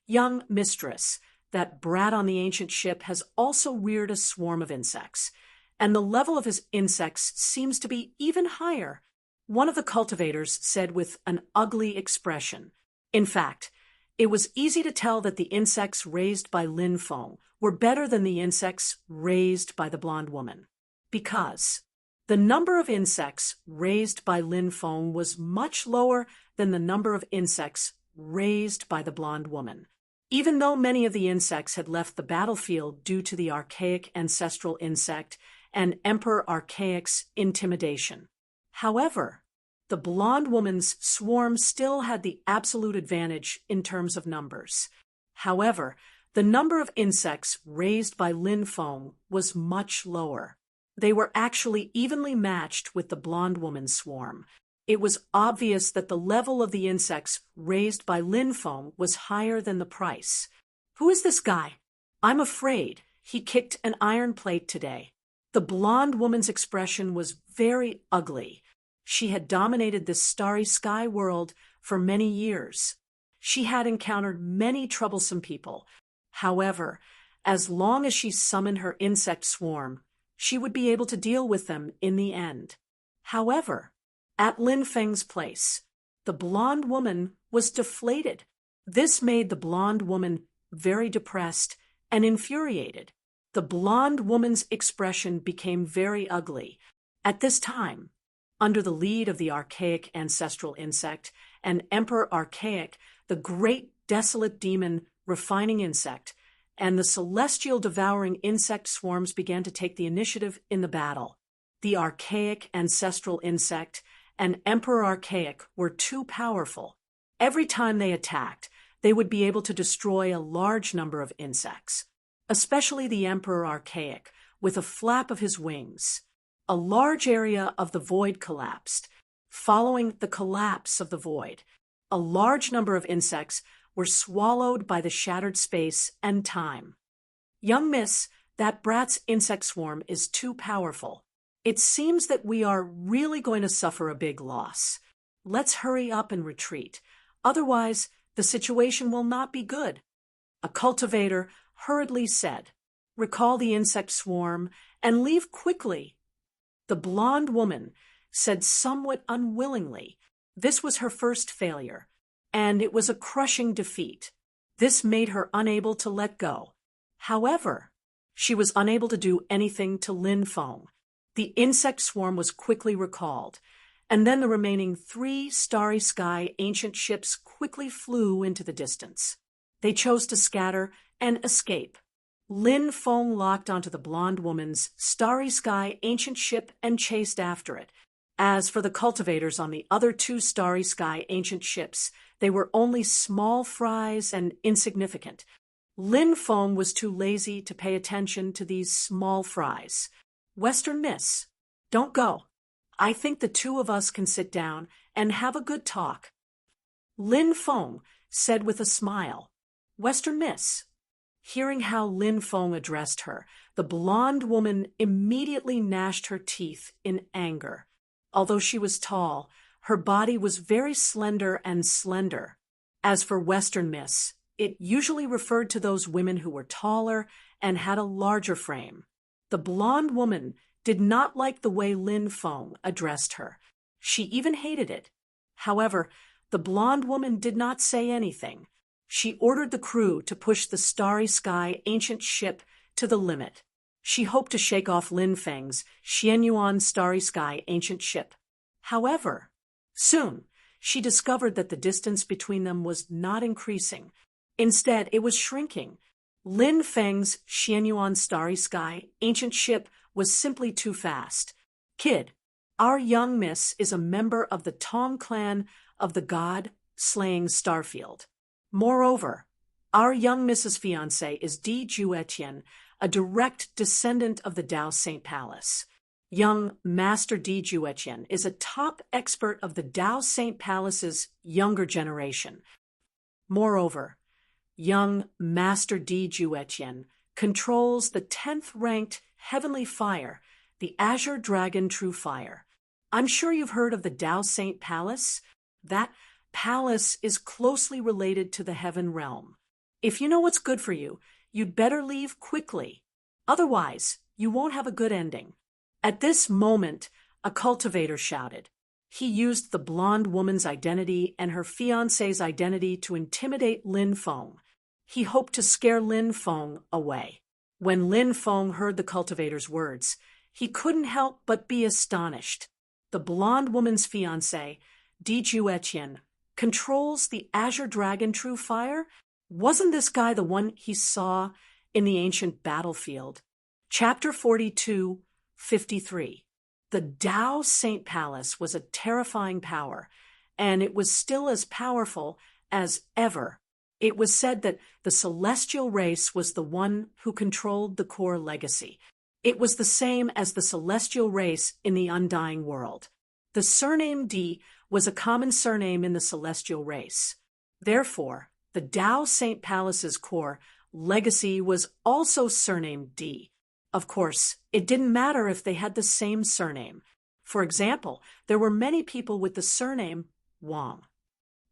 S1: Young Mistress, that brat on the ancient ship, has also reared a swarm of insects, and the level of his insects seems to be even higher. One of the cultivators said with an ugly expression. In fact, it was easy to tell that the insects raised by Lin Feng were better than the insects raised by the blonde woman, because the number of insects raised by Lin Feng was much lower than the number of insects raised by the blonde woman. Even though many of the insects had left the battlefield due to the archaic ancestral insect and Emperor Archaic's intimidation. However, the blonde woman's swarm still had the absolute advantage in terms of numbers. However, the number of insects raised by Lin Feng was much lower. They were actually evenly matched with the blonde woman's swarm. It was obvious that the level of the insects raised by Lin Feng was higher than the price. Who is this guy? I'm afraid he kicked an iron plate today. The blonde woman's expression was very ugly. She had dominated this starry sky world for many years. She had encountered many troublesome people. However, As long as she summoned her insect swarm, she would be able to deal with them in the end. However, at Lin Feng's place, the blonde woman was deflated. This made the blonde woman very depressed and infuriated. The blonde woman's expression became very ugly. At this time, under the lead of the archaic ancestral insect and Emperor Archaic, the great desolate demon refining insect, and the celestial devouring insect swarms began to take the initiative in the battle. The archaic ancestral insect and Emperor Archaic were too powerful. Every time they attacked, they would be able to destroy a large number of insects, especially the Emperor Archaic, with a flap of his wings. A large area of the void collapsed. Following the collapse of the void, a large number of insects were swallowed by the shattered space and time. Young miss, that brat's insect swarm is too powerful. It seems that we are really going to suffer a big loss. Let's hurry up and retreat. Otherwise, the situation will not be good. A cultivator hurriedly said, "Recall the insect swarm and leave quickly." The blonde woman said somewhat unwillingly. This was her first failure, and it was a crushing defeat. This made her unable to let go. However, she was unable to do anything to Lin Feng. The insect swarm was quickly recalled, and then the remaining 3 starry sky ancient ships quickly flew into the distance. They chose to scatter and escape. Lin Feng locked onto the blonde woman's starry sky ancient ship and chased after it. As for the cultivators on the other 2 starry sky ancient ships, they were only small fries and insignificant. Lin Feng was too lazy to pay attention to these small fries. "Western Miss, don't go. I think the 2 of us can sit down and have a good talk," Lin Feng said with a smile. "Western Miss." Hearing how Lin Feng addressed her, the blonde woman immediately gnashed her teeth in anger. Although she was tall, her body was very slender and slender. As for Western Miss, it usually referred to those women who were taller and had a larger frame. The blonde woman did not like the way Lin Feng addressed her. She even hated it. However, the blonde woman did not say anything. She ordered the crew to push the starry sky ancient ship to the limit. She hoped to shake off Lin Feng's Xianyuan starry sky ancient ship. However, soon she discovered that the distance between them was not increasing. Instead, it was shrinking. Lin Feng's Xianyuan starry sky ancient ship was simply too fast. "Kid, our young miss is a member of the Tong clan of the god-slaying Starfield. Moreover, our young Mrs. Fiancé is Di Juetian, a direct descendant of the Dao Saint Palace. Young Master Di Juetian is a top expert of the Dao Saint Palace's younger generation. Moreover, young Master Di Juetian controls the 10th-ranked heavenly fire, the Azure Dragon True Fire. I'm sure you've heard of the Dao Saint Palace. That palace is closely related to the heaven realm. If you know what's good for you, you'd better leave quickly. Otherwise, you won't have a good ending." At this moment, a cultivator shouted. He used the blonde woman's identity and her fiancé's identity to intimidate Lin Feng. He hoped to scare Lin Feng away. When Lin Feng heard the cultivator's words, he couldn't help but be astonished. The blonde woman's fiancé, Di Juetian, controls the Azure Dragon True Fire? Wasn't this guy the one he saw in the ancient battlefield? Chapter 42:53. The Dao Saint Palace was a terrifying power, and it was still as powerful as ever. It was said that the celestial race was the one who controlled the core legacy. It was the same as the celestial race in the undying world. The surname Di was a common surname in the celestial race. Therefore, the Dao Saint Palace's core legacy was also surnamed Di. Of course, it didn't matter if they had the same surname. For example, there were many people with the surname Wang.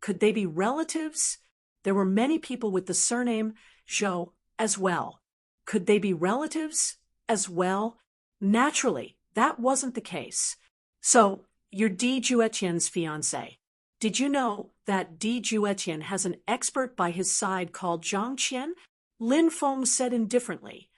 S1: Could they be relatives? There were many people with the surname Zhou as well. Could they be relatives as well? Naturally, that wasn't the case. So, you're Di Juetian's fiancé. Did you know that Di Juetian has an expert by his side called Zhang Qian? Lin Feng said indifferently.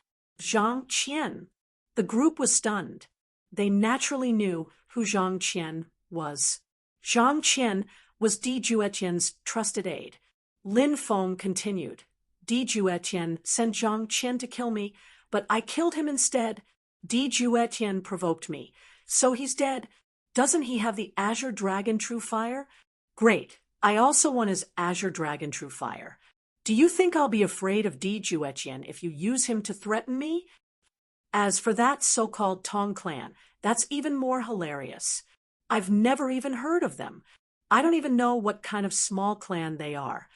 S1: Zhang Qian. The group was stunned. They naturally knew who Zhang Qian was. Zhang Qian was Di Juetian's trusted aide. Lin Feng continued. Di Juetian sent Zhang Qian to kill me, but I killed him instead. Di Juetian provoked me. So he's dead. Doesn't he have the Azure Dragon True Fire? Great. I also want his Azure Dragon True Fire. Do you think I'll be afraid of Di Juetian if you use him to threaten me? As for that so-called Tong clan, that's even more hilarious. I've never even heard of them. I don't even know what kind of small clan they are.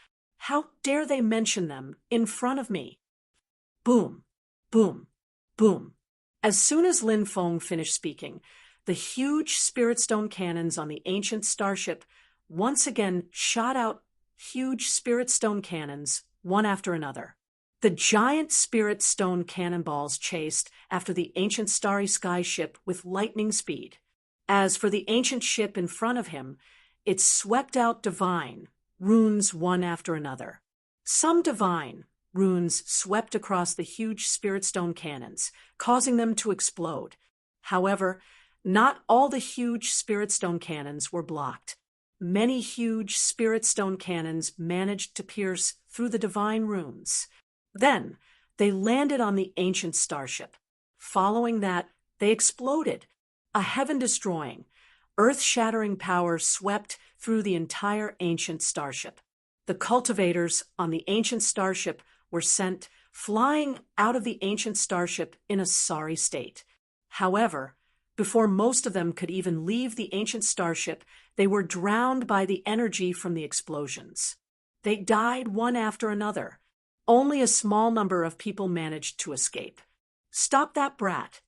S1: How dare they mention them in front of me? Boom, boom, boom. As soon as Lin Feng finished speaking, the huge spirit stone cannons on the ancient starship once again shot out huge spirit stone cannons, one after another. The giant spirit stone cannonballs chased after the ancient starry sky ship with lightning speed. As for the ancient ship in front of him, it swept out divine runes one after another. Some divine runes swept across the huge spirit stone cannons, causing them to explode. However, not all the huge spirit stone cannons were blocked. Many huge spirit stone cannons managed to pierce through the divine runes. Then, they landed on the ancient starship. Following that, they exploded. A heaven-destroying, earth-shattering power swept through the entire ancient starship. The cultivators on the ancient starship were sent flying out of the ancient starship in a sorry state. However, before most of them could even leave the ancient starship, they were drowned by the energy from the explosions. They died one after another. Only a small number of people managed to escape. Stop that brat,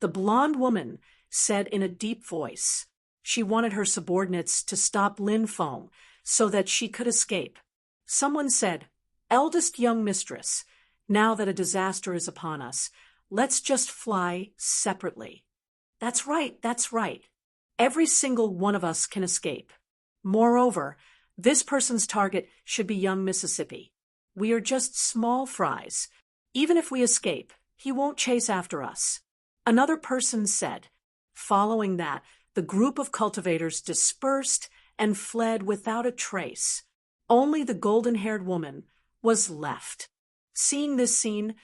S1: the blonde woman said in a deep voice. She wanted her subordinates to stop Lin Feng so that she could escape. Someone said, "Eldest young mistress, now that a disaster is upon us, let's just fly separately." That's right, that's right. Every single one of us can escape. Moreover, this person's target should be young Mississippi. We are just small fries. Even if we escape, he won't chase after us. Another person said. Following that, the group of cultivators dispersed and fled without a trace. Only the golden-haired woman was left. Seeing this scene,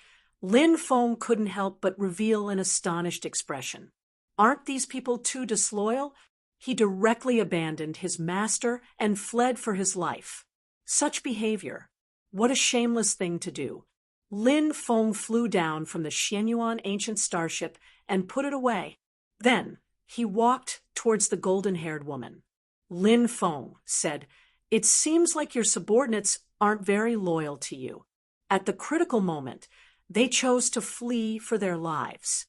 S1: Lin Feng couldn't help but reveal an astonished expression. Aren't these people too disloyal? He directly abandoned his master and fled for his life. Such behavior. What a shameless thing to do. Lin Feng flew down from the Xianyuan ancient starship and put it away. Then, he walked towards the golden-haired woman. Lin Feng said, "It seems like your subordinates aren't very loyal to you." At the critical moment, they chose to flee for their lives.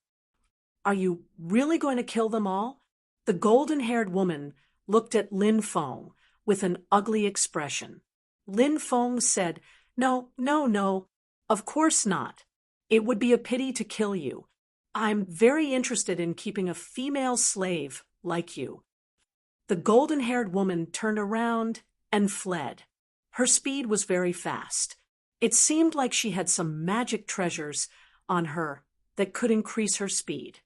S1: Are you really going to kill them all? The golden-haired woman looked at Lin Feng with an ugly expression. Lin Feng said, No, of course not. It would be a pity to kill you. I'm very interested in keeping a female slave like you." The golden-haired woman turned around and fled. Her speed was very fast. It seemed like she had some magic treasures on her that could increase her speed.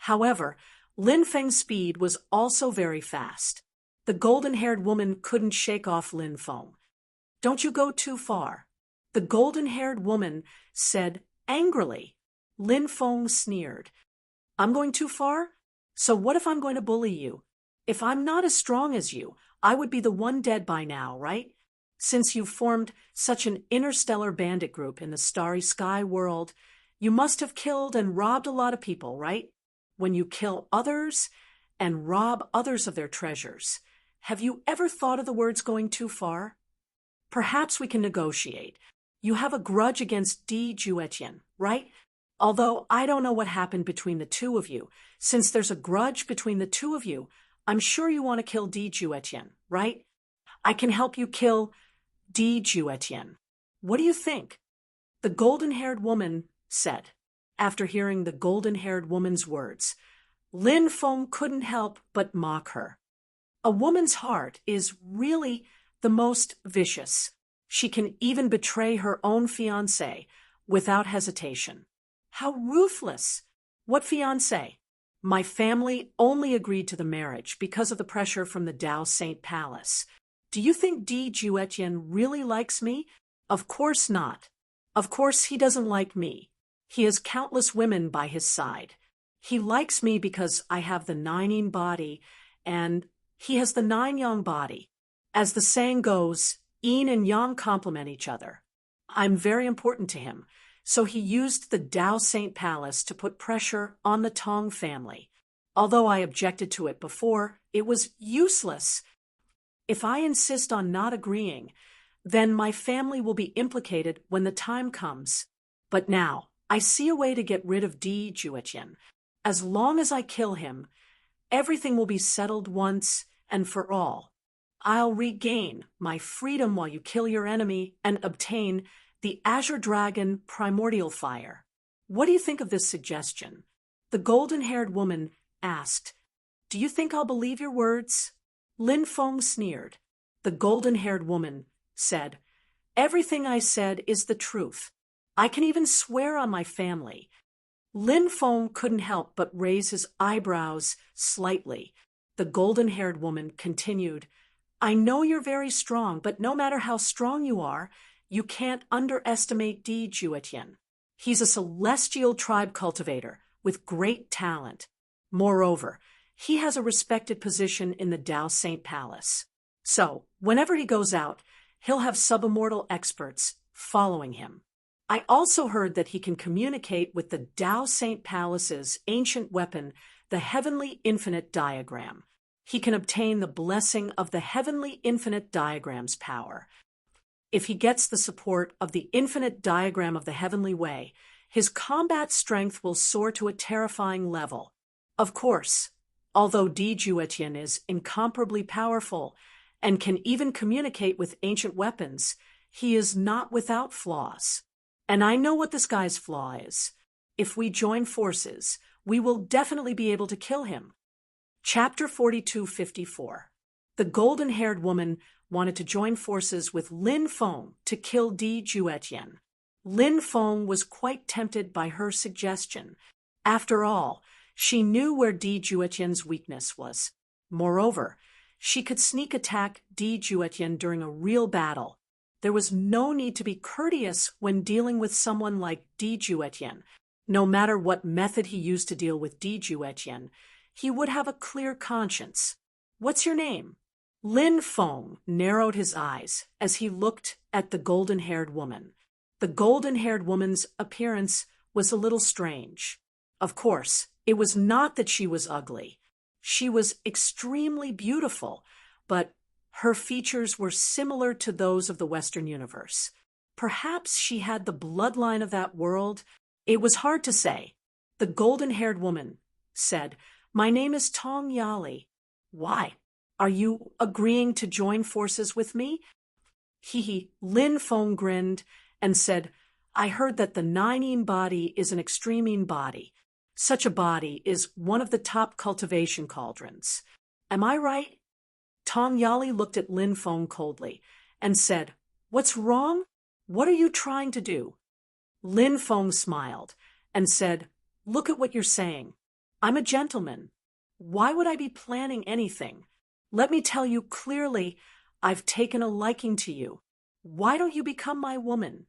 S1: However, Lin Feng's speed was also very fast. The golden-haired woman couldn't shake off Lin Feng. "Don't you go too far," the golden-haired woman said angrily. Lin Feng sneered. "I'm going too far? So what if I'm going to bully you? If I'm not as strong as you, I would be the one dead by now, right? Since you've formed such an interstellar bandit group in the starry sky world, you must have killed and robbed a lot of people, right? When you kill others and rob others of their treasures, have you ever thought of the words going too far? Perhaps we can negotiate. You have a grudge against Di Juetian, right? Although I don't know what happened between the two of you. Since there's a grudge between the two of you, I'm sure you want to kill Di Juetian, right? I can help you kill Di Juetian. What do you think?" The golden-haired woman said. after hearing the golden-haired woman's words. Lin Feng couldn't help but mock her. A woman's heart is really the most vicious. She can even betray her own fiancé without hesitation. How ruthless! What fiancé? My family only agreed to the marriage because of the pressure from the Dao Saint Palace. Do you think Di Juetian really likes me? Of course not. Of course he doesn't like me. He has countless women by his side. He likes me because I have the 9 yin body, and he has the 9 yang body. As the saying goes, yin and yang complement each other. I'm very important to him, so he used the Dao Saint Palace to put pressure on the Tong family. Although I objected to it before, it was useless. If I insist on not agreeing, then my family will be implicated when the time comes. But now, I see a way to get rid of Di Juetian. As long as I kill him, everything will be settled once and for all. I'll regain my freedom while you kill your enemy and obtain the Azure Dragon Primordial Fire. What do you think of this suggestion? The golden-haired woman asked. Do you think I'll believe your words? Lin Feng sneered. The golden-haired woman said, Everything I said is the truth. I can even swear on my family. Lin Feng couldn't help but raise his eyebrows slightly. The golden-haired woman continued, I know you're very strong, but no matter how strong you are, you can't underestimate Di Juetian. He's a celestial tribe cultivator with great talent. Moreover, he has a respected position in the Dao Saint Palace. So, whenever he goes out, he'll have subimmortal experts following him. I also heard that he can communicate with the Dao Saint Palace's ancient weapon, the Heavenly Infinite Diagram. He can obtain the blessing of the Heavenly Infinite Diagram's power. If he gets the support of the Infinite Diagram of the Heavenly Way, his combat strength will soar to a terrifying level. Of course, although Di Juetian is incomparably powerful and can even communicate with ancient weapons, he is not without flaws. And I know what this guy's flaw is. If we join forces, we will definitely be able to kill him. Chapter 4254. The golden-haired woman wanted to join forces with Lin Feng to kill Di Juetian. Lin Feng was quite tempted by her suggestion. After all, she knew where Di Juetian's weakness was. Moreover, she could sneak attack Di Juetian during a real battle. There was no need to be courteous when dealing with someone like Di Juetian. No matter what method he used to deal with Di Juetian, he would have a clear conscience. What's your name? Lin Feng narrowed his eyes as he looked at the golden-haired woman. The golden-haired woman's appearance was a little strange. Of course, it was not that she was ugly. She was extremely beautiful, but her features were similar to those of the Western universe. Perhaps she had the bloodline of that world. It was hard to say. The golden-haired woman said, My name is Tong Yali. Why? Are you agreeing to join forces with me? Lin Feng grinned and said, I heard that the 9 yin body is an extreme yin body. Such a body is one of the top cultivation cauldrons. Am I right? Tong Yali looked at Lin Feng coldly and said, What's wrong? What are you trying to do? Lin Feng smiled and said, Look at what you're saying. I'm a gentleman. Why would I be planning anything? Let me tell you clearly, I've taken a liking to you. Why don't you become my woman?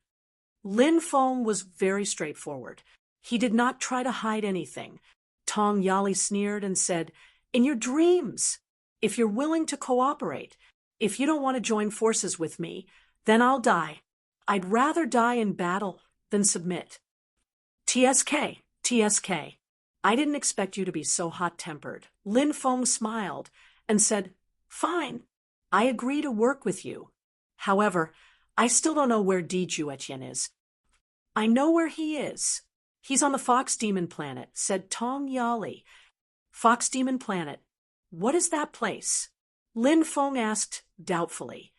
S1: Lin Feng was very straightforward. He did not try to hide anything. Tong Yali sneered and said, In your dreams. If you're willing to cooperate, if you don't want to join forces with me, then I'll die. I'd rather die in battle than submit. TSK. I didn't expect you to be so hot-tempered. Lin Feng smiled and said, Fine, I agree to work with you. However, I still don't know where Di Juetian is. I know where he is. He's on the Fox Demon Planet, said Tong Yali. Fox Demon Planet. What is that place? Lin Feng asked doubtfully.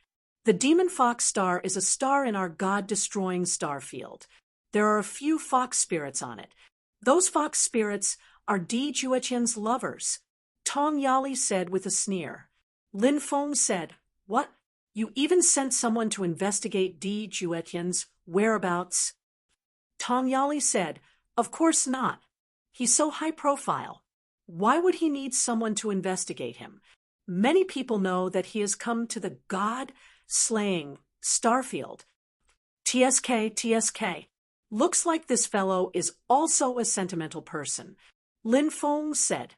S1: The Demon Fox star is a star in our God-destroying star field. There are a few fox spirits on it. Those fox spirits are Di Juetian's lovers, Tong Yali said with a sneer. Lin Feng said, "What? You even sent someone to investigate Di Juetian's whereabouts?" Tong Yali said, "Of course not. He's so high profile. Why would he need someone to investigate him? Many people know that he has come to the god-slaying Starfield. TSK. Looks like this fellow is also a sentimental person." Lin Feng said,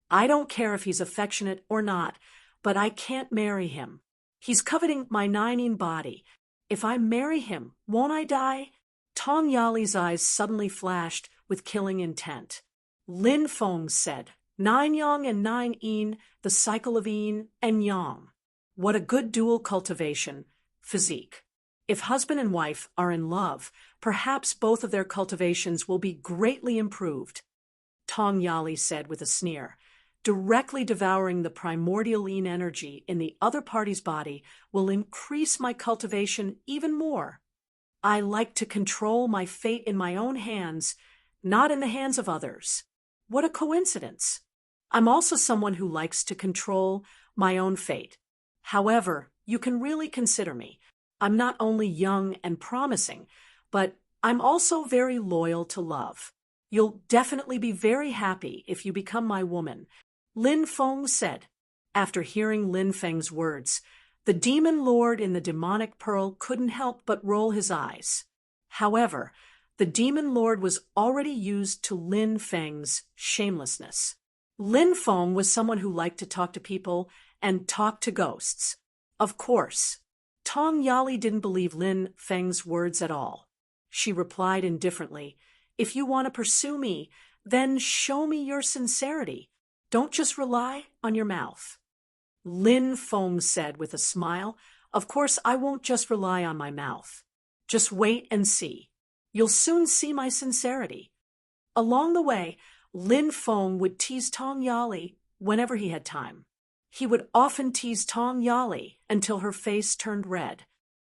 S1: "I don't care if he's affectionate or not, but I can't marry him. He's coveting my Nining body. If I marry him, won't I die?" Tong Yali's eyes suddenly flashed with killing intent. Lin Feng said, "Nine Yang and Nine Yin, the cycle of Yin and Yang. What a good dual cultivation, physique. If husband and wife are in love, perhaps both of their cultivations will be greatly improved." Tong Yali said with a sneer, "Directly devouring the primordial Yin energy in the other party's body will increase my cultivation even more. I like to control my fate in my own hands, not in the hands of others. What a coincidence. I'm also someone who likes to control my own fate. However, you can really consider me. I'm not only young and promising, but I'm also very loyal to love. You'll definitely be very happy if you become my woman," Lin Feng said. After hearing Lin Feng's words, the demon lord in the demonic pearl couldn't help but roll his eyes. However, the demon lord was already used to Lin Feng's shamelessness. Lin Feng was someone who liked to talk to people and talk to ghosts. Of course, Tong Yali didn't believe Lin Feng's words at all. She replied indifferently, "If you want to pursue me, then show me your sincerity. Don't just rely on your mouth." Lin Feng said with a smile, "Of course I won't just rely on my mouth. Just wait and see. You'll soon see my sincerity." Along the way, Lin Feng would tease Tong Yali whenever he had time. He would often tease Tong Yali until her face turned red.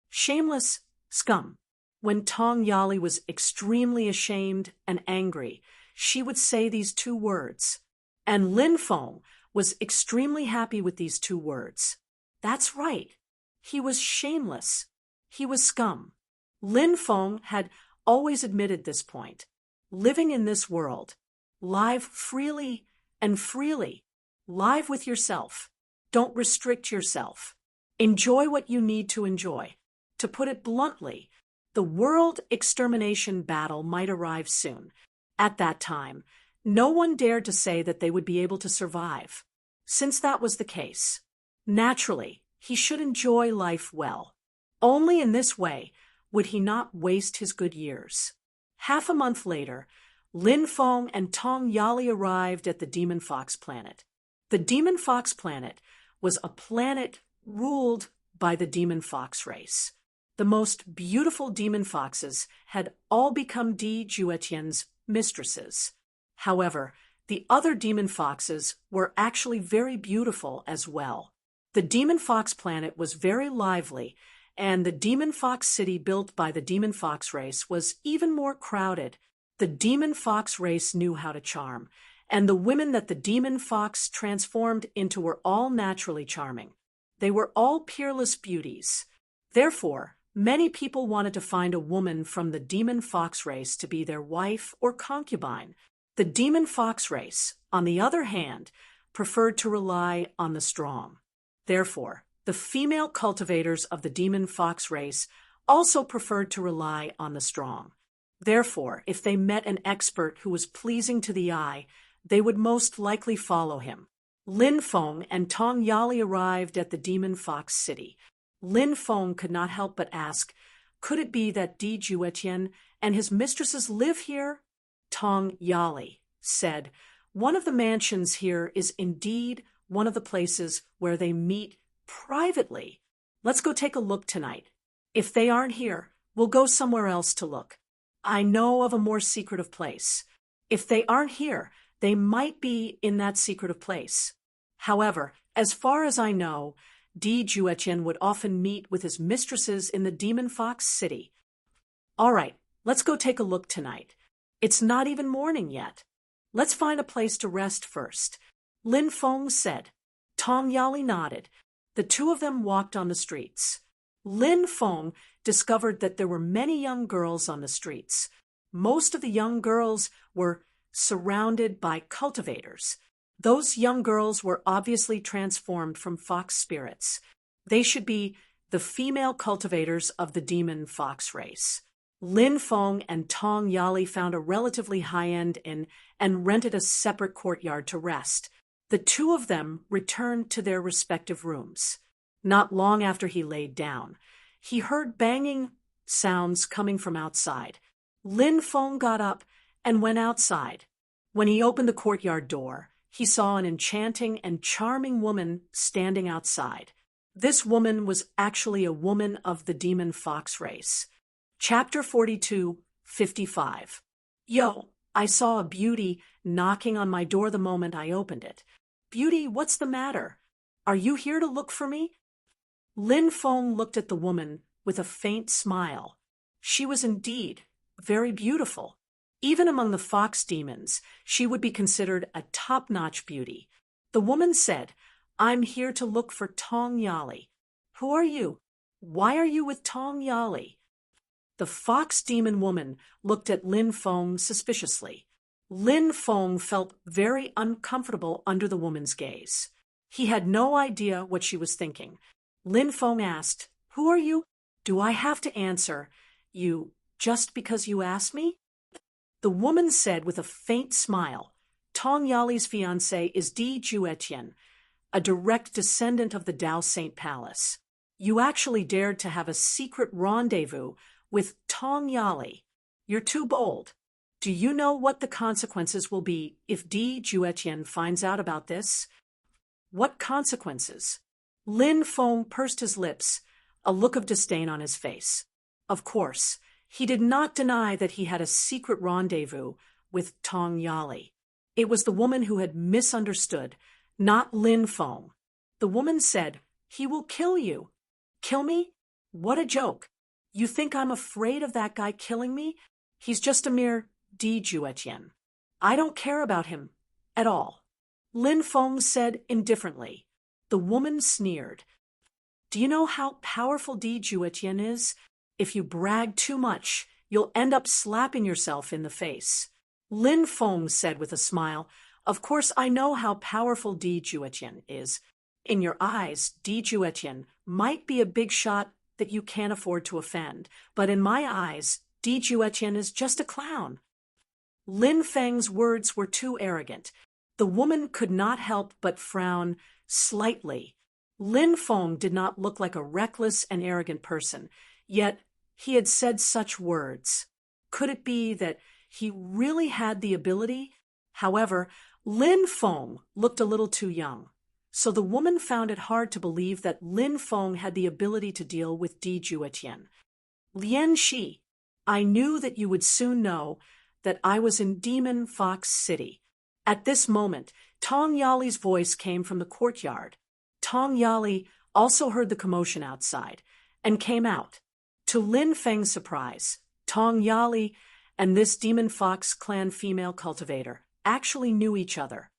S1: Shameless scum. When Tong Yali was extremely ashamed and angry, she would say these two words. And Lin Feng was extremely happy with these two words. That's right. He was shameless. He was scum. Lin Feng had always admitted this point. Living in this world, live freely and freely. Live with yourself. Don't restrict yourself. Enjoy what you need to enjoy. To put it bluntly, the world extermination battle might arrive soon. At that time, no one dared to say that they would be able to survive. Since that was the case, naturally, he should enjoy life well. Only in this way would he not waste his good years. Half a month later, Lin Feng and Tong Yali arrived at the Demon Fox planet. The Demon Fox planet was a planet ruled by the Demon Fox race. The most beautiful demon foxes had all become Di Juetian's mistresses. However, the other demon foxes were actually very beautiful as well. The Demon Fox planet was very lively, and the Demon Fox city built by the Demon Fox race was even more crowded. The Demon Fox race knew how to charm, and the women that the Demon Fox transformed into were all naturally charming. They were all peerless beauties. Therefore, many people wanted to find a woman from the Demon Fox race to be their wife or concubine. The Demon Fox race, on the other hand, preferred to rely on the strong. Therefore, the female cultivators of the Demon Fox race also preferred to rely on the strong. Therefore, if they met an expert who was pleasing to the eye, they would most likely follow him. Lin Feng and Tong Yali arrived at the Demon Fox city. Lin Feng could not help but ask, could it be that Di Juetian and his mistresses live here? Tong Yali said, one of the mansions here is indeed one of the places where they meet privately. Let's go take a look tonight. If they aren't here, we'll go somewhere else to look. I know of a more secretive place. If they aren't here, they might be in that secretive place. However, as far as I know, Di Juetian would often meet with his mistresses in the Demon Fox city. All right, let's go take a look tonight. It's not even morning yet. Let's find a place to rest first, Lin Feng said. Tong Yali nodded. The two of them walked on the streets. Lin Feng discovered that there were many young girls on the streets. Most of the young girls were surrounded by cultivators. Those young girls were obviously transformed from fox spirits. They should be the female cultivators of the demon fox race. Lin Feng and Tong Yali found a relatively high-end inn and rented a separate courtyard to rest. The two of them returned to their respective rooms. Not long after he laid down, he heard banging sounds coming from outside. Lin Feng got up and went outside. When he opened the courtyard door, he saw an enchanting and charming woman standing outside. This woman was actually a woman of the demon fox race. Chapter 42:55. Yo, I saw a beauty knocking on my door the moment I opened it. Beauty, what's the matter? Are you here to look for me? Lin Feng looked at the woman with a faint smile. She was indeed very beautiful. Even among the fox demons, she would be considered a top-notch beauty. The woman said, I'm here to look for Tong Yali. Who are you? Why are you with Tong Yali? The fox demon woman looked at Lin Feng suspiciously. Lin Feng felt very uncomfortable under the woman's gaze. He had no idea what she was thinking. Lin Feng asked, Who are you? Do I have to answer you just because you asked me? The woman said with a faint smile, Tong Yali's fiancé is Di Juetian, a direct descendant of the Dao Saint Palace. You actually dared to have a secret rendezvous with Tong Yali. You're too bold. Do you know what the consequences will be if Di Juetian finds out about this? What consequences? Lin Feng pursed his lips, a look of disdain on his face. Of course, he did not deny that he had a secret rendezvous with Tong Yali. It was the woman who had misunderstood, not Lin Feng. The woman said, He will kill you. Kill me? What a joke. You think I'm afraid of that guy killing me? He's just a mere Di Juetian. I don't care about him at all. Lin Feng said indifferently. The woman sneered. Do you know how powerful Di Juetian is? If you brag too much, you'll end up slapping yourself in the face. Lin Feng said with a smile, Of course I know how powerful Di Juetian is. In your eyes, Di Juetian might be a big shot that you can't afford to offend, but in my eyes, Di Juetian is just a clown. Lin Feng's words were too arrogant. The woman could not help but frown slightly. Lin Feng did not look like a reckless and arrogant person, yet he had said such words. Could it be that he really had the ability? However, Lin Feng looked a little too young, so the woman found it hard to believe that Lin Feng had the ability to deal with Di Juetian. Lian Shi, I knew that you would soon know that I was in Demon Fox City. At this moment, Tong Yali's voice came from the courtyard. Tong Yali also heard the commotion outside and came out. To Lin Feng's surprise, Tong Yali and this Demon Fox clan female cultivator actually knew each other.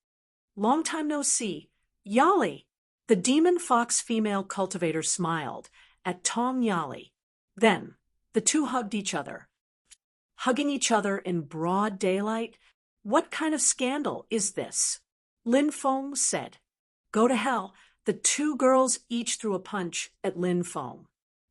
S1: Long time no see. Yali! The Demon Fox female cultivator smiled at Tong Yali. Then, the two hugged each other. Hugging each other in broad daylight? What kind of scandal is this? Lin Feng said. Go to hell. The two girls each threw a punch at Lin Feng.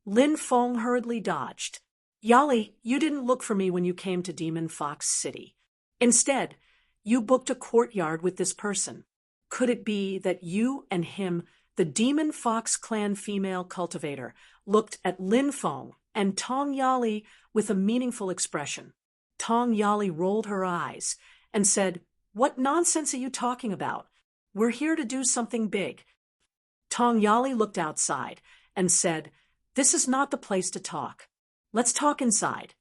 S1: Lin Feng hurriedly dodged. Yali, you didn't look for me when you came to Demon Fox City. Instead, you booked a courtyard with this person. Could it be that you and him, the Demon Fox clan female cultivator, looked at Lin Feng and Tong Yali with a meaningful expression? Tong Yali rolled her eyes and said, What nonsense are you talking about? We're here to do something big. Tong Yali looked outside and said, This is not the place to talk. Let's talk inside.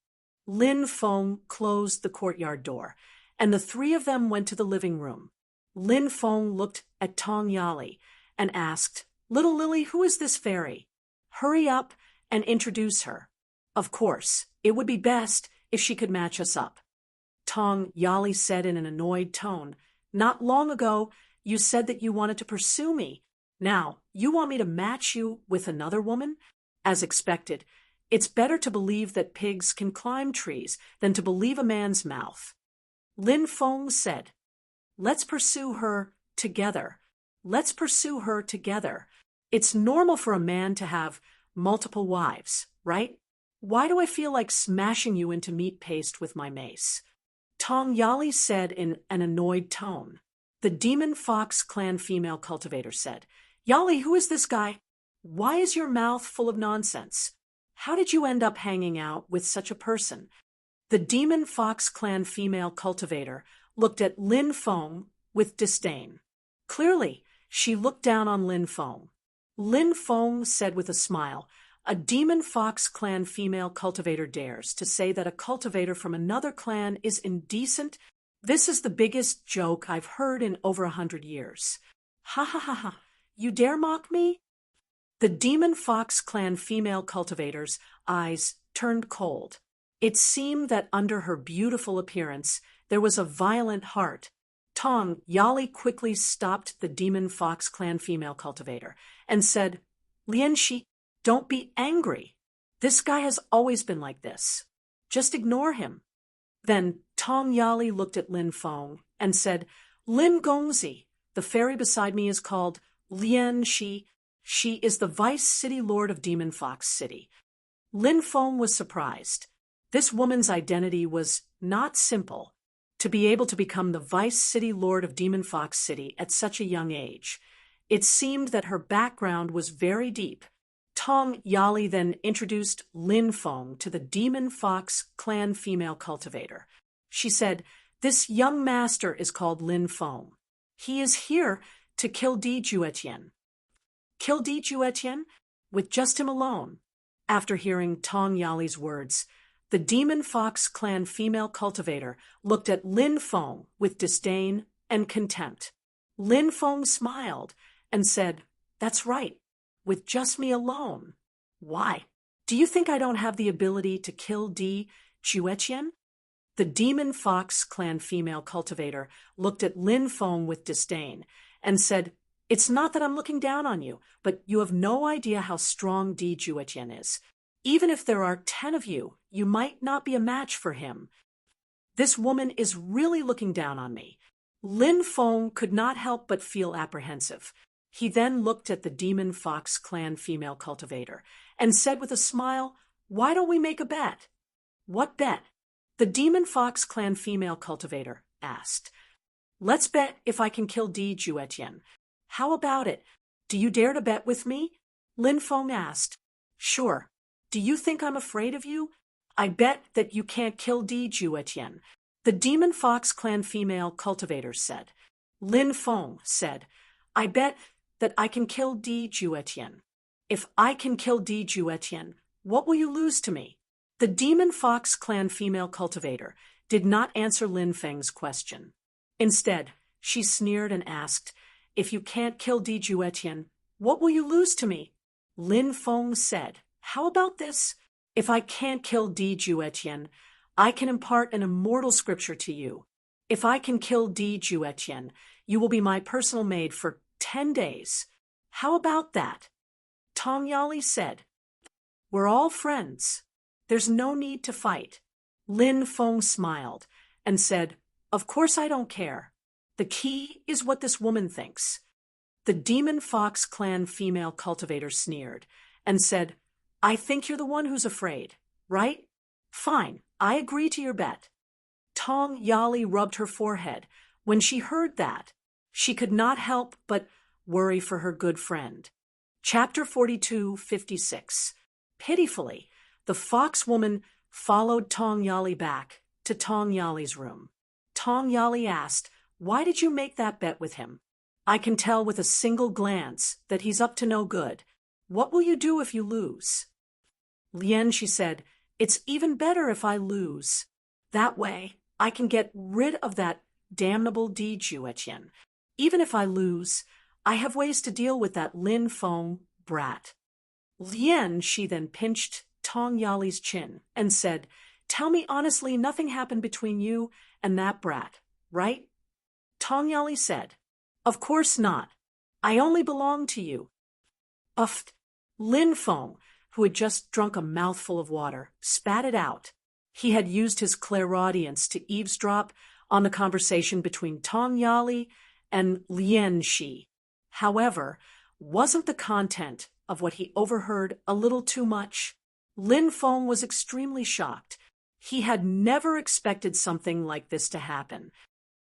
S1: Lin Feng closed the courtyard door, and the three of them went to the living room. Lin Feng looked at Tong Yali and asked, Little Lily, who is this fairy? Hurry up and introduce her. Of course, it would be best if she could match us up. Tong Yali said in an annoyed tone. Not long ago, you said that you wanted to pursue me. Now, you want me to match you with another woman? As expected, it's better to believe that pigs can climb trees than to believe a man's mouth. Lin Feng said, Let's pursue her together. Let's pursue her together. It's normal for a man to have multiple wives, right? Why do I feel like smashing you into meat paste with my mace? Tong Yali said in an annoyed tone. The Demon Fox Clan female cultivator said, Yali, who is this guy? Why is your mouth full of nonsense? How did you end up hanging out with such a person? The Demon Fox Clan female cultivator looked at Lin Feng with disdain. Clearly, she looked down on Lin Feng. Lin Feng said with a smile, A Demon Fox Clan female cultivator dares to say that a cultivator from another clan is indecent? This is the biggest joke I've heard in over 100 years. Ha ha ha ha, you dare mock me? The Demon Fox Clan female cultivator's eyes turned cold. It seemed that under her beautiful appearance there was a violent heart. Tong Yali quickly stopped the Demon Fox Clan female cultivator and said, Lianxi, don't be angry. This guy has always been like this. Just ignore him. Then Tong Yali looked at Lin Feng and said, Lin Gongzi, the fairy beside me is called Lianxi. She is the Vice City Lord of Demon Fox City. Lin Feng was surprised. This woman's identity was not simple. To be able to become the Vice City Lord of Demon Fox City at such a young age, it seemed that her background was very deep. Tong Yali then introduced Lin Feng to the Demon Fox Clan female cultivator. She said, This young master is called Lin Feng. He is here to kill Di Juetian. Kill Di Juetian? With just him alone. After hearing Tong Yali's words, the Demon Fox Clan female cultivator looked at Lin Feng with disdain and contempt. Lin Feng smiled and said, That's right, with just me alone. Why? Do you think I don't have the ability to kill Di Juetian? The Demon Fox Clan female cultivator looked at Lin Feng with disdain and said, It's not that I'm looking down on you, but you have no idea how strong Di Juetian is. Even if there are 10 of you, you might not be a match for him. This woman is really looking down on me. Lin Feng could not help but feel apprehensive. He then looked at the Demon Fox Clan female cultivator and said with a smile, Why don't we make a bet? What bet? The Demon Fox Clan female cultivator asked. Let's bet if I can kill Di Juetian. How about it? Do you dare to bet with me? Lin Feng asked. Sure. Do you think I'm afraid of you? I bet that you can't kill Di Juetian. The Demon Fox Clan female cultivator said. Lin Feng said, I bet that I can kill Di Juetian. If I can kill Di Juetian, what will you lose to me? The Demon Fox Clan female cultivator did not answer Lin Feng's question. Instead, she sneered and asked, If you can't kill Di Juetian, what will you lose to me? Lin Feng said, How about this? If I can't kill Di Juetian, I can impart an immortal scripture to you. If I can kill Di Juetian, you will be my personal maid for 10 days. How about that? Tong Yali said, We're all friends. There's no need to fight. Lin Feng smiled and said, Of course I don't care. The key is what this woman thinks. The Demon Fox Clan female cultivator sneered and said, I think you're the one who's afraid, right? Fine, I agree to your bet. Tong Yali rubbed her forehead. When she heard that, she could not help but worry for her good friend. Chapter 42:56. Pitifully, the fox woman followed Tong Yali back to Tong Yali's room. Tong Yali asked, Why did you make that bet with him? I can tell with a single glance that he's up to no good. What will you do if you lose? Lien, she said, It's even better if I lose. That way, I can get rid of that damnable Di Juetian. Even if I lose, I have ways to deal with that Lin Feng brat. Lien, she then pinched Tong Yali's chin and said, Tell me honestly, nothing happened between you and that brat, right? Tong Yali said. Of course not. I only belong to you. Uffed. Lin Feng, who had just drunk a mouthful of water, spat it out. He had used his clairaudience to eavesdrop on the conversation between Tong Yali and Lian Shi. However, wasn't the content of what he overheard a little too much? Lin Feng was extremely shocked. He had never expected something like this to happen.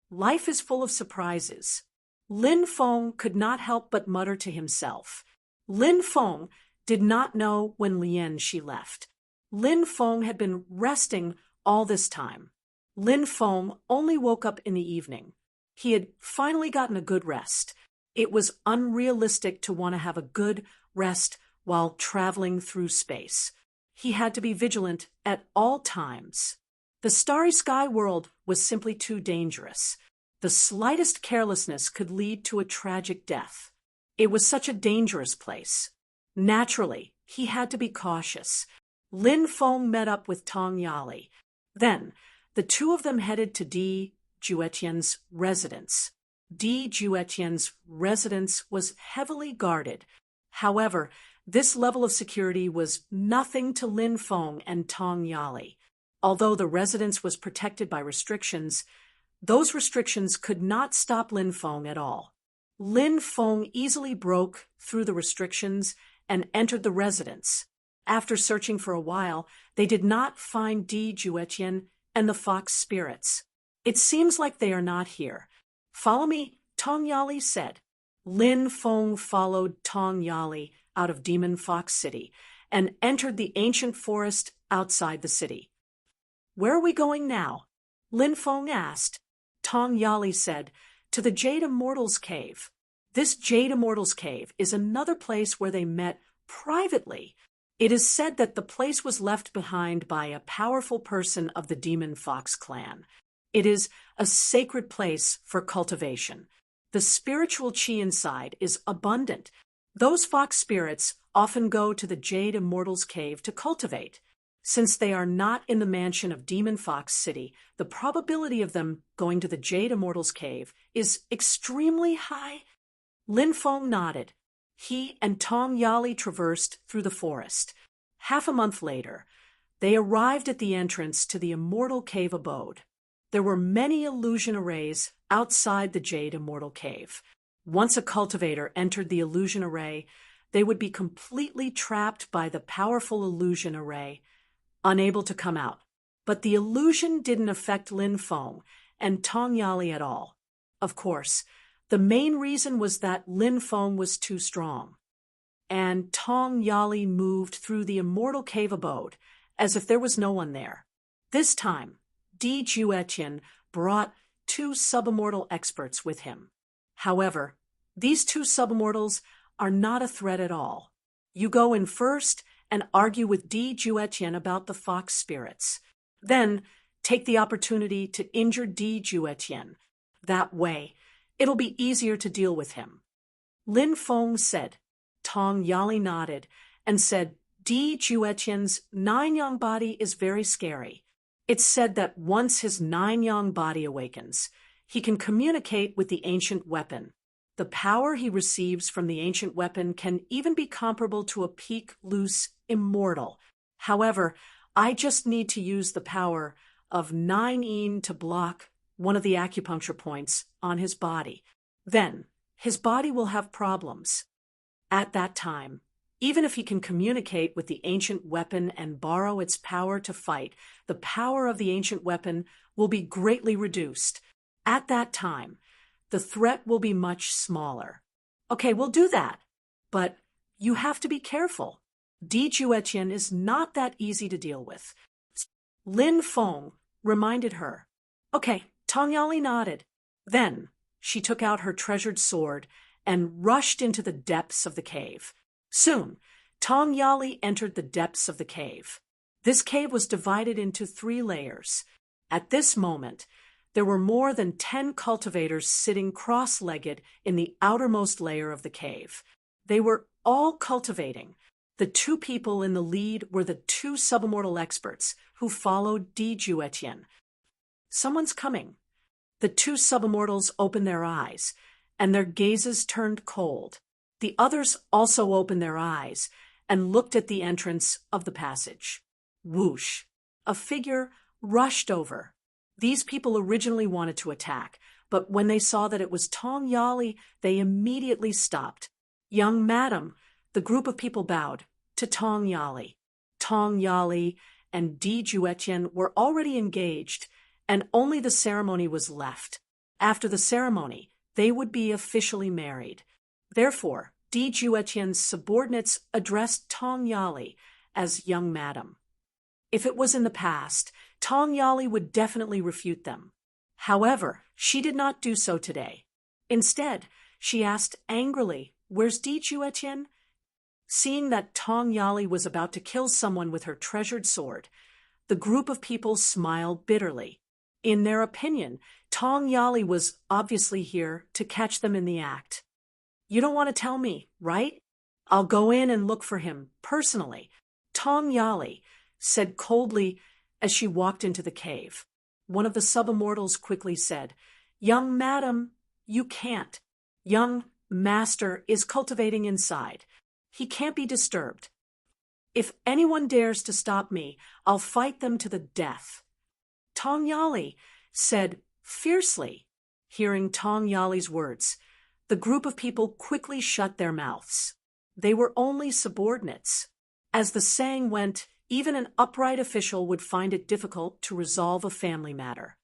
S1: Life is full of surprises. Lin Feng could not help but mutter to himself. Lin Feng did not know when Lian Shi left. Lin Feng had been resting all this time. Lin Feng only woke up in the evening. He had finally gotten a good rest. It was unrealistic to want to have a good rest while traveling through space. He had to be vigilant at all times. The starry sky world was simply too dangerous. The slightest carelessness could lead to a tragic death. It was such a dangerous place. Naturally, he had to be cautious. Lin Feng met up with Tong Yali. Then, the two of them headed to Di Juetian's residence. Di Juetian's residence was heavily guarded. However, this level of security was nothing to Lin Feng and Tong Yali. Although the residence was protected by restrictions, those restrictions could not stop Lin Feng at all. Lin Feng easily broke through the restrictions and entered the residence. After searching for a while, they did not find Di Juetian and the fox spirits. It seems like they are not here. Follow me, Tong Yali said. Lin Feng followed Tong Yali out of Demon Fox City and entered the ancient forest outside the city. Where are we going now? Lin Feng asked. Tong Yali said, to the Jade Immortals Cave. This Jade Immortals Cave is another place where they met privately. It is said that the place was left behind by a powerful person of the Demon Fox clan. It is a sacred place for cultivation. The spiritual chi inside is abundant. Those fox spirits often go to the Jade Immortals Cave to cultivate. Since they are not in the mansion of Demon Fox City, the probability of them going to the Jade Immortals Cave is extremely high. Lin Feng nodded. He and Tong Yali traversed through the forest. Half a month later, they arrived at the entrance to the Immortal Cave abode. There were many illusion arrays outside the Jade Immortal Cave. Once a cultivator entered the illusion array, they would be completely trapped by the powerful illusion array, unable to come out. But the illusion didn't affect Lin Feng and Tong Yali at all. Of course, the main reason was that Lin Feng was too strong. And Tong Yali moved through the Immortal Cave abode as if there was no one there. This time, Di Juetian brought two subimmortal experts with him. However, these two subimmortals are not a threat at all. You go in first and argue with Di Juetian about the fox spirits. Then, take the opportunity to injure Di Juetian. That way, it'll be easier to deal with him. Lin Feng said. Tong Yali nodded and said, Di Juetian's 9-yang body is very scary. It's said that once his 9-yang body awakens, he can communicate with the ancient weapon. The power he receives from the ancient weapon can even be comparable to a peak loose immortal. However, I just need to use the power of 9-yin to block one of the acupuncture points on his body. Then, his body will have problems. At that time, even if he can communicate with the ancient weapon and borrow its power to fight, the power of the ancient weapon will be greatly reduced. At that time, the threat will be much smaller. Okay, we'll do that. But you have to be careful. Di Juetian is not that easy to deal with. Lin Feng reminded her. Okay, Tong Yali nodded. Then she took out her treasured sword and rushed into the depths of the cave. Soon, Tong Yali entered the depths of the cave. This cave was divided into 3 layers. At this moment, there were more than 10 cultivators sitting cross-legged in the outermost layer of the cave. They were all cultivating. The 2 people in the lead were the 2 subimmortal experts who followed Di Juetian. Someone's coming. The two subimmortals opened their eyes, and their gazes turned cold. The others also opened their eyes and looked at the entrance of the passage. Whoosh! A figure rushed over. These people originally wanted to attack, but when they saw that it was Tong Yali, they immediately stopped. Young madam, the group of people bowed to Tong Yali. Tong Yali and Di Juetian were already engaged, and only the ceremony was left. After the ceremony, they would be officially married. Therefore, Di Juetian's subordinates addressed Tong Yali as young madam. If it was in the past, Tong Yali would definitely refute them. However, she did not do so today. Instead, she asked angrily, "Where's Di Juetian?" Seeing that Tong Yali was about to kill someone with her treasured sword, the group of people smiled bitterly. In their opinion, Tong Yali was obviously here to catch them in the act. "You don't want to tell me, right? I'll go in and look for him, personally," Tong Yali said coldly as she walked into the cave. One of the subimmortals quickly said, "Young madam, you can't. Young master is cultivating inside. He can't be disturbed. If anyone dares to stop me, I'll fight them to the death." Tong Yali said fiercely. Hearing Tong Yali's words, the group of people quickly shut their mouths. They were only subordinates. As the saying went, even an upright official would find it difficult to resolve a family matter.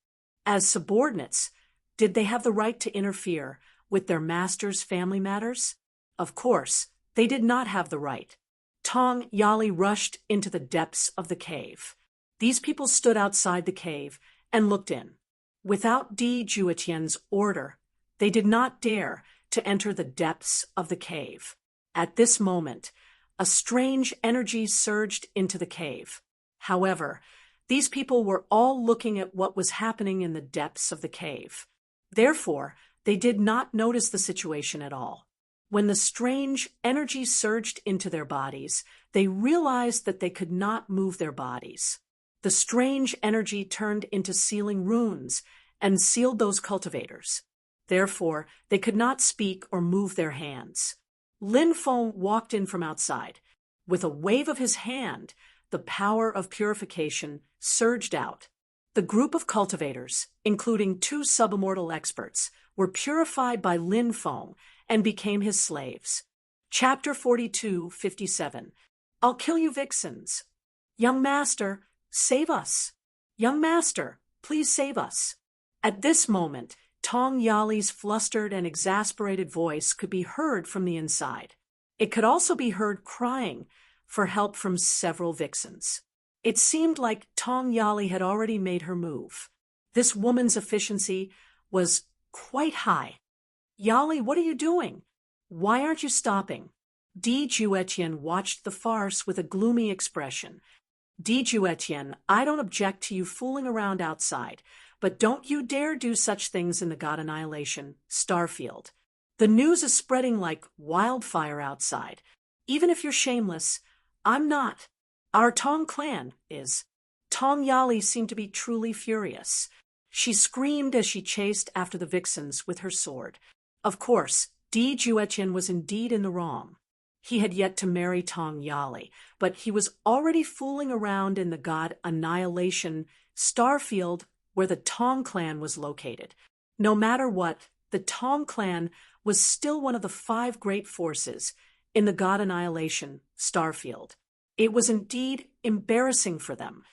S1: As subordinates, did they have the right to interfere with their master's family matters? Of course, they did not have the right. Tong Yali rushed into the depths of the cave. These people stood outside the cave and looked in. Without Di Juetian's order, they did not dare to enter the depths of the cave. At this moment, a strange energy surged into the cave. However, these people were all looking at what was happening in the depths of the cave. Therefore, they did not notice the situation at all. When the strange energy surged into their bodies, they realized that they could not move their bodies. The strange energy turned into sealing runes and sealed those cultivators. Therefore, they could not speak or move their hands. Lin Feng walked in from outside. With a wave of his hand, the power of purification surged out. The group of cultivators, including two subimmortal experts, were purified by Lin Feng and became his slaves. Chapter 42:57. I'll kill you vixens. Young master, save us. Young master, please save us. At this moment, Tong Yali's flustered and exasperated voice could be heard from the inside. It could also be heard crying for help from several vixens. It seemed like Tong Yali had already made her move. This woman's efficiency was quite high. "Yali, what are you doing? Why aren't you stopping?" Di Juetian watched the farce with a gloomy expression. "Di Juetian, I don't object to you fooling around outside, but don't you dare do such things in the God Annihilation, Starfield. The news is spreading like wildfire outside. Even if you're shameless, I'm not. Our Tong clan is." Tong Yali seemed to be truly furious. She screamed as she chased after the vixens with her sword. Of course, Di Juetian was indeed in the wrong. He had yet to marry Tong Yali, but he was already fooling around in the God Annihilation, Starfield, where the Tong clan was located. No matter what, the Tong clan was still one of the 5 great forces in the God Annihilation, Starfield. It was indeed embarrassing for them.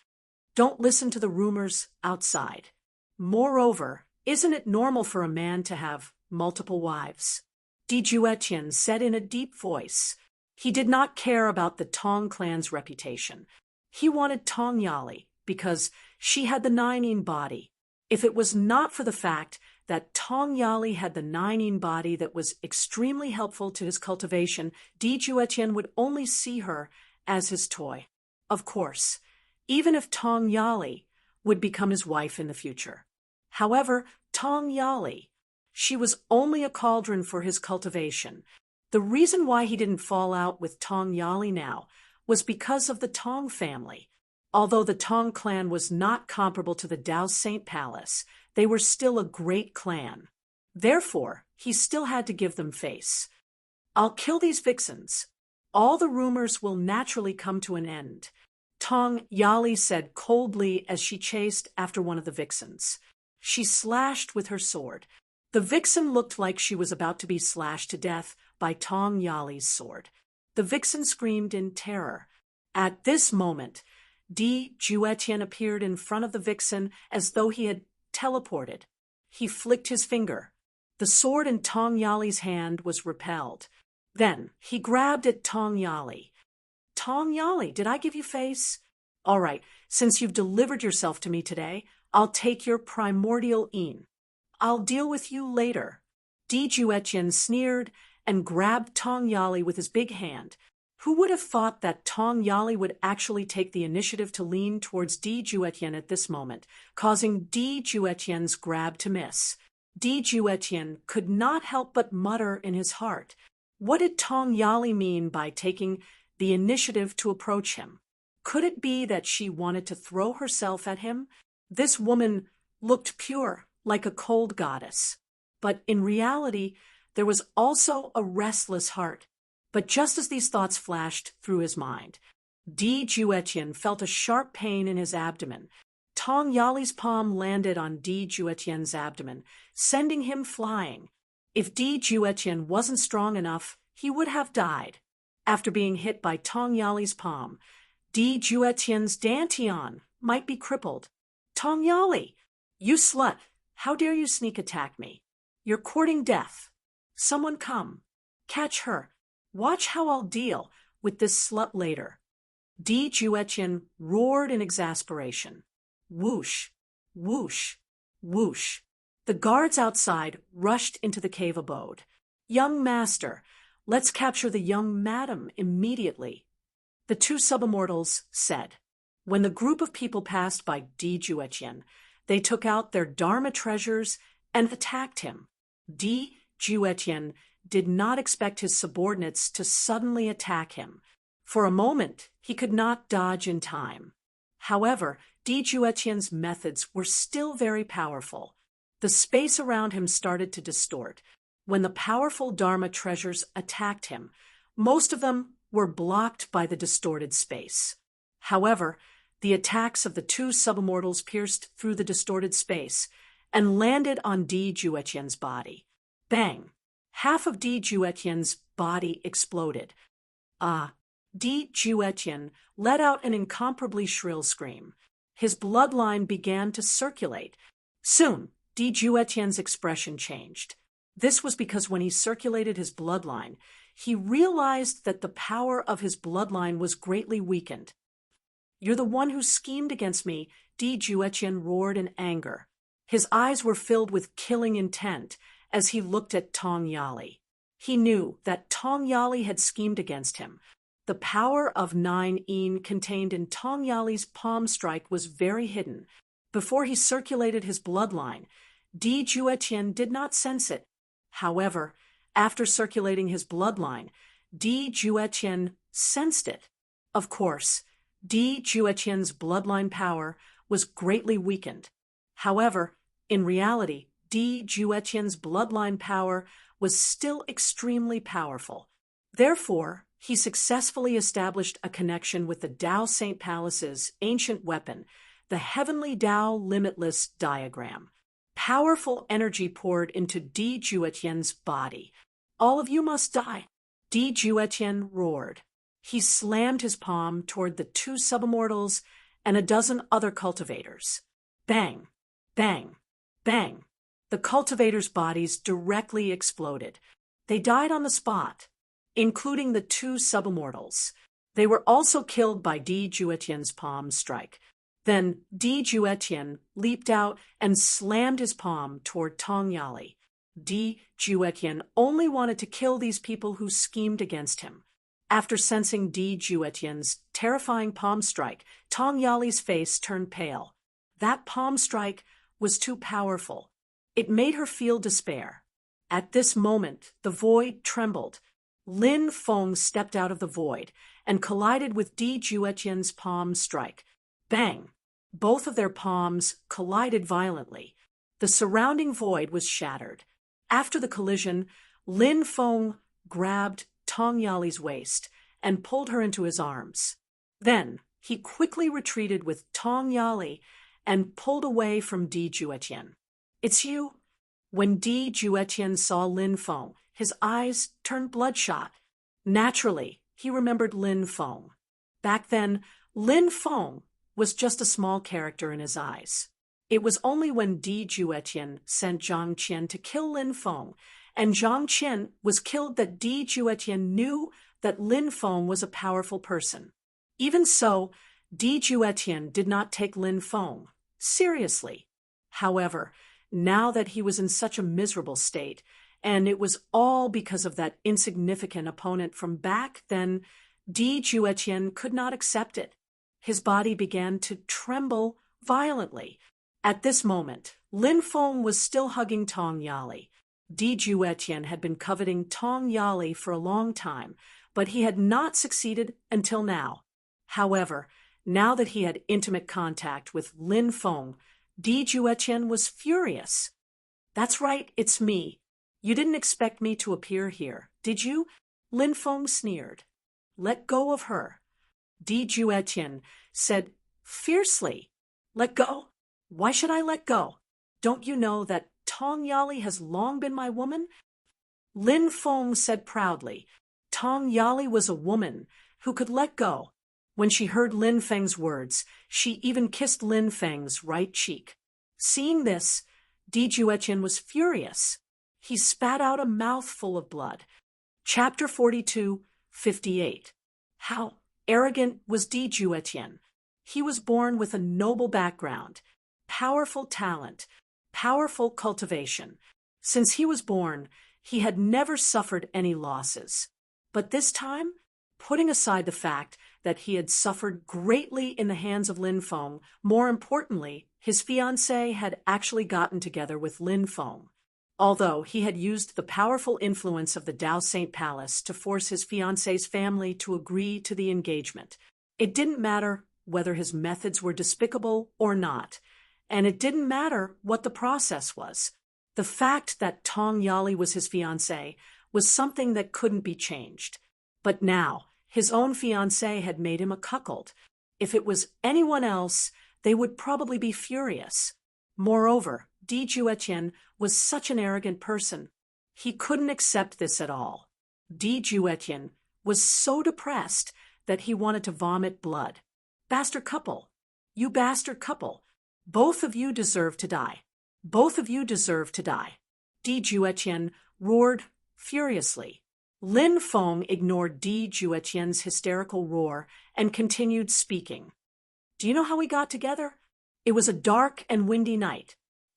S1: Don't listen to the rumors outside. Moreover, isn't it normal for a man to have multiple wives? Di Juetian said in a deep voice. He did not care about the Tong clan's reputation. He wanted Tong Yali because she had the Nining body. If it was not for the fact that Tong Yali had the Nining body that was extremely helpful to his cultivation, Di Juetian would only see her as his toy. Of course, even if Tong Yali would become his wife in the future. However, Tong Yali, she was only a cauldron for his cultivation. The reason why he didn't fall out with Tong Yali now was because of the Tong family. Although the Tong clan was not comparable to the Dao Saint Palace, they were still a great clan. Therefore, he still had to give them face. I'll kill these vixens. All the rumors will naturally come to an end, Tong Yali said coldly as she chased after one of the vixens. She slashed with her sword. The vixen looked like she was about to be slashed to death by Tong Yali's sword. The vixen screamed in terror. At this moment, Di Juetian appeared in front of the vixen as though he had teleported. He flicked his finger. The sword in Tong Yali's hand was repelled. Then he grabbed at Tong Yali. Tong Yali, did I give you face? All right, since you've delivered yourself to me today, I'll take your primordial een. I'll deal with you later. Di Juetian sneered and grabbed Tong Yali with his big hand. Who would have thought that Tong Yali would actually take the initiative to lean towards Di Juetian at this moment, causing Di Juetian's grab to miss? Di Juetian could not help but mutter in his heart. What did Tong Yali mean by taking the initiative to approach him? Could it be that she wanted to throw herself at him? This woman looked pure, like a cold goddess. But in reality, there was also a restless heart. But just as these thoughts flashed through his mind, Di Juetian felt a sharp pain in his abdomen. Tong Yali's palm landed on Di Juetian's abdomen, sending him flying. If Di Juetian wasn't strong enough, he would have died. After being hit by Tong Yali's palm, Di Juetian's dantian might be crippled. Tong Yali, you slut, how dare you sneak attack me? You're courting death. Someone come. Catch her. Watch how I'll deal with this slut later. Di Juetian roared in exasperation. Whoosh, whoosh, whoosh. The guards outside rushed into the cave abode. Young master, let's capture the young madam immediately, the two subimmortals said. When the group of people passed by Di Juetian, they took out their Dharma treasures and attacked him. Di Juetian did not expect his subordinates to suddenly attack him. For a moment, he could not dodge in time. However, Di Juetian's methods were still very powerful. The space around him started to distort. When the powerful Dharma treasures attacked him, most of them were blocked by the distorted space. However, the attacks of the two subimmortals pierced through the distorted space and landed on Di Juetian's body. Bang! Half of Di Juetian's body exploded. Di Juetian let out an incomparably shrill scream. His bloodline began to circulate. Soon, Di Juetian's expression changed. This was because when he circulated his bloodline, he realized that the power of his bloodline was greatly weakened. You're the one who schemed against me, Di Juetian roared in anger. His eyes were filled with killing intent as he looked at Tong Yali. He knew that Tong Yali had schemed against him. The power of 9 een contained in Tong Yali's palm strike was very hidden. Before he circulated his bloodline, Di Juetian did not sense it. However, after circulating his bloodline, Di Juetian sensed it. Of course, Di Juetian's bloodline power was greatly weakened. However, in reality, Di Juetian's bloodline power was still extremely powerful. Therefore, he successfully established a connection with the Dao Saint Palace's ancient weapon, the Heavenly Dao Limitless Diagram. Powerful energy poured into Di Juetian's body. All of you must die, Di Juetian roared. He slammed his palm toward the two subimmortals and a dozen other cultivators. Bang, bang, bang. The cultivators' bodies directly exploded. They died on the spot, including the two subimmortals. They were also killed by Di Juetian's palm strike. Then Di Juetian leaped out and slammed his palm toward Tong Yali. Di Juetian only wanted to kill these people who schemed against him. After sensing Di Juetian's terrifying palm strike, Tong Yali's face turned pale. That palm strike was too powerful. It made her feel despair. At this moment, the void trembled. Lin Feng stepped out of the void and collided with Di Juetian's palm strike. Bang! Both of their palms collided violently. The surrounding void was shattered. After the collision, Lin Feng grabbed Tong Yali's waist and pulled her into his arms. Then he quickly retreated with Tong Yali and pulled away from Di Juetian. "It's you?" When Di Juetian saw Lin Feng, his eyes turned bloodshot. Naturally, he remembered Lin Feng. Back then, Lin Feng was just a small character in his eyes. It was only when Di Juetian sent Zhang Qian to kill Lin Feng, and Zhang Qian was killed, that Di Juetian knew that Lin Feng was a powerful person. Even so, Di Juetian did not take Lin Feng seriously. However, now that he was in such a miserable state, and it was all because of that insignificant opponent from back then, Di Juetian could not accept it. His body began to tremble violently. At this moment, Lin Feng was still hugging Tong Yali. Di Juetian had been coveting Tong Yali for a long time, but he had not succeeded until now. However, now that he had intimate contact with Lin Feng, Di Juetian was furious. "That's right, it's me. You didn't expect me to appear here, did you?" Lin Feng sneered. "Let go of her," Di Juetian said fiercely. "Let go? Why should I let go? Don't you know that Tong Yali has long been my woman?" Lin Feng said proudly. Tong Yali was a woman who could let go. When she heard Lin Feng's words, she even kissed Lin Feng's right cheek. Seeing this, Di Juetian was furious. He spat out a mouthful of blood. Chapter 42:58. How arrogant was Di Juetian. He was born with a noble background, powerful talent, powerful cultivation. Since he was born, he had never suffered any losses. But this time, putting aside the fact that he had suffered greatly in the hands of Lin Feng, more importantly, his fiancée had actually gotten together with Lin Feng. Although he had used the powerful influence of the Dao Saint Palace to force his fiancée's family to agree to the engagement, it didn't matter whether his methods were despicable or not, and it didn't matter what the process was. The fact that Tong Yali was his fiancée was something that couldn't be changed. But now, his own fiancée had made him a cuckold. If it was anyone else, they would probably be furious. Moreover, Di Juetian was such an arrogant person. He couldn't accept this at all. Di Juetian was so depressed that he wanted to vomit blood. "Bastard couple! You bastard couple! Both of you deserve to die. Both of you deserve to die!" Di Juetian roared furiously. Lin Feng ignored Di Juetian's hysterical roar and continued speaking. "Do you know how we got together? It was a dark and windy night.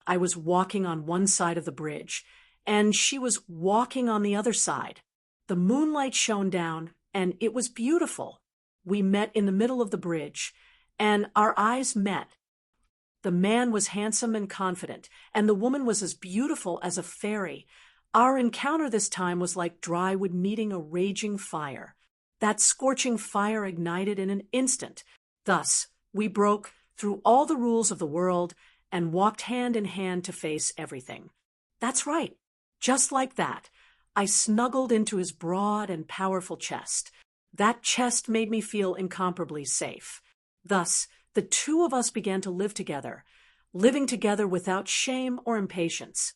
S1: I was walking on one side of the bridge, and she was walking on the other side. The moonlight shone down, and it was beautiful. We met in the middle of the bridge, and our eyes met. The man was handsome and confident, and the woman was as beautiful as a fairy. Our encounter this time was like dry wood meeting a raging fire. That scorching fire ignited in an instant. Thus, we broke through all the rules of the world and walked hand in hand to face everything. That's right. Just like that, I snuggled into his broad and powerful chest. That chest made me feel incomparably safe. Thus, the two of us began to live together, living together without shame or impatience."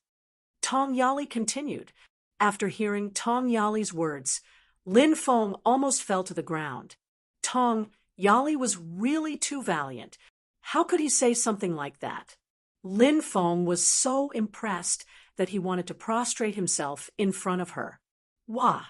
S1: Tong Yali continued. After hearing Tong Yali's words, Lin Feng almost fell to the ground. Tong Yali was really too valiant. How could he say something like that? Lin Feng was so impressed that he wanted to prostrate himself in front of her. Wah!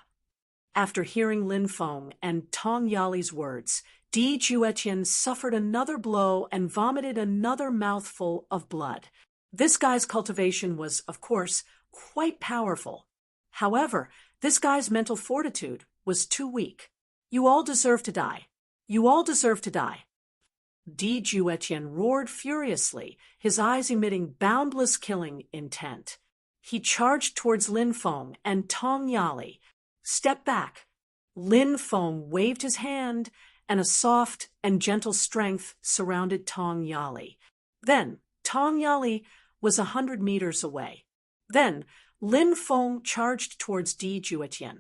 S1: After hearing Lin Feng and Tong Yali's words, Di Juetian suffered another blow and vomited another mouthful of blood. This guy's cultivation was, of course, quite powerful. However, this guy's mental fortitude was too weak. "You all deserve to die. You all deserve to die." Di Juetian roared furiously, his eyes emitting boundless killing intent. He charged towards Lin Feng and Tong Yali. "Step back." Lin Feng waved his hand, and a soft and gentle strength surrounded Tong Yali. Then, Tong Yali was 100 meters away. Then, Lin Feng charged towards Di Juetian.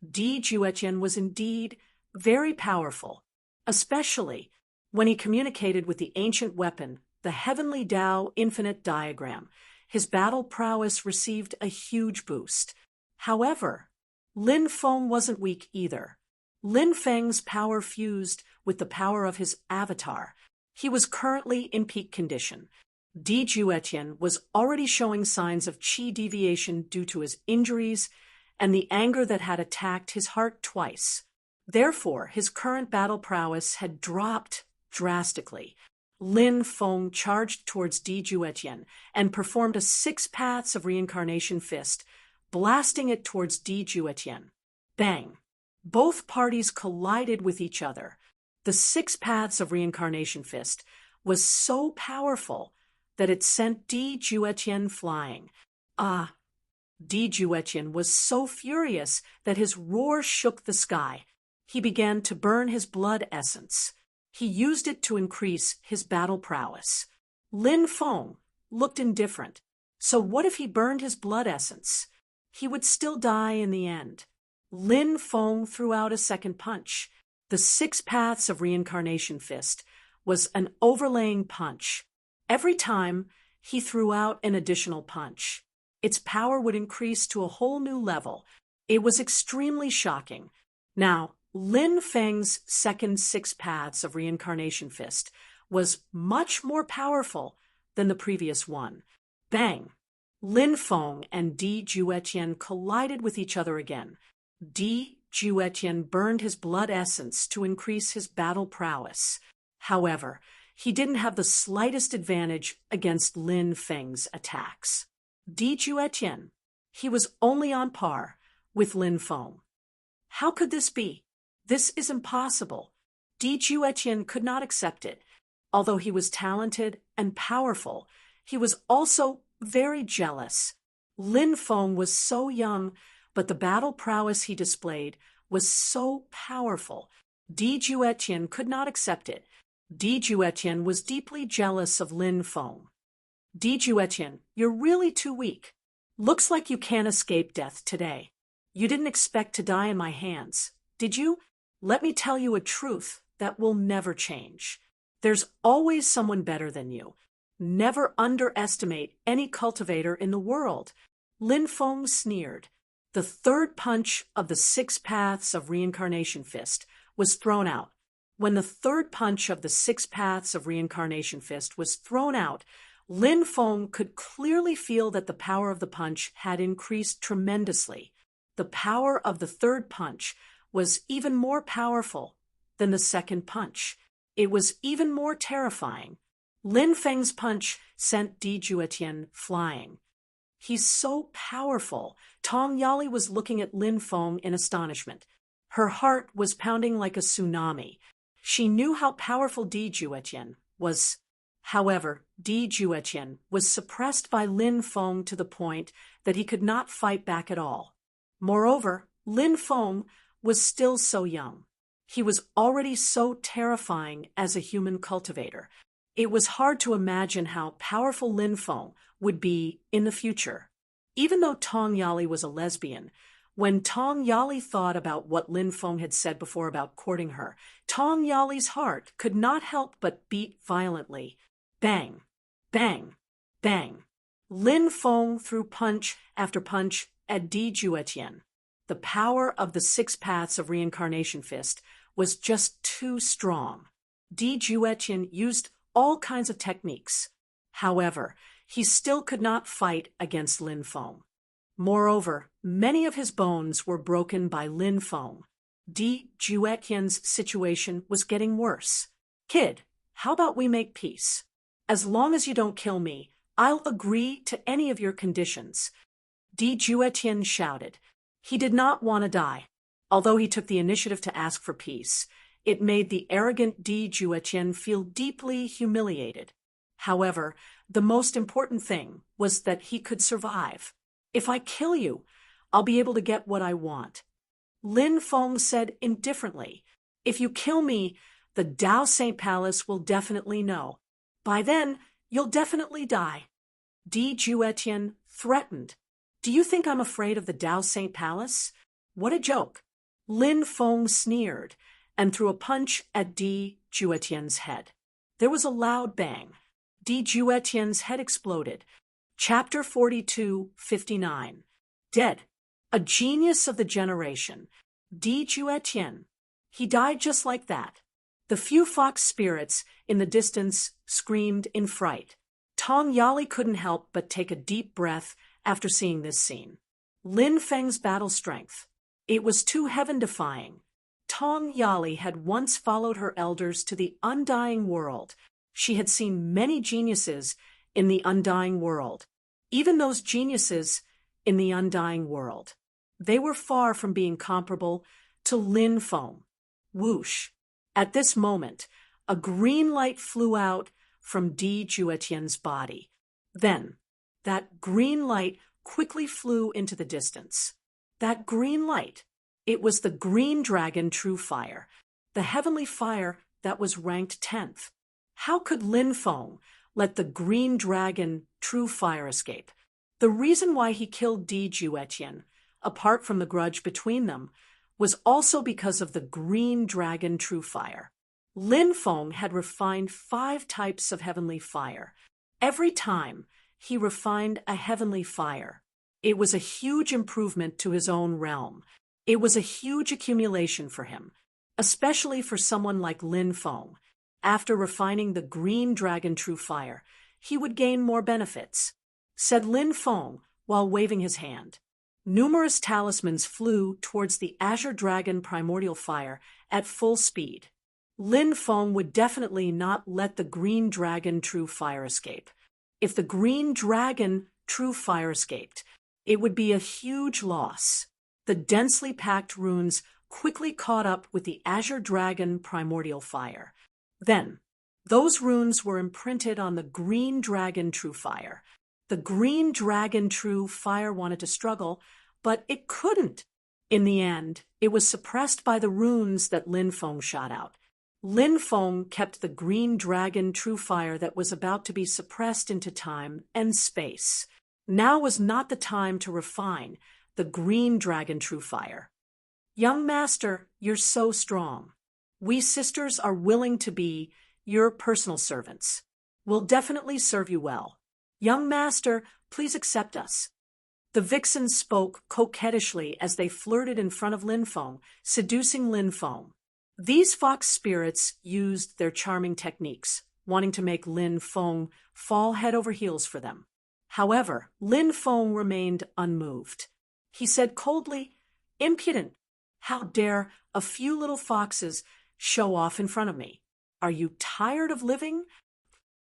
S1: Di Juetian was indeed very powerful, especially when he communicated with the ancient weapon, the Heavenly Tao Infinite Diagram. His battle prowess received a huge boost. However, Lin Feng wasn't weak either. Lin Feng's power fused with the power of his avatar. He was currently in peak condition. Di Juetian was already showing signs of qi deviation due to his injuries and the anger that had attacked his heart twice. Therefore, his current battle prowess had dropped drastically. Lin Feng charged towards Di Juetian and performed a 6 paths of reincarnation fist, blasting it towards Di Juetian. Bang! Both parties collided with each other. The 6 paths of reincarnation fist was so powerful that it sent Di Juetian flying. Di Juetian was so furious that his roar shook the sky. He began to burn his blood essence. He used it to increase his battle prowess. Lin Feng looked indifferent. So what if he burned his blood essence? He would still die in the end. Lin Feng threw out a second punch. The 6 paths of reincarnation fist was an overlaying punch. Every time he threw out an additional punch, its power would increase to a whole new level. It was extremely shocking. Now, Lin Feng's second 6 paths of reincarnation fist was much more powerful than the previous one. Bang! Lin Feng and Di Juetian collided with each other again. Di Juetian burned his blood essence to increase his battle prowess. However, he didn't have the slightest advantage against Lin Feng's attacks. Di Juetian, he was only on par with Lin Feng. How could this be? This is impossible. Di Juetian could not accept it. Although he was talented and powerful, he was also very jealous. Lin Feng was so young, but the battle prowess he displayed was so powerful. Di Juetian could not accept it. Di Juetian was deeply jealous of Lin Feng. Di Juetian, you're really too weak. Looks like you can't escape death today. You didn't expect to die in my hands, did you? Let me tell you a truth that will never change. There's always someone better than you. Never underestimate any cultivator in the world. Lin Feng sneered. The 3rd punch of the 6 paths of reincarnation fist was thrown out. When the 3rd punch of the 6 paths of reincarnation fist was thrown out, Lin Feng could clearly feel that the power of the punch had increased tremendously. The power of the 3rd punch was even more powerful than the 2nd punch. It was even more terrifying. Lin Feng's punch sent Di Juetian flying. He's so powerful. Tong Yali was looking at Lin Feng in astonishment. Her heart was pounding like a tsunami. She knew how powerful Di Juetian was. However, Di Juetian was suppressed by Lin Feng to the point that he could not fight back at all. Moreover, Lin Feng was still so young. He was already so terrifying as a human cultivator. It was hard to imagine how powerful Lin Feng would be in the future. Even though Tong Yali was a lesbian, when Tong Yali thought about what Lin Feng had said before about courting her, Tong Yali's heart could not help but beat violently. Bang! Bang! Bang! Lin Feng threw punch after punch at Di Juetian. The power of the 6 paths of reincarnation fist was just too strong. Di Juetian used all kinds of techniques. However, he still could not fight against Lin Feng. Moreover, many of his bones were broken by Lin Feng. Di Juetian's situation was getting worse. Kid, how about we make peace? As long as you don't kill me, I'll agree to any of your conditions. Di Juetian shouted. He did not want to die. Although he took the initiative to ask for peace, it made the arrogant Di Juetian feel deeply humiliated. However, the most important thing was that he could survive. If I kill you, I'll be able to get what I want. Lin Feng said indifferently, if you kill me, The Dao Saint Palace will definitely know. By then, you'll definitely die. Di Juetian threatened. Do you think I'm afraid of the Dao Saint Palace? What a joke. Lin Feng sneered and threw a punch at Di Juetian's head. There was a loud bang. Di Juetian's head exploded. Chapter 42:59. Dead. A genius of the generation. Di Juetian. He died just like that. The few fox spirits in the distance screamed in fright. Tong Yali couldn't help but take a deep breath after seeing this scene. Lin Feng's battle strength. It was too heaven-defying. Tong Yali had once followed her elders to the undying world. She had seen many geniuses in the undying world. Even those geniuses in the undying world. They were far from being comparable to Lin Feng. Whoosh! At this moment, a green light flew out from Di Juetian's body. Then, that green light quickly flew into the distance. That green light, it was the green dragon true fire, the heavenly fire that was ranked 10th. How could Lin Feng let the green dragon true fire escape? The reason why he killed Di Juetian, apart from the grudge between them, was also because of the green dragon true fire. Lin Feng had refined 5 types of heavenly fire. Every time he refined a heavenly fire, it was a huge improvement to his own realm. It was a huge accumulation for him, especially for someone like Lin Feng. After refining the green dragon true fire, he would gain more benefits, said Lin Feng while waving his hand. Numerous talismans flew towards the Azure Dragon primordial fire at full speed. Lin Feng would definitely not let the green dragon true fire escape. If the green dragon true fire escaped, it would be a huge loss. The densely packed runes quickly caught up with the Azure Dragon primordial fire. Then, those runes were imprinted on the green dragon true fire. The green dragon true fire wanted to struggle, but it couldn't. In the end, it was suppressed by the runes that Lin Feng shot out. Lin Feng kept the green dragon true fire that was about to be suppressed into time and space. Now was not the time to refine the green dragon true fire. Young master, you're so strong. We sisters are willing to be your personal servants. We'll definitely serve you well. Young master, please accept us. The vixens spoke coquettishly as they flirted in front of Lin Feng, seducing Lin Feng. These fox spirits used their charming techniques, wanting to make Lin Feng fall head over heels for them. However, Lin Feng remained unmoved. He said coldly, "Impudent! How dare a few little foxes show off in front of me? Are you tired of living?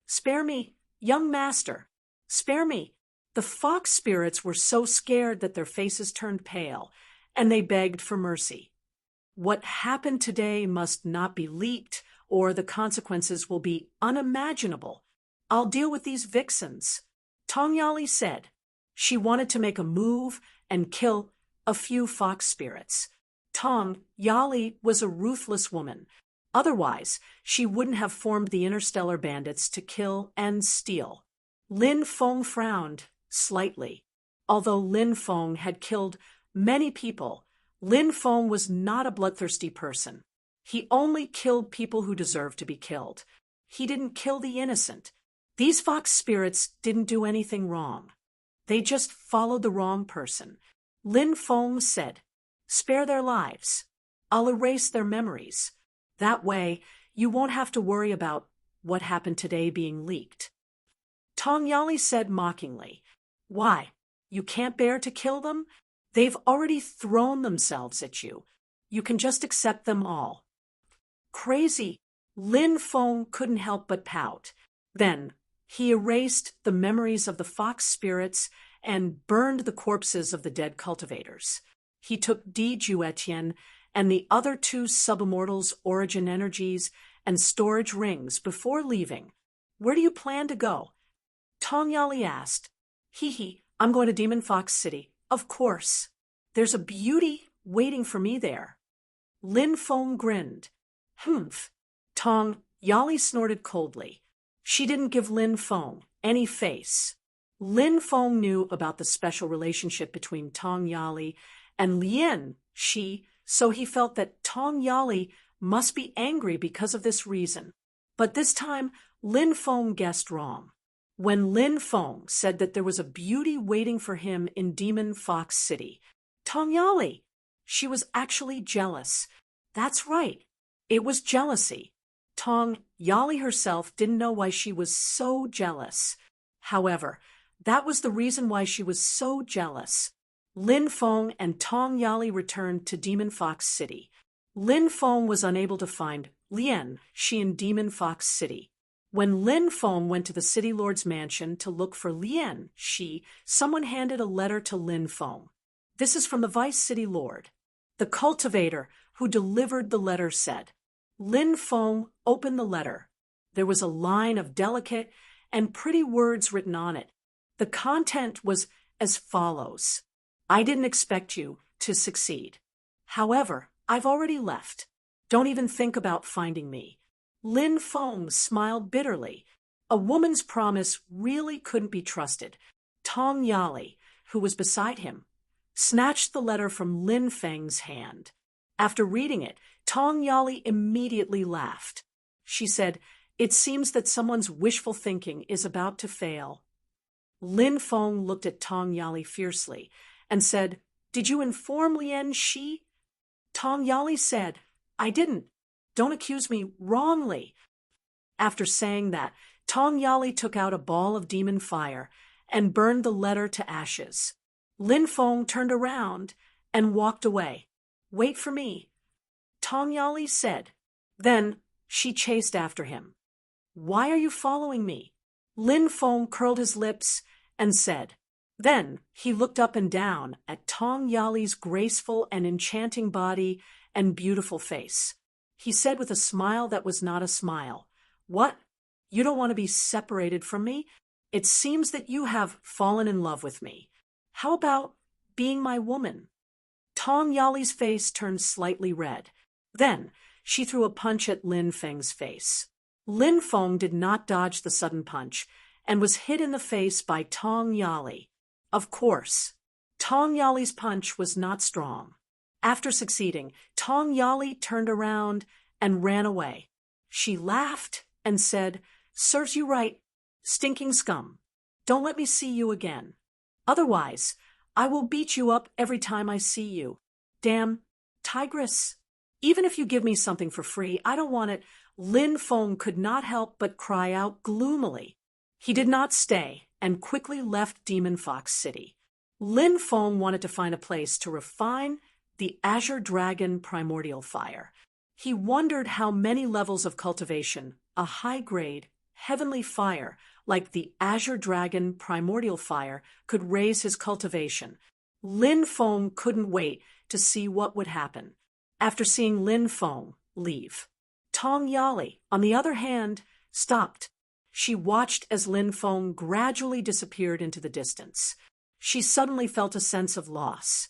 S1: Spare me, young master! Spare me!" The fox spirits were so scared that their faces turned pale, and they begged for mercy. What happened today must not be leaked, or the consequences will be unimaginable. I'll deal with these vixens, Tong Yali said. She wanted to make a move and kill a few fox spirits. Tong Yali was a ruthless woman. Otherwise, she wouldn't have formed the interstellar bandits to kill and steal. Lin Feng frowned slightly. Although Lin Feng had killed many people, Lin Feng was not a bloodthirsty person. He only killed people who deserved to be killed. He didn't kill the innocent. These fox spirits didn't do anything wrong. They just followed the wrong person. Lin Feng said, "Spare their lives. I'll erase their memories. That way, you won't have to worry about what happened today being leaked." Tong Yali said mockingly, "Why? You can't bear to kill them? They've already thrown themselves at you. You can just accept them all." Crazy! Lin Feng couldn't help but pout. Then he erased the memories of the fox spirits and burned the corpses of the dead cultivators. He took Di Juetian and the other 2 subimmortals' origin energies and storage rings before leaving. "Where do you plan to go?" Tong Yali asked. "Hee, I'm going to Demon Fox City, of course. There's a beauty waiting for me there." Lin Feng grinned. "Humph." Tong Yali snorted coldly. She didn't give Lin Feng any face. Lin Feng knew about the special relationship between Tong Yali and Lien Shi, so he felt that Tong Yali must be angry because of this reason. But this time, Lin Feng guessed wrong. When Lin Feng said that there was a beauty waiting for him in Demon Fox City, Tong Yali, she was actually jealous. That's right, it was jealousy. Tong Yali herself didn't know why she was so jealous. However, that was the reason why she was so jealous. Lin Feng and Tong Yali returned to Demon Fox City. Lin Feng was unable to find Lien Shi in Demon Fox City. When Lin Feng went to the City Lord's mansion to look for Lien Shi, someone handed a letter to Lin Feng. This is from the Vice City Lord. The cultivator who delivered the letter said. Lin Feng opened the letter. There was a line of delicate and pretty words written on it. The content was as follows. I didn't expect you to succeed. However, I've already left. Don't even think about finding me. Lin Feng smiled bitterly. A woman's promise really couldn't be trusted. Tong Yali, who was beside him, snatched the letter from Lin Feng's hand. After reading it, Tong Yali immediately laughed. She said, "It seems that someone's wishful thinking is about to fail." Lin Feng looked at Tong Yali fiercely and said, "Did you inform Lien Shi?" Tong Yali said, "I didn't. Don't accuse me wrongly." After saying that, Tong Yali took out a ball of demon fire and burned the letter to ashes. Lin Feng turned around and walked away. "Wait for me," Tong Yali said. Then she chased after him. "Why are you following me?" Lin Feng curled his lips and said. Then he looked up and down at Tong Yali's graceful and enchanting body and beautiful face. He said with a smile that was not a smile, "What? You don't want to be separated from me? It seems that you have fallen in love with me. How about being my woman?" Tong Yali's face turned slightly red. Then she threw a punch at Lin Feng's face. Lin Feng did not dodge the sudden punch and was hit in the face by Tong Yali. Of course, Tong Yali's punch was not strong. After succeeding, Tong Yali turned around and ran away. She laughed and said, "Serves you right, stinking scum. Don't let me see you again. Otherwise, I will beat you up every time I see you. Damn tigress. Even if you give me something for free, I don't want it." Lin Feng could not help but cry out gloomily. He did not stay and quickly left Demon Fox City. Lin Feng wanted to find a place to refine the Azure Dragon Primordial Fire. He wondered how many levels of cultivation a high-grade, heavenly fire like the Azure Dragon Primordial Fire could raise his cultivation. Lin Feng couldn't wait to see what would happen. After seeing Lin Feng leave, Tong Yali, on the other hand, stopped. She watched as Lin Feng gradually disappeared into the distance. She suddenly felt a sense of loss.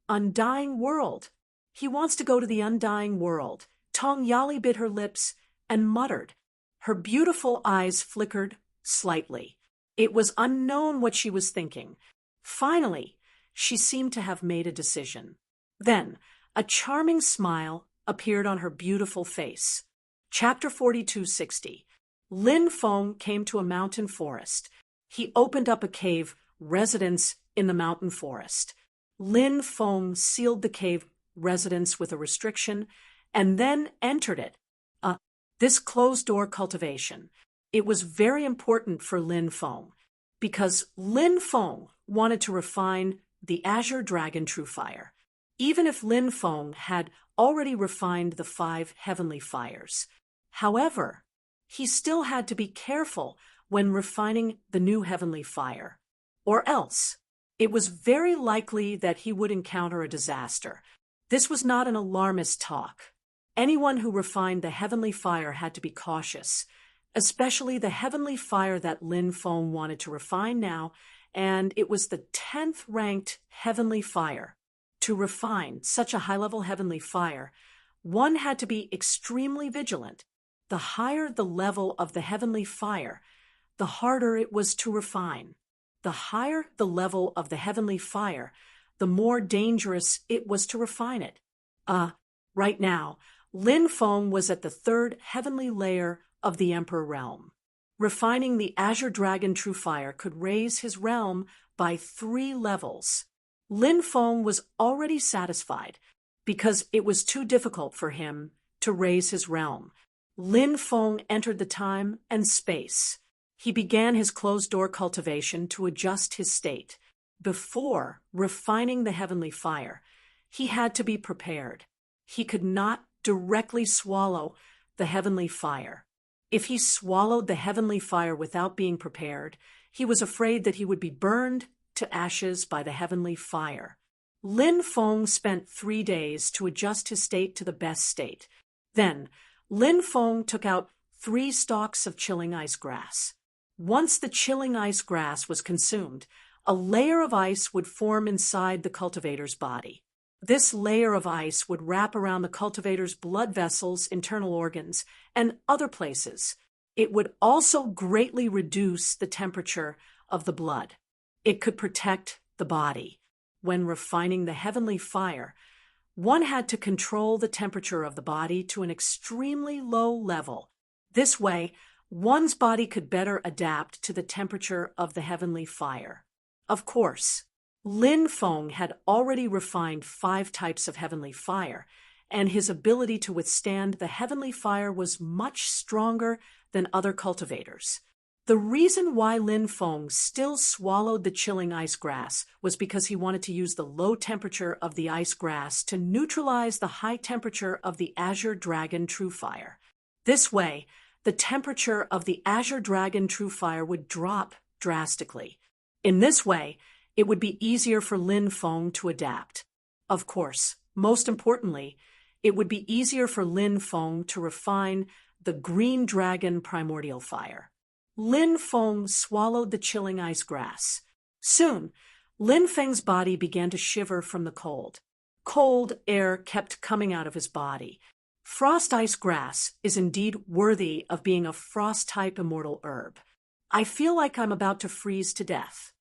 S1: Undying world. He wants to go to the undying world. Tong Yali bit her lips and muttered. Her beautiful eyes flickered slightly. It was unknown what she was thinking. Finally, she seemed to have made a decision. Then, a charming smile appeared on her beautiful face. Chapter 4260. Lin Feng came to a mountain forest. He opened up a cave residence in the mountain forest. Lin Feng sealed the cave residence with a restriction and then entered it. This closed-door cultivation. It was very important for Lin Feng because Lin Feng wanted to refine the Azure Dragon True Fire. Even if Lin Feng had already refined the 5 heavenly fires. However, he still had to be careful when refining the new heavenly fire, or else it was very likely that he would encounter a disaster. This was not an alarmist talk. Anyone who refined the heavenly fire had to be cautious, especially the heavenly fire that Lin Feng wanted to refine now, and it was the 10th ranked heavenly fire. To refine such a high-level heavenly fire, one had to be extremely vigilant. the higher the level of the heavenly fire, the harder it was to refine. The higher the level of the heavenly fire, the more dangerous it was to refine it. Right now, Lin Feng was at the third heavenly layer of the Emperor realm. Refining the Azure Dragon True Fire could raise his realm by 3 levels. Lin Feng was already satisfied because it was too difficult for him to raise his realm. Lin Feng entered the time and space. He began his closed-door cultivation to adjust his state. Before refining the heavenly fire, he had to be prepared. He could not directly swallow the heavenly fire. If he swallowed the heavenly fire without being prepared, he was afraid that he would be burned to ashes by the heavenly fire. Lin Feng spent 3 days to adjust his state to the best state. Then, Lin Feng took out 3 stalks of chilling ice grass. Once the chilling ice grass was consumed, a layer of ice would form inside the cultivator's body. This layer of ice would wrap around the cultivator's blood vessels, internal organs, and other places. It would also greatly reduce the temperature of the blood. It could protect the body. When refining the heavenly fire, one had to control the temperature of the body to an extremely low level. This way, one's body could better adapt to the temperature of the heavenly fire. Of course, Lin Feng had already refined 5 types of heavenly fire, and his ability to withstand the heavenly fire was much stronger than other cultivators. The reason why Lin Feng still swallowed the chilling ice grass was because he wanted to use the low temperature of the ice grass to neutralize the high temperature of the Azure Dragon True Fire. This way, the temperature of the Azure Dragon True Fire would drop drastically. In this way, it would be easier for Lin Feng to adapt. Of course, most importantly, it would be easier for Lin Feng to refine the Green Dragon Primordial Fire. Lin Feng swallowed the chilling ice grass. Soon, Lin Feng's body began to shiver from the cold. Cold air kept coming out of his body. Frost ice grass is indeed worthy of being a frost-type immortal herb. I feel like I'm about to freeze to death.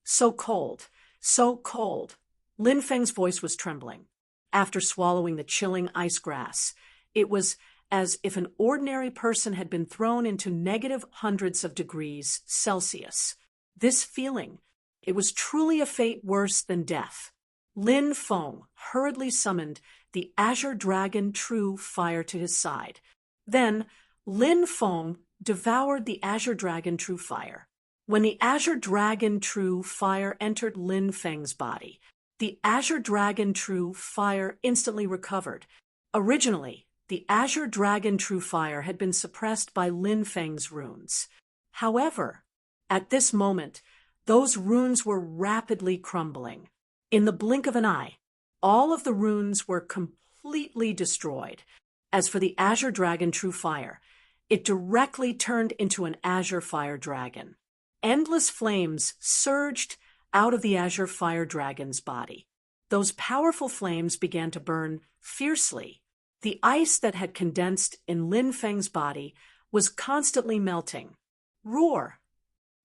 S1: So cold, so cold. Lin Feng's voice was trembling. After swallowing the chilling ice grass, it was as if an ordinary person had been thrown into negative hundreds of degrees Celsius. This feeling, it was truly a fate worse than death. Lin Feng hurriedly summoned the Azure Dragon True Fire to his side. Then, Lin Feng devoured the Azure Dragon True Fire. When the Azure Dragon True Fire entered Lin Feng's body, the Azure Dragon True Fire instantly recovered. Originally, the Azure Dragon True Fire had been suppressed by Lin Feng's runes. However, at this moment, those runes were rapidly crumbling. In the blink of an eye, all of the runes were completely destroyed. As for the Azure Dragon True Fire, it directly turned into an Azure Fire Dragon. Endless flames surged out of the Azure Fire Dragon's body. Those powerful flames began to burn fiercely. The ice that had condensed in Lin Feng's body was constantly melting. Roar!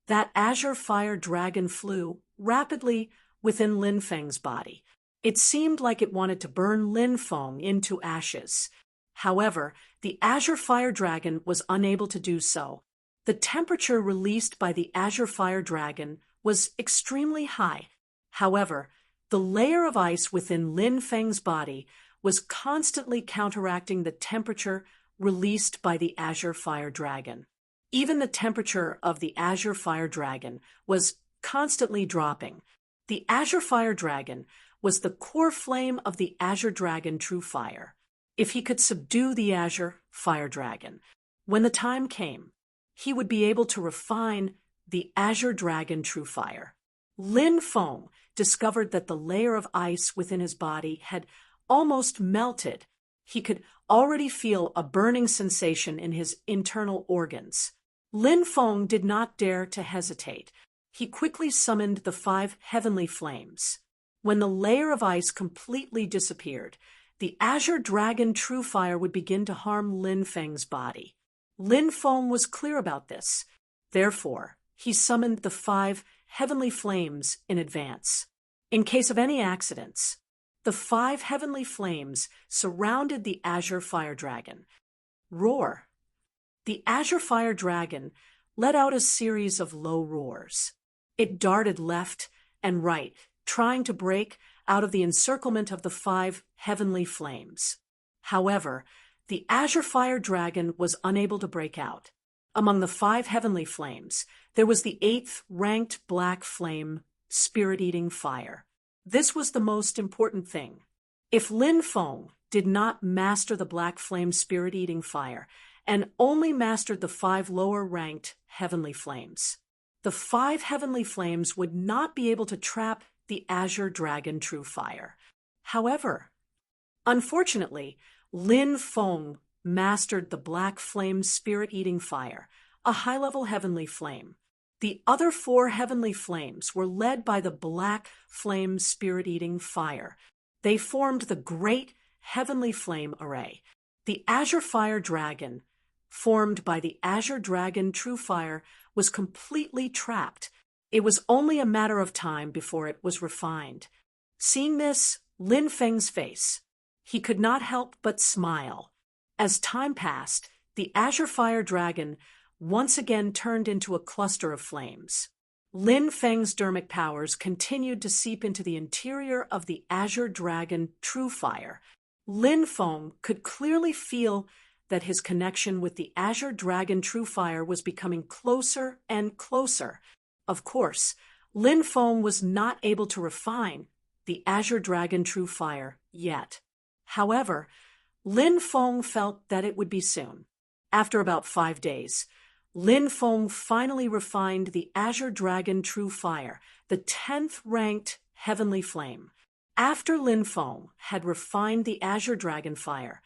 S1: That Azure Fire Dragon flew rapidly within Lin Feng's body. It seemed like it wanted to burn Lin Feng into ashes. However, the Azure Fire Dragon was unable to do so. The temperature released by the Azure Fire Dragon was extremely high. However, the layer of ice within Lin Feng's body was constantly counteracting the temperature released by the Azure Fire Dragon. Even the temperature of the Azure Fire Dragon was constantly dropping. The Azure Fire Dragon was the core flame of the Azure Dragon True Fire. If he could subdue the Azure Fire Dragon, when the time came, he would be able to refine the Azure Dragon True Fire. Lin Feng discovered that the layer of ice within his body had almost melted. He could already feel a burning sensation in his internal organs. Lin Feng did not dare to hesitate. He quickly summoned the 5 heavenly flames. When the layer of ice completely disappeared, the Azure Dragon True Fire would begin to harm Lin Feng's body. Lin Feng was clear about this. Therefore, he summoned the 5 heavenly flames in advance. In case of any accidents, the 5 heavenly flames surrounded the azure fire dragon. Roar! The azure fire dragon let out a series of low roars. It darted left and right, trying to break out of the encirclement of the 5 heavenly flames. However, the azure fire dragon was unable to break out. Among the 5 heavenly flames, there was the 8th ranked black flame, spirit-eating fire. This was the most important thing. If Lin Feng did not master the black flame spirit-eating fire, and only mastered the 5 lower-ranked heavenly flames, the 5 heavenly flames would not be able to trap the azure dragon true fire. However, unfortunately, Lin Feng mastered the black flame spirit-eating fire, a high-level heavenly flame. The other 4 heavenly flames were led by the black flame spirit-eating fire. They formed the great heavenly flame array. The azure fire dragon, formed by the azure dragon true fire, was completely trapped. It was only a matter of time before it was refined. Seeing this, Lin Feng's face, he could not help but smile. As time passed, the azure fire dragon once again turned into a cluster of flames. Lin Feng's dermic powers continued to seep into the interior of the azure dragon true fire. Lin Feng could clearly feel that his connection with the azure dragon true fire was becoming closer and closer. Of course, Lin Feng was not able to refine the azure dragon true fire yet. However, Lin Feng felt that it would be soon. After about 5 days, Lin Feng finally refined the azure dragon true fire, the 10th ranked heavenly flame. After Lin Feng had refined the azure dragon fire,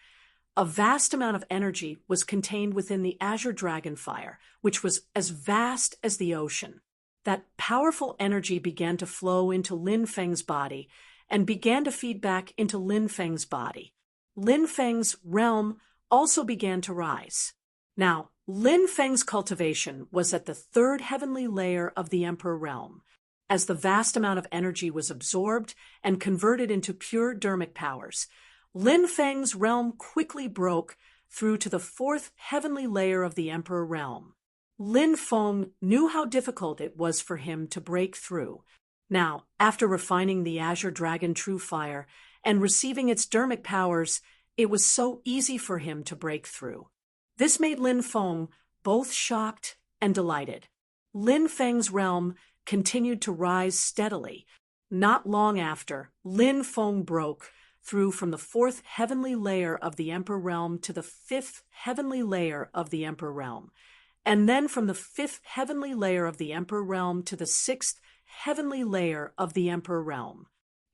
S1: a vast amount of energy was contained within the azure dragon fire, which was as vast as the ocean. That powerful energy began to flow into Lin Feng's body and began to feed back into Lin Feng's body. Lin Feng's realm also began to rise. Now, Lin Feng's cultivation was at the 3rd heavenly layer of the Emperor realm. As the vast amount of energy was absorbed and converted into pure dermic powers, Lin Feng's realm quickly broke through to the 4th heavenly layer of the Emperor realm. Lin Feng knew how difficult it was for him to break through. Now, after refining the azure dragon true fire and receiving its dermic powers, it was so easy for him to break through. This made Lin Feng both shocked and delighted. Lin Feng's realm continued to rise steadily. Not long after, Lin Feng broke through from the 4th heavenly layer of the Emperor realm to the 5th heavenly layer of the Emperor realm, and then from the 5th heavenly layer of the Emperor realm to the 6th heavenly layer of the Emperor realm.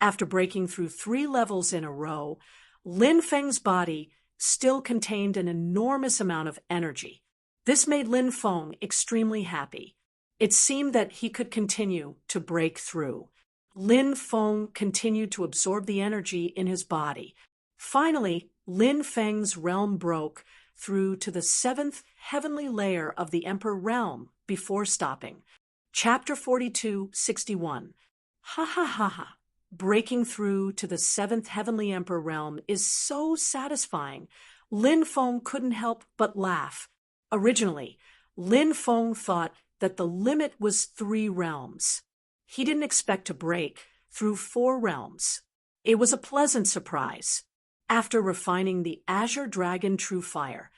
S1: After breaking through 3 levels in a row, Lin Feng's body still contained an enormous amount of energy. This made Lin Feng extremely happy. It seemed that he could continue to break through. Lin Feng continued to absorb the energy in his body. Finally, Lin Feng's realm broke through to the 7th heavenly layer of the Emperor realm before stopping. Chapter 42:61. Ha ha ha ha. Breaking through to the 7th heavenly Emperor realm is so satisfying. Lin Feng couldn't help but laugh. Originally, Lin Feng thought that the limit was 3 realms. He didn't expect to break through 4 realms. It was a pleasant surprise. After refining the azure dragon true fire,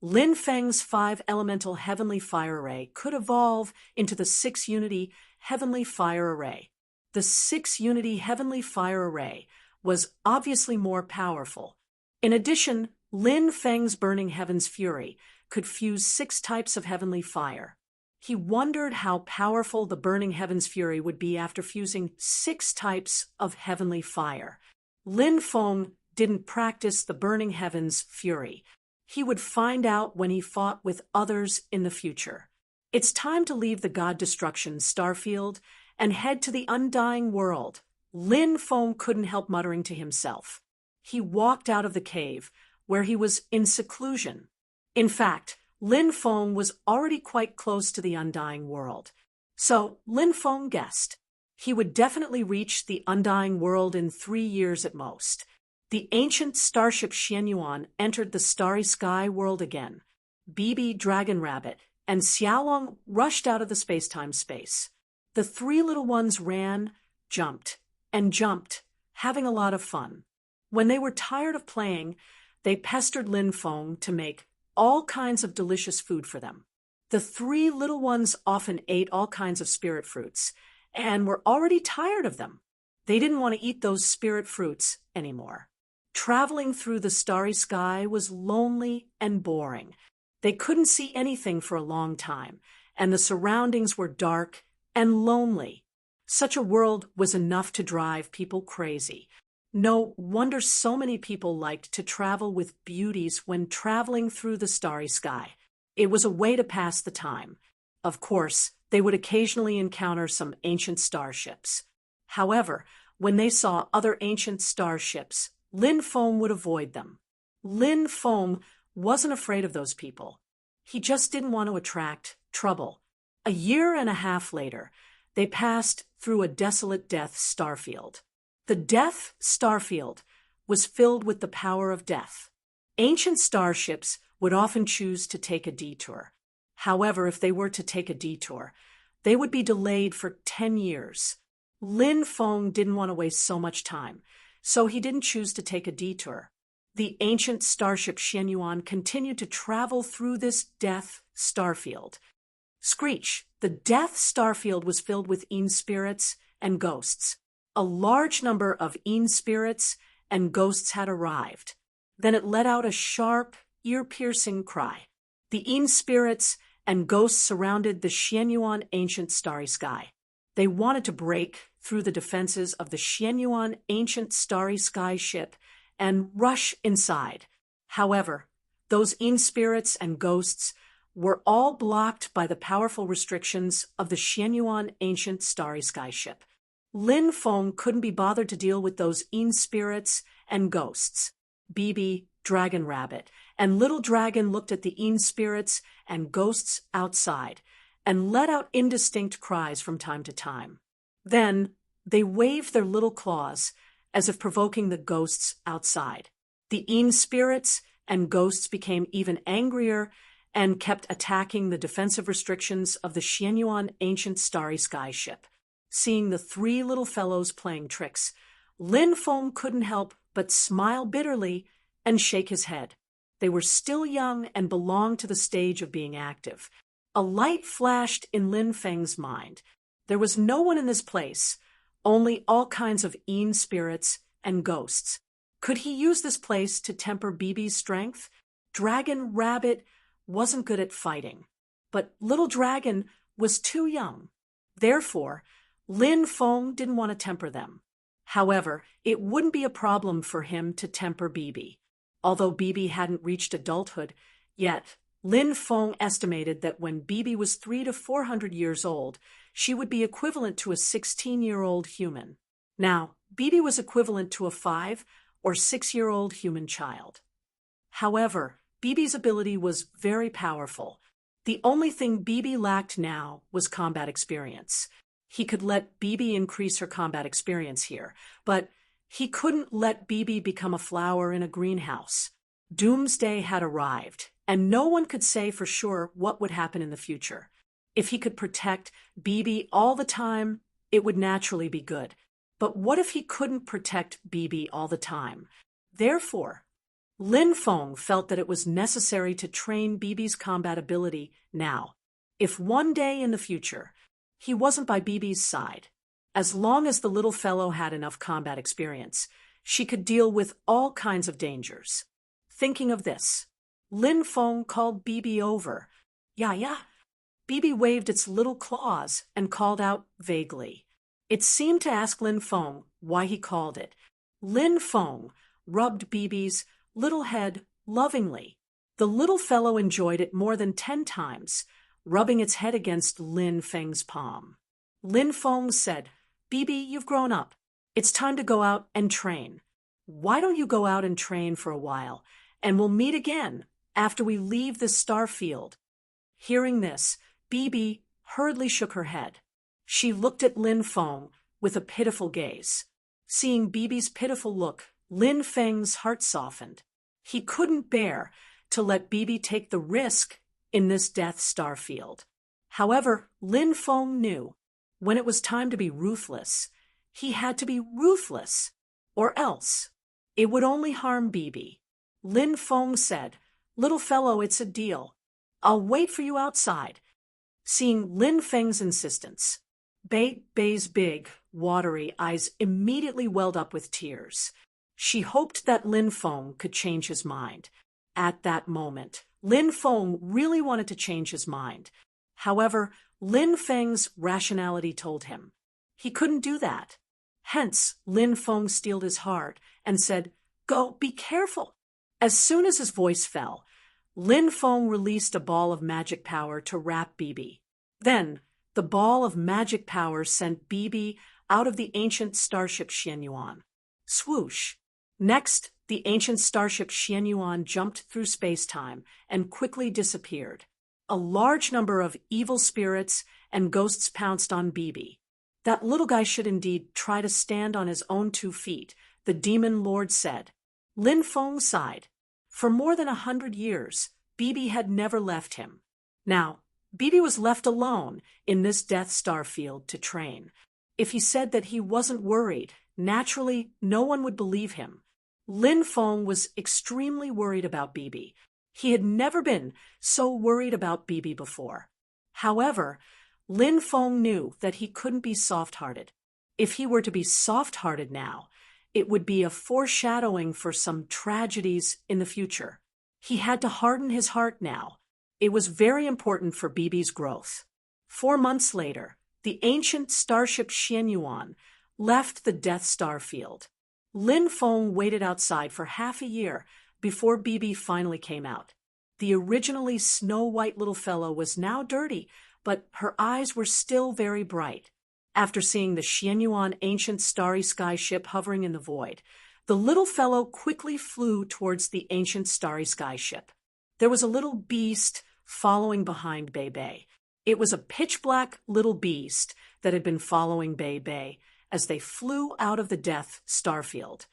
S1: Lin Feng's 5 elemental heavenly fire array could evolve into the 6 unity heavenly fire array. The 6 unity heavenly fire array was obviously more powerful. In addition, Lin Feng's burning heaven's fury could fuse 6 types of heavenly fire. He wondered how powerful the burning heaven's fury would be after fusing 6 types of heavenly fire. Lin Feng didn't practice the burning heaven's fury. He would find out when he fought with others in the future. It's time to leave the God Destruction starfield and head to the undying world. Lin Feng couldn't help muttering to himself. He walked out of the cave, where he was in seclusion. In fact, Lin Feng was already quite close to the undying world. So Lin Feng guessed he would definitely reach the undying world in 3 years at most. The ancient starship Xianyuan entered the starry sky world again. Bibi, Dragon Rabbit, and Xiaolong rushed out of the space-time space. The 3 little ones ran, jumped, and jumped, having a lot of fun. When they were tired of playing, they pestered Lin Feng to make all kinds of delicious food for them. The 3 little ones often ate all kinds of spirit fruits, and were already tired of them. They didn't want to eat those spirit fruits anymore. Traveling through the starry sky was lonely and boring. They couldn't see anything for a long time, and the surroundings were dark and lonely. Such a world was enough to drive people crazy. No wonder so many people liked to travel with beauties when traveling through the starry sky. It was a way to pass the time. Of course, they would occasionally encounter some ancient starships. However, when they saw other ancient starships, Lin Feng would avoid them. Lin Feng wasn't afraid of those people. He just didn't want to attract trouble. A year and a half later, they passed through a desolate death starfield. The death starfield was filled with the power of death. Ancient starships would often choose to take a detour. However, if they were to take a detour, they would be delayed for 10 years. Lin Feng didn't want to waste so much time, so he didn't choose to take a detour. The ancient starship Xianyuan continued to travel through this death starfield. Screech, the death starfield was filled with Een spirits and ghosts. A large number of Een spirits and ghosts had arrived. Then it let out a sharp, ear-piercing cry. The Een spirits and ghosts surrounded the Xianyuan ancient starry sky. They wanted to break through the defenses of the Xianyuan ancient starry sky ship and rush inside. However, those Een spirits and ghosts were all blocked by the powerful restrictions of the Xianyuan ancient starry sky ship. Lin Feng couldn't be bothered to deal with those Een spirits and ghosts. Bibi, Dragon Rabbit, and Little Dragon looked at the Een spirits and ghosts outside and let out indistinct cries from time to time. Then they waved their little claws as if provoking the ghosts outside. The Een spirits and ghosts became even angrier and kept attacking the defensive restrictions of the Xianyuan ancient starry sky ship. Seeing the 3 little fellows playing tricks, Lin Feng couldn't help but smile bitterly and shake his head. They were still young and belonged to the stage of being active. A light flashed in Lin Feng's mind. There was no one in this place, only all kinds of Een spirits and ghosts. Could he use this place to temper Bibi's strength? Dragon Rabbit wasn't good at fighting, but Little Dragon was too young. Therefore, Lin Feng didn't want to temper them. However, it wouldn't be a problem for him to temper Bibi. Although Bibi hadn't reached adulthood yet, Lin Feng estimated that when Bibi was 300 to 400 years old, she would be equivalent to a 16-year-old human. Now, Bibi was equivalent to a 5 or 6-year-old human child. However, Bibi's ability was very powerful. The only thing Bibi lacked now was combat experience. He could let Bibi increase her combat experience here, but he couldn't let Bibi become a flower in a greenhouse. Doomsday had arrived, and no one could say for sure what would happen in the future. If he could protect Bibi all the time, it would naturally be good. But what if he couldn't protect Bibi all the time? Therefore, Lin Feng felt that it was necessary to train Bibi's combat ability now. If one day in the future he wasn't by Bibi's side, as long as the little fellow had enough combat experience, she could deal with all kinds of dangers. Thinking of this, Lin Feng called Bibi over. Yeah. Bibi waved its little claws and called out vaguely. It seemed to ask Lin Feng why he called it. Lin Feng rubbed Bibi's little head lovingly. The little fellow enjoyed it more than 10 times, rubbing its head against Lin Feng's palm. Lin Feng said, "Bibi, you've grown up. It's time to go out and train. Why don't you go out and train for a while, and we'll meet again after we leave this star field." Hearing this, Bibi hurriedly shook her head. She looked at Lin Feng with a pitiful gaze. Seeing Bibi's pitiful look, Lin Feng's heart softened. He couldn't bear to let Bibi take the risk in this Death Star field. However, Lin Feng knew when it was time to be ruthless, he had to be ruthless, or else it would only harm Bibi. Lin Feng said, "Little fellow, it's a deal. I'll wait for you outside." Seeing Lin Feng's insistence, Bei's big, watery eyes immediately welled up with tears. She hoped that Lin Feng could change his mind. At that moment, Lin Feng really wanted to change his mind. However, Lin Feng's rationality told him he couldn't do that. Hence, Lin Feng steeled his heart and said, "Go, be careful." As soon as his voice fell, Lin Feng released a ball of magic power to wrap Bibi. Then, the ball of magic power sent Bibi out of the ancient starship Xianyuan. Swoosh! Next, the ancient starship Xianyuan jumped through space-time and quickly disappeared. A large number of evil spirits and ghosts pounced on Bibi. "That little guy should indeed try to stand on his own 2 feet, the demon lord said. Lin Feng sighed. For more than 100 years, Bibi had never left him. Now, Bibi was left alone in this Death Star field to train. If he said that he wasn't worried, naturally, no one would believe him. Lin Feng was extremely worried about Bibi. He had never been so worried about Bibi before. However, Lin Feng knew that he couldn't be soft-hearted. If he were to be soft-hearted now, it would be a foreshadowing for some tragedies in the future. He had to harden his heart now. It was very important for Bibi's growth. 4 months later, the ancient starship Xianyuan left the Death Star field. Lin Feng waited outside for half a year before Bibi finally came out. The originally snow-white little fellow was now dirty, but her eyes were still very bright. After seeing the Xianyuan ancient starry sky ship hovering in the void, the little fellow quickly flew towards the ancient starry sky ship. There was a little beast following behind Bei. It was a pitch-black little beast that had been following Bei as they flew out of the Death Star field.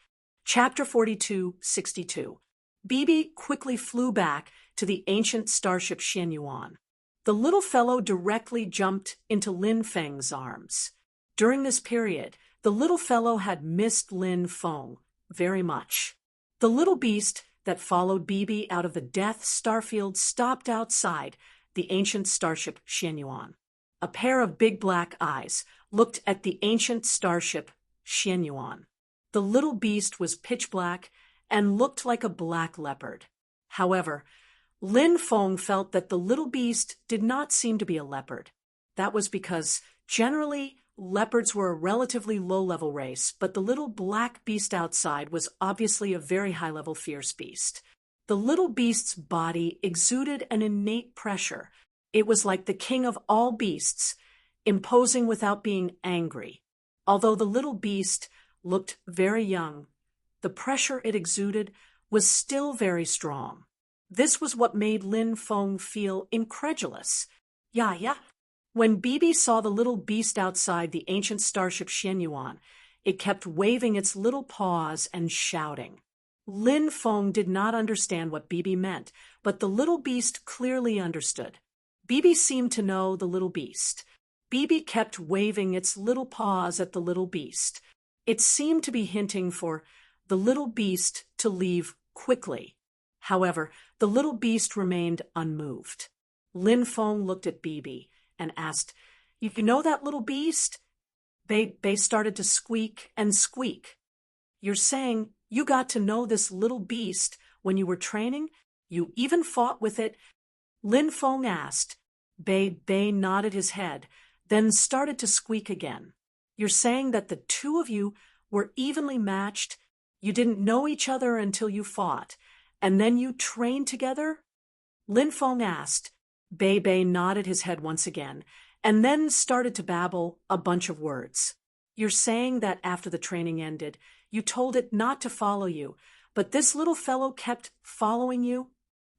S1: Chapter 42:62. Bibi quickly flew back to the ancient starship Xianyuan. The little fellow directly jumped into Lin Feng's arms. During this period, the little fellow had missed Lin Feng very much. The little beast that followed Bibi out of the Death Starfield stopped outside the ancient starship Xianyuan. A pair of big black eyes looked at the ancient starship Xianyuan. The little beast was pitch black and looked like a black leopard. However, Lin Feng felt that the little beast did not seem to be a leopard. That was because, generally, leopards were a relatively low-level race, but the little black beast outside was obviously a very high-level fierce beast. The little beast's body exuded an innate pressure. It was like the king of all beasts, imposing without being angry. Although the little beast looked very young, the pressure it exuded was still very strong. This was what made Lin Feng feel incredulous. Yeah. When Bibi saw the little beast outside the ancient starship Xianyuan, it kept waving its little paws and shouting. Lin Feng did not understand what Bibi meant, but the little beast clearly understood. Bibi seemed to know the little beast. Bibi kept waving its little paws at the little beast. It seemed to be hinting for the little beast to leave quickly. However, the little beast remained unmoved. Lin Feng looked at Bibi and asked, "You know that little beast?" Bei started to squeak and squeak. "You're saying you got to know this little beast when you were training? You even fought with it?" Lin Feng asked. Bei nodded his head, then started to squeak again. "You're saying that the two of you were evenly matched? You didn't know each other until you fought, and then you trained together?" Lin Feng asked. Bei nodded his head once again, and then started to babble a bunch of words. "You're saying that after the training ended, you told it not to follow you, but this little fellow kept following you?"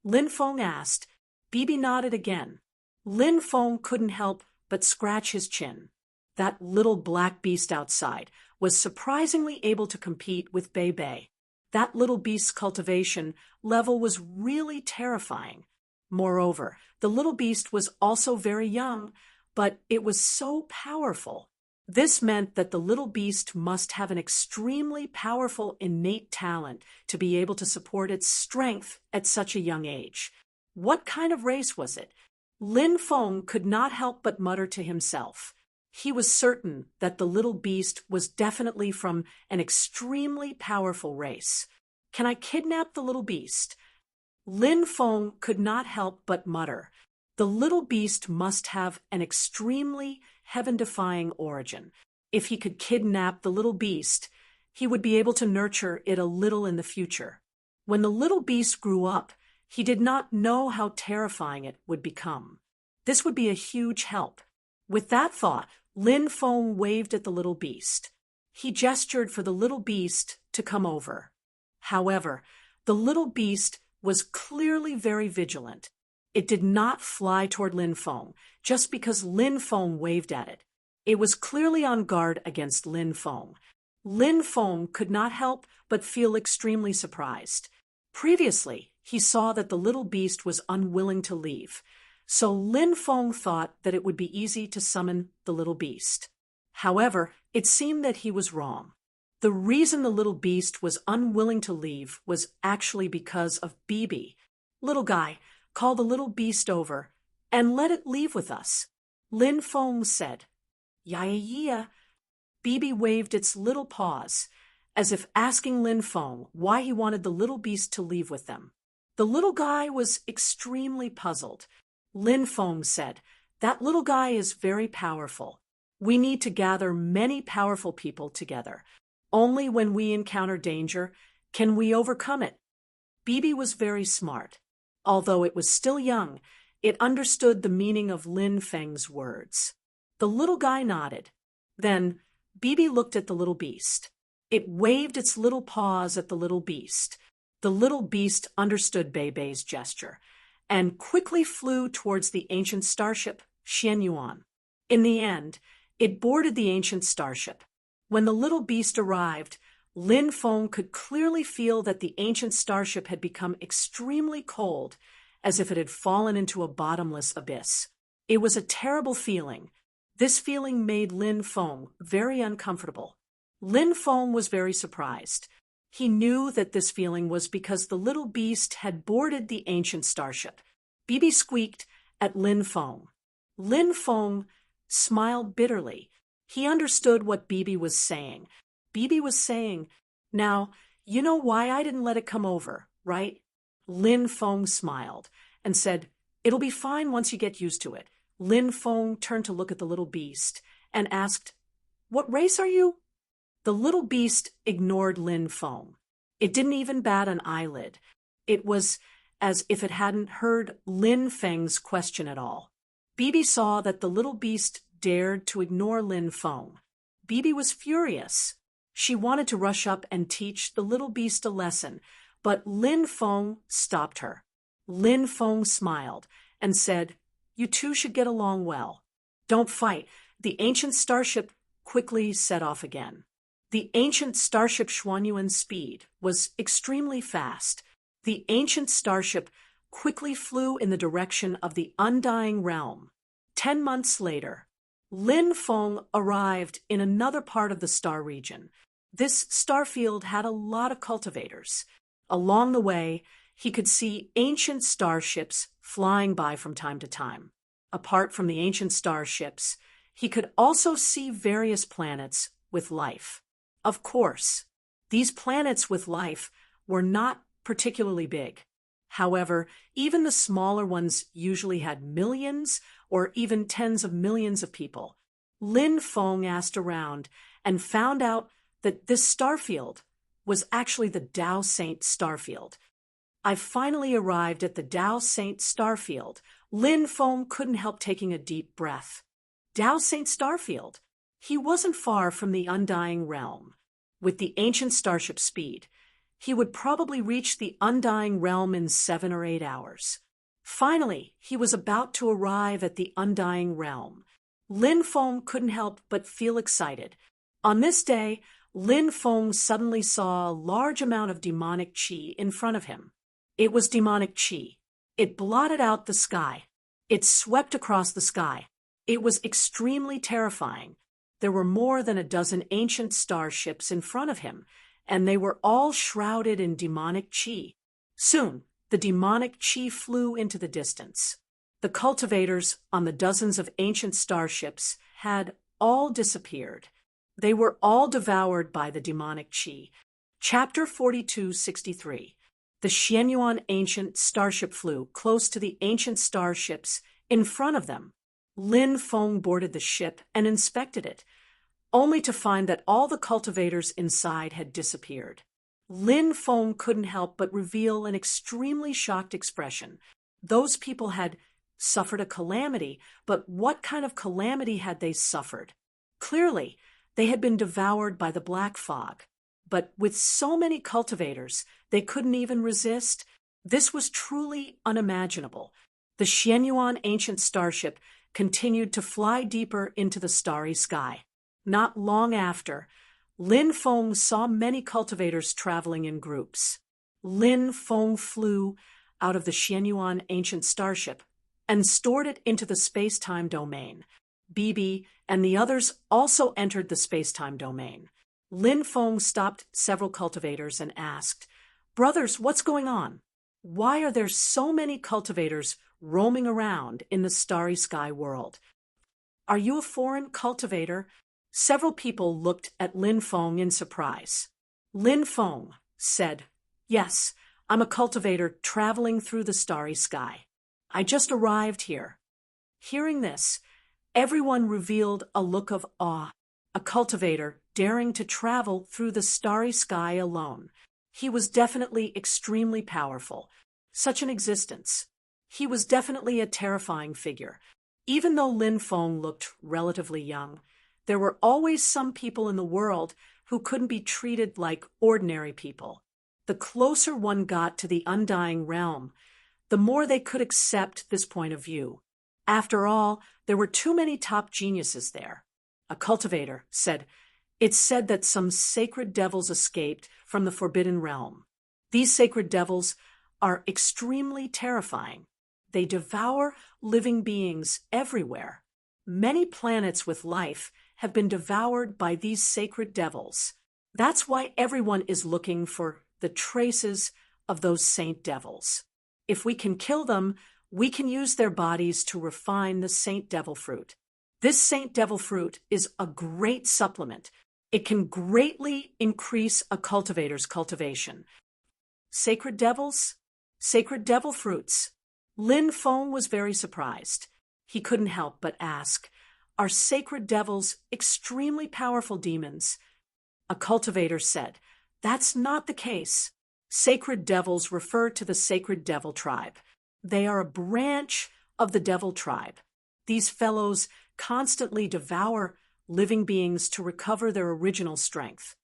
S1: Lin Feng asked. Bibi nodded again. Lin Feng couldn't help but scratch his chin. That little black beast outside was surprisingly able to compete with Bei Bei. That little beast's cultivation level was really terrifying. Moreover, the little beast was also very young, but it was so powerful. This meant that the little beast must have an extremely powerful innate talent to be able to support its strength at such a young age. What kind of race was it? Lin Feng could not help but mutter to himself. He was certain that the little beast was definitely from an extremely powerful race. Can I kidnap the little beast? Lin Feng could not help but mutter. The little beast must have an extremely heaven-defying origin. If he could kidnap the little beast, he would be able to nurture it a little in the future. When the little beast grew up, he did not know how terrifying it would become. This would be a huge help. With that thought, Lin Feng waved at the little beast. He gestured for the little beast to come over. However, the little beast was clearly very vigilant. It did not fly toward Lin Feng just because Lin Feng waved at it. It was clearly on guard against Lin Feng. Lin Feng could not help but feel extremely surprised. Previously, he saw that the little beast was unwilling to leave, so Lin Feng thought that it would be easy to summon the little beast. However, it seemed that he was wrong. The reason the little beast was unwilling to leave was actually because of Bibi. Little guy, call the little beast over and let it leave with us. Lin Feng said. Yeah. Bibi waved its little paws, as if asking Lin Feng why he wanted the little beast to leave with them. The little guy was extremely puzzled. Lin Feng said, that little guy is very powerful. We need to gather many powerful people together. Only when we encounter danger can we overcome it. Bibi was very smart. Although it was still young, it understood the meaning of Lin Feng's words. The little guy nodded. Then, Bibi looked at the little beast. It waved its little paws at the little beast. The little beast understood Bei Bei's gesture and quickly flew towards the ancient starship, Xianyuan. In the end, it boarded the ancient starship. When the little beast arrived, Lin Feng could clearly feel that the ancient starship had become extremely cold, as if it had fallen into a bottomless abyss. It was a terrible feeling. This feeling made Lin Feng very uncomfortable. Lin Feng was very surprised. He knew that this feeling was because the little beast had boarded the ancient starship. Bibi squeaked at Lin Feng. Lin Feng smiled bitterly. He understood what Bibi was saying. Bibi was saying, now, you know why I didn't let it come over, right? Lin Feng smiled and said, it'll be fine once you get used to it. Lin Feng turned to look at the little beast and asked, what race are you? The little beast ignored Lin Feng. It didn't even bat an eyelid. It was as if it hadn't heard Lin Feng's question at all. Bibi saw that the little beast dared to ignore Lin Feng. Bibi was furious. She wanted to rush up and teach the little beast a lesson, but Lin Feng stopped her. Lin Feng smiled and said, you two should get along well. Don't fight. The ancient starship quickly set off again. The ancient starship Xuanyuan's speed was extremely fast. The ancient starship quickly flew in the direction of the undying realm. 10 months later, Lin Feng arrived in another part of the star region. This star field had a lot of cultivators. Along the way, he could see ancient starships flying by from time to time. Apart from the ancient starships, he could also see various planets with life. Of course, these planets with life were not particularly big. However, even the smaller ones usually had millions or even tens of millions of people. Lin Feng asked around and found out that this starfield was actually the Tao Saint starfield. I finally arrived at the Tao Saint starfield. Lin Feng couldn't help taking a deep breath. Tao Saint starfield. He wasn't far from the undying realm. With the ancient starship speed, He would probably reach the undying realm in 7 or 8 hours. Finally, he was about to arrive at the undying realm. Lin Feng couldn't help but feel excited. On this day, Lin Feng suddenly saw a large amount of demonic qi in front of him. It was demonic qi. It blotted out the sky. It swept across the sky. It was extremely terrifying. There were more than a dozen ancient starships in front of him, and they were all shrouded in demonic qi. Soon, the demonic qi flew into the distance. The cultivators on the dozens of ancient starships had all disappeared. They were all devoured by the demonic qi. Chapter 4263. The Xianyuan ancient starship flew close to the ancient starships in front of them. Lin Feng boarded the ship and inspected it, only to find that all the cultivators inside had disappeared. Lin Feng couldn't help but reveal an extremely shocked expression. Those people had suffered a calamity, but what kind of calamity had they suffered? Clearly, they had been devoured by the black fog. But with so many cultivators, they couldn't even resist. This was truly unimaginable. The Xianyuan ancient starship continued to fly deeper into the starry sky. Not long after, Lin Feng saw many cultivators traveling in groups. Lin Feng flew out of the Xianyuan ancient starship and stored it into the space-time domain. Bibi and the others also entered the space-time domain. Lin Feng stopped several cultivators and asked, "Brothers, what's going on? Why are there so many cultivators roaming around in the starry sky world? Are you a foreign cultivator?" Several people looked at Lin Feng in surprise. Lin Feng said, "Yes, I'm a cultivator traveling through the starry sky. I just arrived here." Hearing this, everyone revealed a look of awe. A cultivator daring to travel through the starry sky alone. He was definitely extremely powerful. Such an existence. He was definitely a terrifying figure. Even though Lin Feng looked relatively young, there were always some people in the world who couldn't be treated like ordinary people. The closer one got to the undying realm, the more they could accept this point of view. After all, there were too many top geniuses there. A cultivator said, "It's said that some sacred devils escaped from the Forbidden Realm. These sacred devils are extremely terrifying. They devour living beings everywhere. Many planets with life have been devoured by these sacred devils. That's why everyone is looking for the traces of those saint devils. If we can kill them, we can use their bodies to refine the saint devil fruit. This saint devil fruit is a great supplement. It can greatly increase a cultivator's cultivation." Sacred devils? Sacred devil fruits. Lin Feng was very surprised. He couldn't help but ask, "Are sacred devils extremely powerful demons?" A cultivator said, "That's not the case. Sacred devils refer to the sacred devil tribe. They are a branch of the devil tribe. These fellows constantly devour living beings to recover their original strength."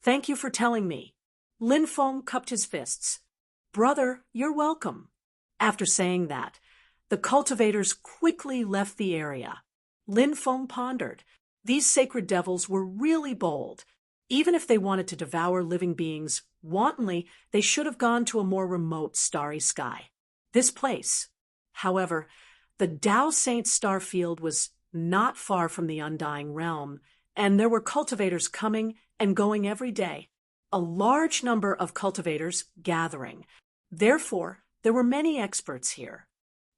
S1: "Thank you for telling me." Lin Feng cupped his fists. "Brother, you're welcome." After saying that, the cultivators quickly left the area. Lin Feng pondered. These sacred devils were really bold. Even if they wanted to devour living beings wantonly, they should have gone to a more remote starry sky. This place, however, the Tao Saint star field was not far from the undying realm, and there were cultivators coming and going every day. A large number of cultivators gathering. Therefore, there were many experts here.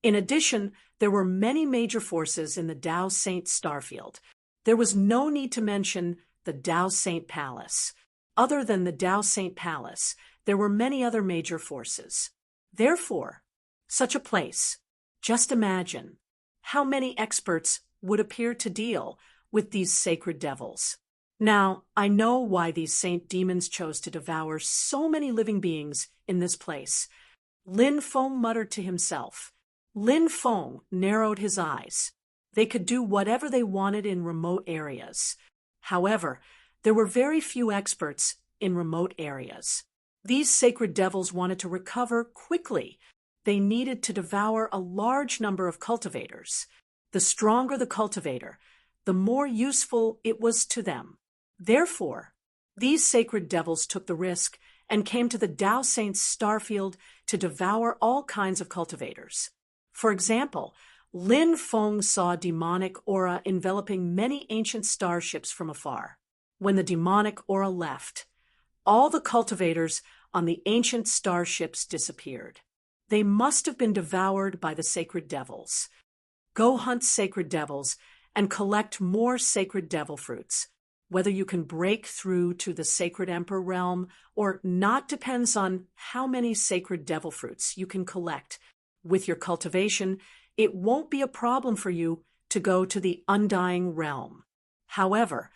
S1: In addition, there were many major forces in the Tao Saint starfield. There was no need to mention the Tao Saint Palace. Other than the Tao Saint Palace, there were many other major forces. Therefore, such a place, just imagine how many experts would appear to deal with these sacred devils. Now, I know why these saint demons chose to devour so many living beings in this place. Lin Feng muttered to himself. Lin Feng narrowed his eyes. They could do whatever they wanted in remote areas. However, there were very few experts in remote areas. These sacred devils wanted to recover quickly. They needed to devour a large number of cultivators. The stronger the cultivator, the more useful it was to them. Therefore, these sacred devils took the risk and came to the Tao Saints' starfield to devour all kinds of cultivators. For example, Lin Feng saw demonic aura enveloping many ancient starships from afar. When the demonic aura left, all the cultivators on the ancient starships disappeared. They must have been devoured by the sacred devils. Go hunt sacred devils and collect more sacred devil fruits. Whether you can break through to the sacred emperor realm or not depends on how many sacred devil fruits you can collect. With your cultivation, it won't be a problem for you to go to the undying realm. However,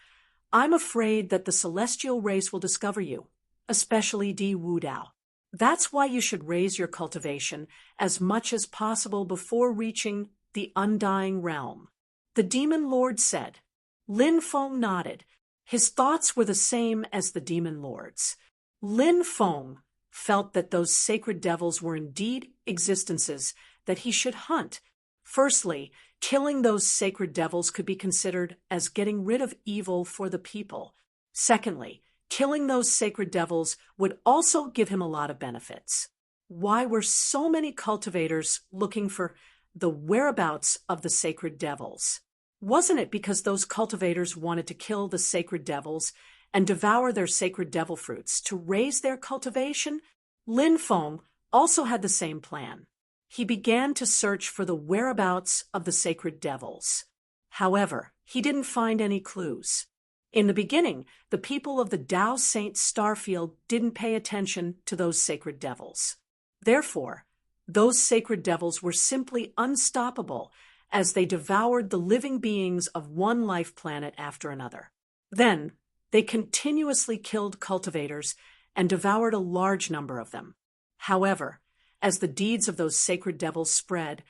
S1: I'm afraid that the celestial race will discover you, especially Di Wudao. That's why you should raise your cultivation as much as possible before reaching the undying realm. The demon lord said. Lin Feng nodded. His thoughts were the same as the demon lord's. Lin Feng felt that those sacred devils were indeed existences that he should hunt. Firstly, killing those sacred devils could be considered as getting rid of evil for the people. Secondly, killing those sacred devils would also give him a lot of benefits. Why were so many cultivators looking for the whereabouts of the sacred devils? Wasn't it because those cultivators wanted to kill the sacred devils and devour their sacred devil fruits to raise their cultivation? Lin Feng also had the same plan. He began to search for the whereabouts of the sacred devils. However, he didn't find any clues. In the beginning, the people of the Tao Saints' starfield didn't pay attention to those sacred devils. Therefore, those sacred devils were simply unstoppable as they devoured the living beings of one life planet after another. Then, they continuously killed cultivators and devoured a large number of them. However, as the deeds of those sacred devils spread,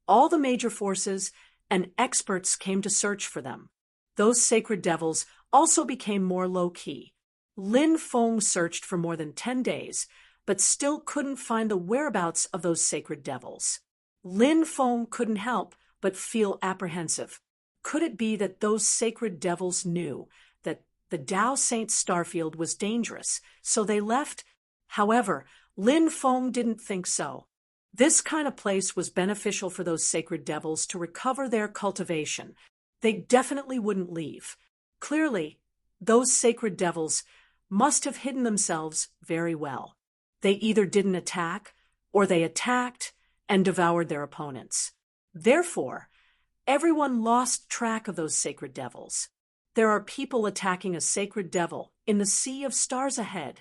S1: all the major forces and experts came to search for them. Those sacred devils also became more low-key. Lin Feng searched for more than 10 days, but still couldn't find the whereabouts of those sacred devils. Lin Feng couldn't help but feel apprehensive. Could it be that those sacred devils knew that the Tao Saints' starfield was dangerous, so they left? However, Lin Feng didn't think so. This kind of place was beneficial for those sacred devils to recover their cultivation. They definitely wouldn't leave. Clearly, those sacred devils must have hidden themselves very well. They either didn't attack, or they attacked and devoured their opponents. Therefore, everyone lost track of those sacred devils. There are people attacking a sacred devil in the sea of stars ahead.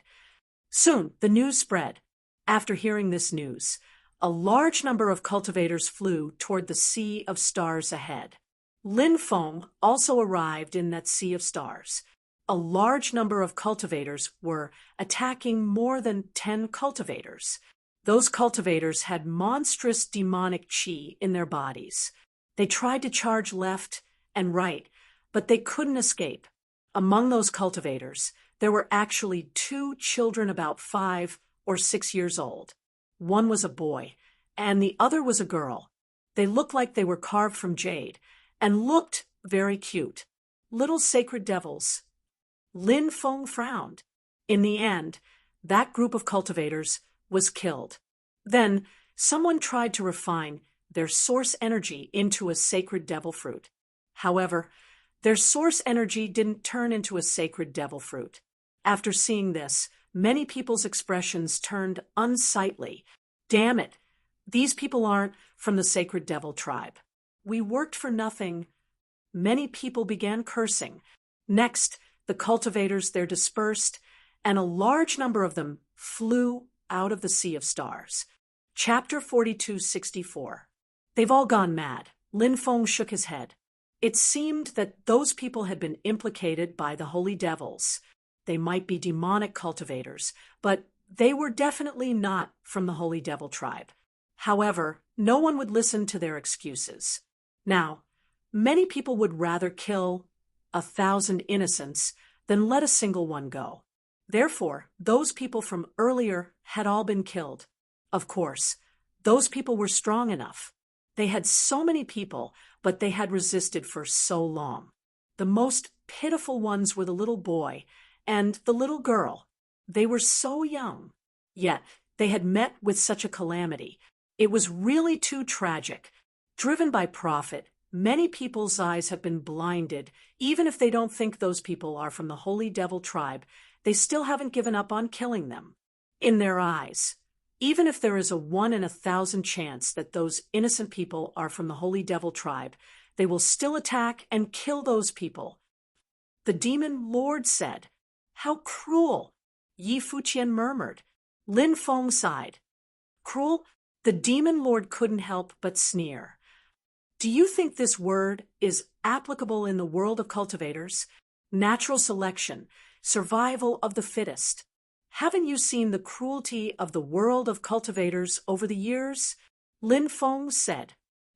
S1: Soon, the news spread. After hearing this news, a large number of cultivators flew toward the sea of stars ahead. Lin Feng also arrived in that sea of stars. A large number of cultivators were attacking more than 10 cultivators. Those cultivators had monstrous demonic chi in their bodies. They tried to charge left and right, but they couldn't escape. Among those cultivators, there were actually 2 children about 5 or 6 years old. One was a boy, and the other was a girl. They looked like they were carved from jade, and looked very cute. Little sacred devils. Lin Feng frowned. In the end, that group of cultivators was killed. Then, someone tried to refine their source energy into a sacred devil fruit. However, their source energy didn't turn into a sacred devil fruit. After seeing this, many people's expressions turned unsightly. Damn it, these people aren't from the sacred devil tribe. We worked for nothing. Many people began cursing. Next, the cultivators there dispersed, and a large number of them flew out of the sea of stars. Chapter 4264. They've all gone mad. Lin Feng shook his head. It seemed that those people had been implicated by the holy devils. They might be demonic cultivators, but they were definitely not from the holy devil tribe. However, no one would listen to their excuses. Now, many people would rather kill 1,000 innocents than let a single one go. Therefore, those people from earlier had all been killed. Of course, those people were strong enough. They had so many people, but they had resisted for so long. The most pitiful ones were the little boy and the little girl. They were so young. Yet, they had met with such a calamity. It was really too tragic. Driven by profit, many people's eyes have been blinded. Even if they don't think those people are from the Holy Devil tribe, they still haven't given up on killing them. In their eyes, even if there is a 1 in 1,000 chance that those innocent people are from the Holy Devil tribe, they will still attack and kill those people. The demon lord said, "How cruel!" Yi Fuqian murmured. Lin Feng sighed. Cruel? The demon lord couldn't help but sneer. Do you think this word is applicable in the world of cultivators? Natural selection, survival of the fittest. Haven't you seen the cruelty of the world of cultivators over the years? Lin Feng said,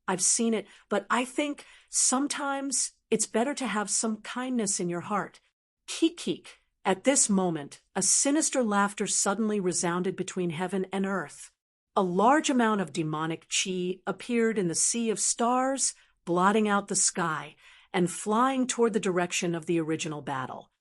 S1: I've seen it, but I think sometimes it's better to have some kindness in your heart. Kik. At this moment, a sinister laughter suddenly resounded between heaven and earth. A large amount of demonic chi appeared in the sea of stars, blotting out the sky and flying toward the direction of the original battle.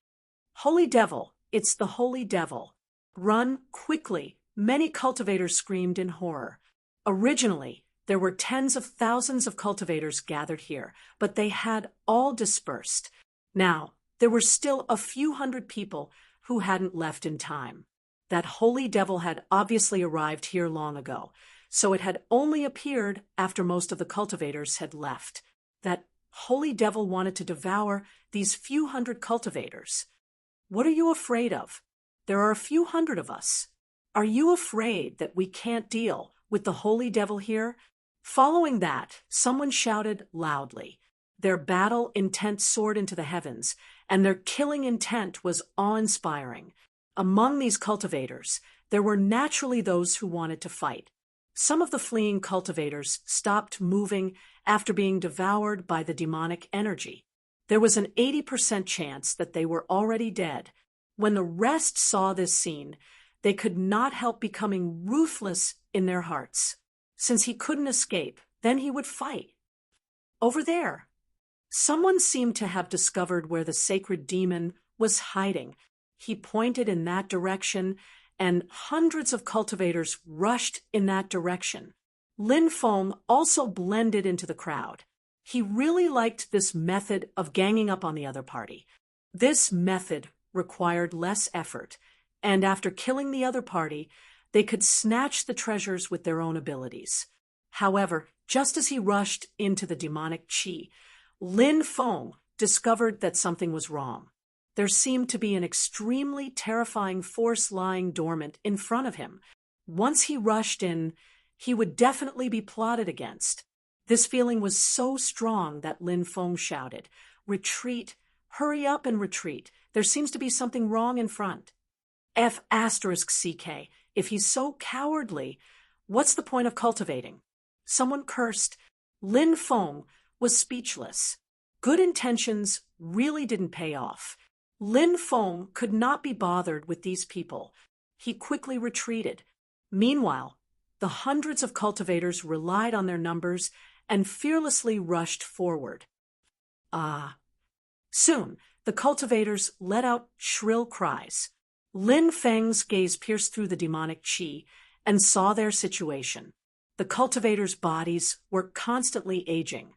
S1: Holy Devil, it's the Holy Devil. Run quickly, many cultivators screamed in horror. Originally, there were tens of thousands of cultivators gathered here, but they had all dispersed. Now, there were still a few hundred people who hadn't left in time. That Holy Devil had obviously arrived here long ago, so it had only appeared after most of the cultivators had left. That Holy Devil wanted to devour these few hundred cultivators. What are you afraid of? There are a few hundred of us. Are you afraid that we can't deal with the Holy Devil here? Following that, someone shouted loudly. Their battle intent soared into the heavens, and their killing intent was awe-inspiring. Among these cultivators, there were naturally those who wanted to fight. Some of the fleeing cultivators stopped moving after being devoured by the demonic energy. There was an 80% chance that they were already dead. When the rest saw this scene, they could not help becoming ruthless in their hearts. Since he couldn't escape, then he would fight. Over there. Someone seemed to have discovered where the sacred demon was hiding. He pointed in that direction, and hundreds of cultivators rushed in that direction. Lin Feng also blended into the crowd. He really liked this method of ganging up on the other party. This method required less effort, and after killing the other party, they could snatch the treasures with their own abilities. However, just as he rushed into the demonic chi, Lin Feng discovered that something was wrong. There seemed to be an extremely terrifying force lying dormant in front of him. Once he rushed in, he would definitely be plotted against. This feeling was so strong that Lin Feng shouted, "Retreat! Hurry up and retreat! There seems to be something wrong in front." F***CK. If he's so cowardly, what's the point of cultivating? Someone cursed. Lin Feng was speechless. Good intentions really didn't pay off. Lin Feng could not be bothered with these people. He quickly retreated. Meanwhile, the hundreds of cultivators relied on their numbers and fearlessly rushed forward. Soon, the cultivators let out shrill cries. Lin Feng's gaze pierced through the demonic chi and saw their situation. The cultivators' bodies were constantly aging.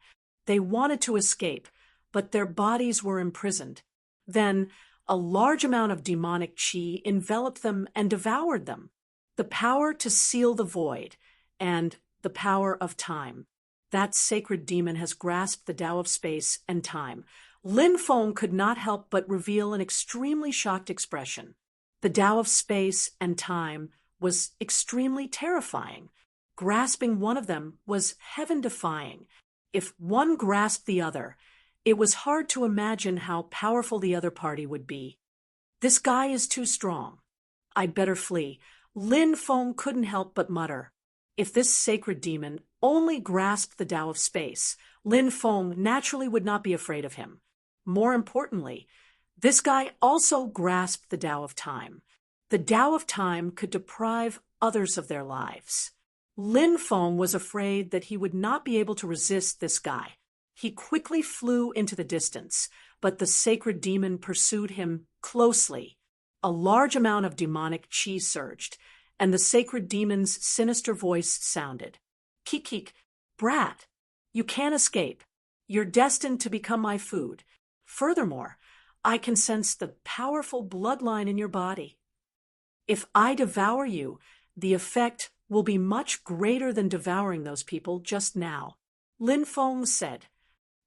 S1: They wanted to escape, but their bodies were imprisoned. Then, a large amount of demonic chi enveloped them and devoured them. The power to seal the void, and the power of time. That sacred demon has grasped the Tao of space and time. Lin Feng could not help but reveal an extremely shocked expression. The Tao of space and time was extremely terrifying. Grasping one of them was heaven-defying. If one grasped the other, it was hard to imagine how powerful the other party would be. This guy is too strong. I'd better flee. Lin Feng couldn't help but mutter. If this sacred demon only grasped the Tao of space, Lin Feng naturally would not be afraid of him. More importantly, This guy also grasped the Tao of Time. The Tao of Time could deprive others of their lives. Lin Feng was afraid that he would not be able to resist this guy. He quickly flew into the distance, but the sacred demon pursued him closely. A large amount of demonic chi surged, and the sacred demon's sinister voice sounded. Kik, brat, you can't escape. You're destined to become my food. Furthermore, I can sense the powerful bloodline in your body. If I devour you, the effect will be much greater than devouring those people just now. Lin Feng said,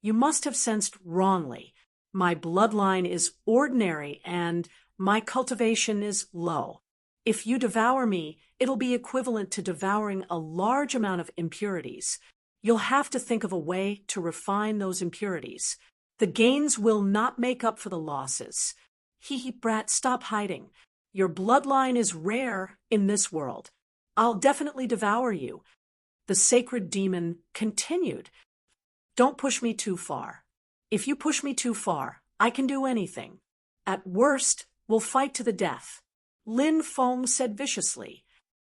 S1: You must have sensed wrongly. My bloodline is ordinary and my cultivation is low. If you devour me, it'll be equivalent to devouring a large amount of impurities. You'll have to think of a way to refine those impurities. The gains will not make up for the losses. Hee, brat, stop hiding. Your bloodline is rare in this world. I'll definitely devour you. The sacred demon continued. Don't push me too far. If you push me too far, I can do anything. At worst, we'll fight to the death. Lin Feng said viciously.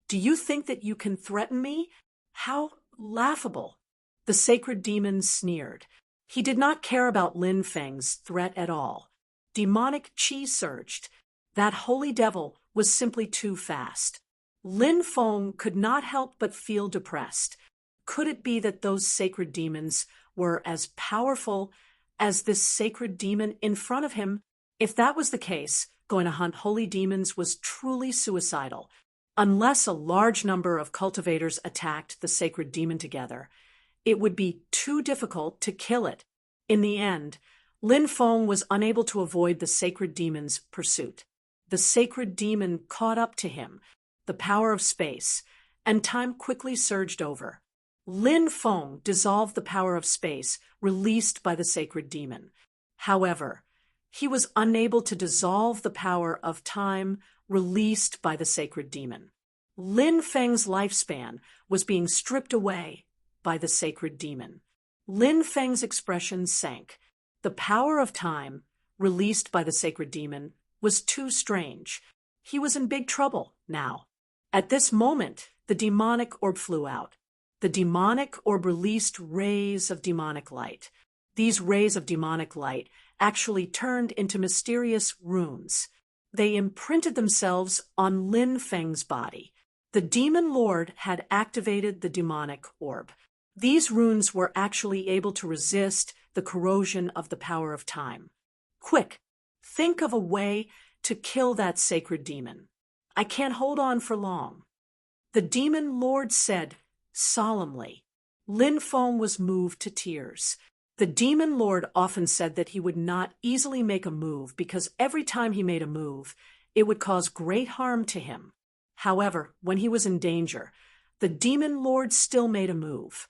S1: Do you think that you can threaten me? How laughable. The sacred demon sneered. He did not care about Lin Feng's threat at all. Demonic chi surged. That holy devil was simply too fast. Lin Feng could not help but feel depressed. Could it be that those sacred demons were as powerful as this sacred demon in front of him? If that was the case, going to hunt holy demons was truly suicidal. Unless a large number of cultivators attacked the sacred demon together, it would be too difficult to kill it. In the end, Lin Feng was unable to avoid the sacred demon's pursuit. The sacred demon caught up to him, the power of space, and time quickly surged over. Lin Feng dissolved the power of space released by the sacred demon. However, he was unable to dissolve the power of time released by the sacred demon. Lin Feng's lifespan was being stripped away by the sacred demon. Lin Feng's expression sank. The power of time, released by the sacred demon, was too strange. He was in big trouble now. At this moment, the demonic orb flew out. The demonic orb released rays of demonic light. These rays of demonic light actually turned into mysterious runes. They imprinted themselves on Lin Feng's body. The demon lord had activated the demonic orb. These runes were actually able to resist the corrosion of the power of time. Quick, think of a way to kill that sacred demon. I can't hold on for long. The demon lord said solemnly. Lin Feng was moved to tears. The demon lord often said that he would not easily make a move because every time he made a move, it would cause great harm to him. However, when he was in danger, the demon lord still made a move.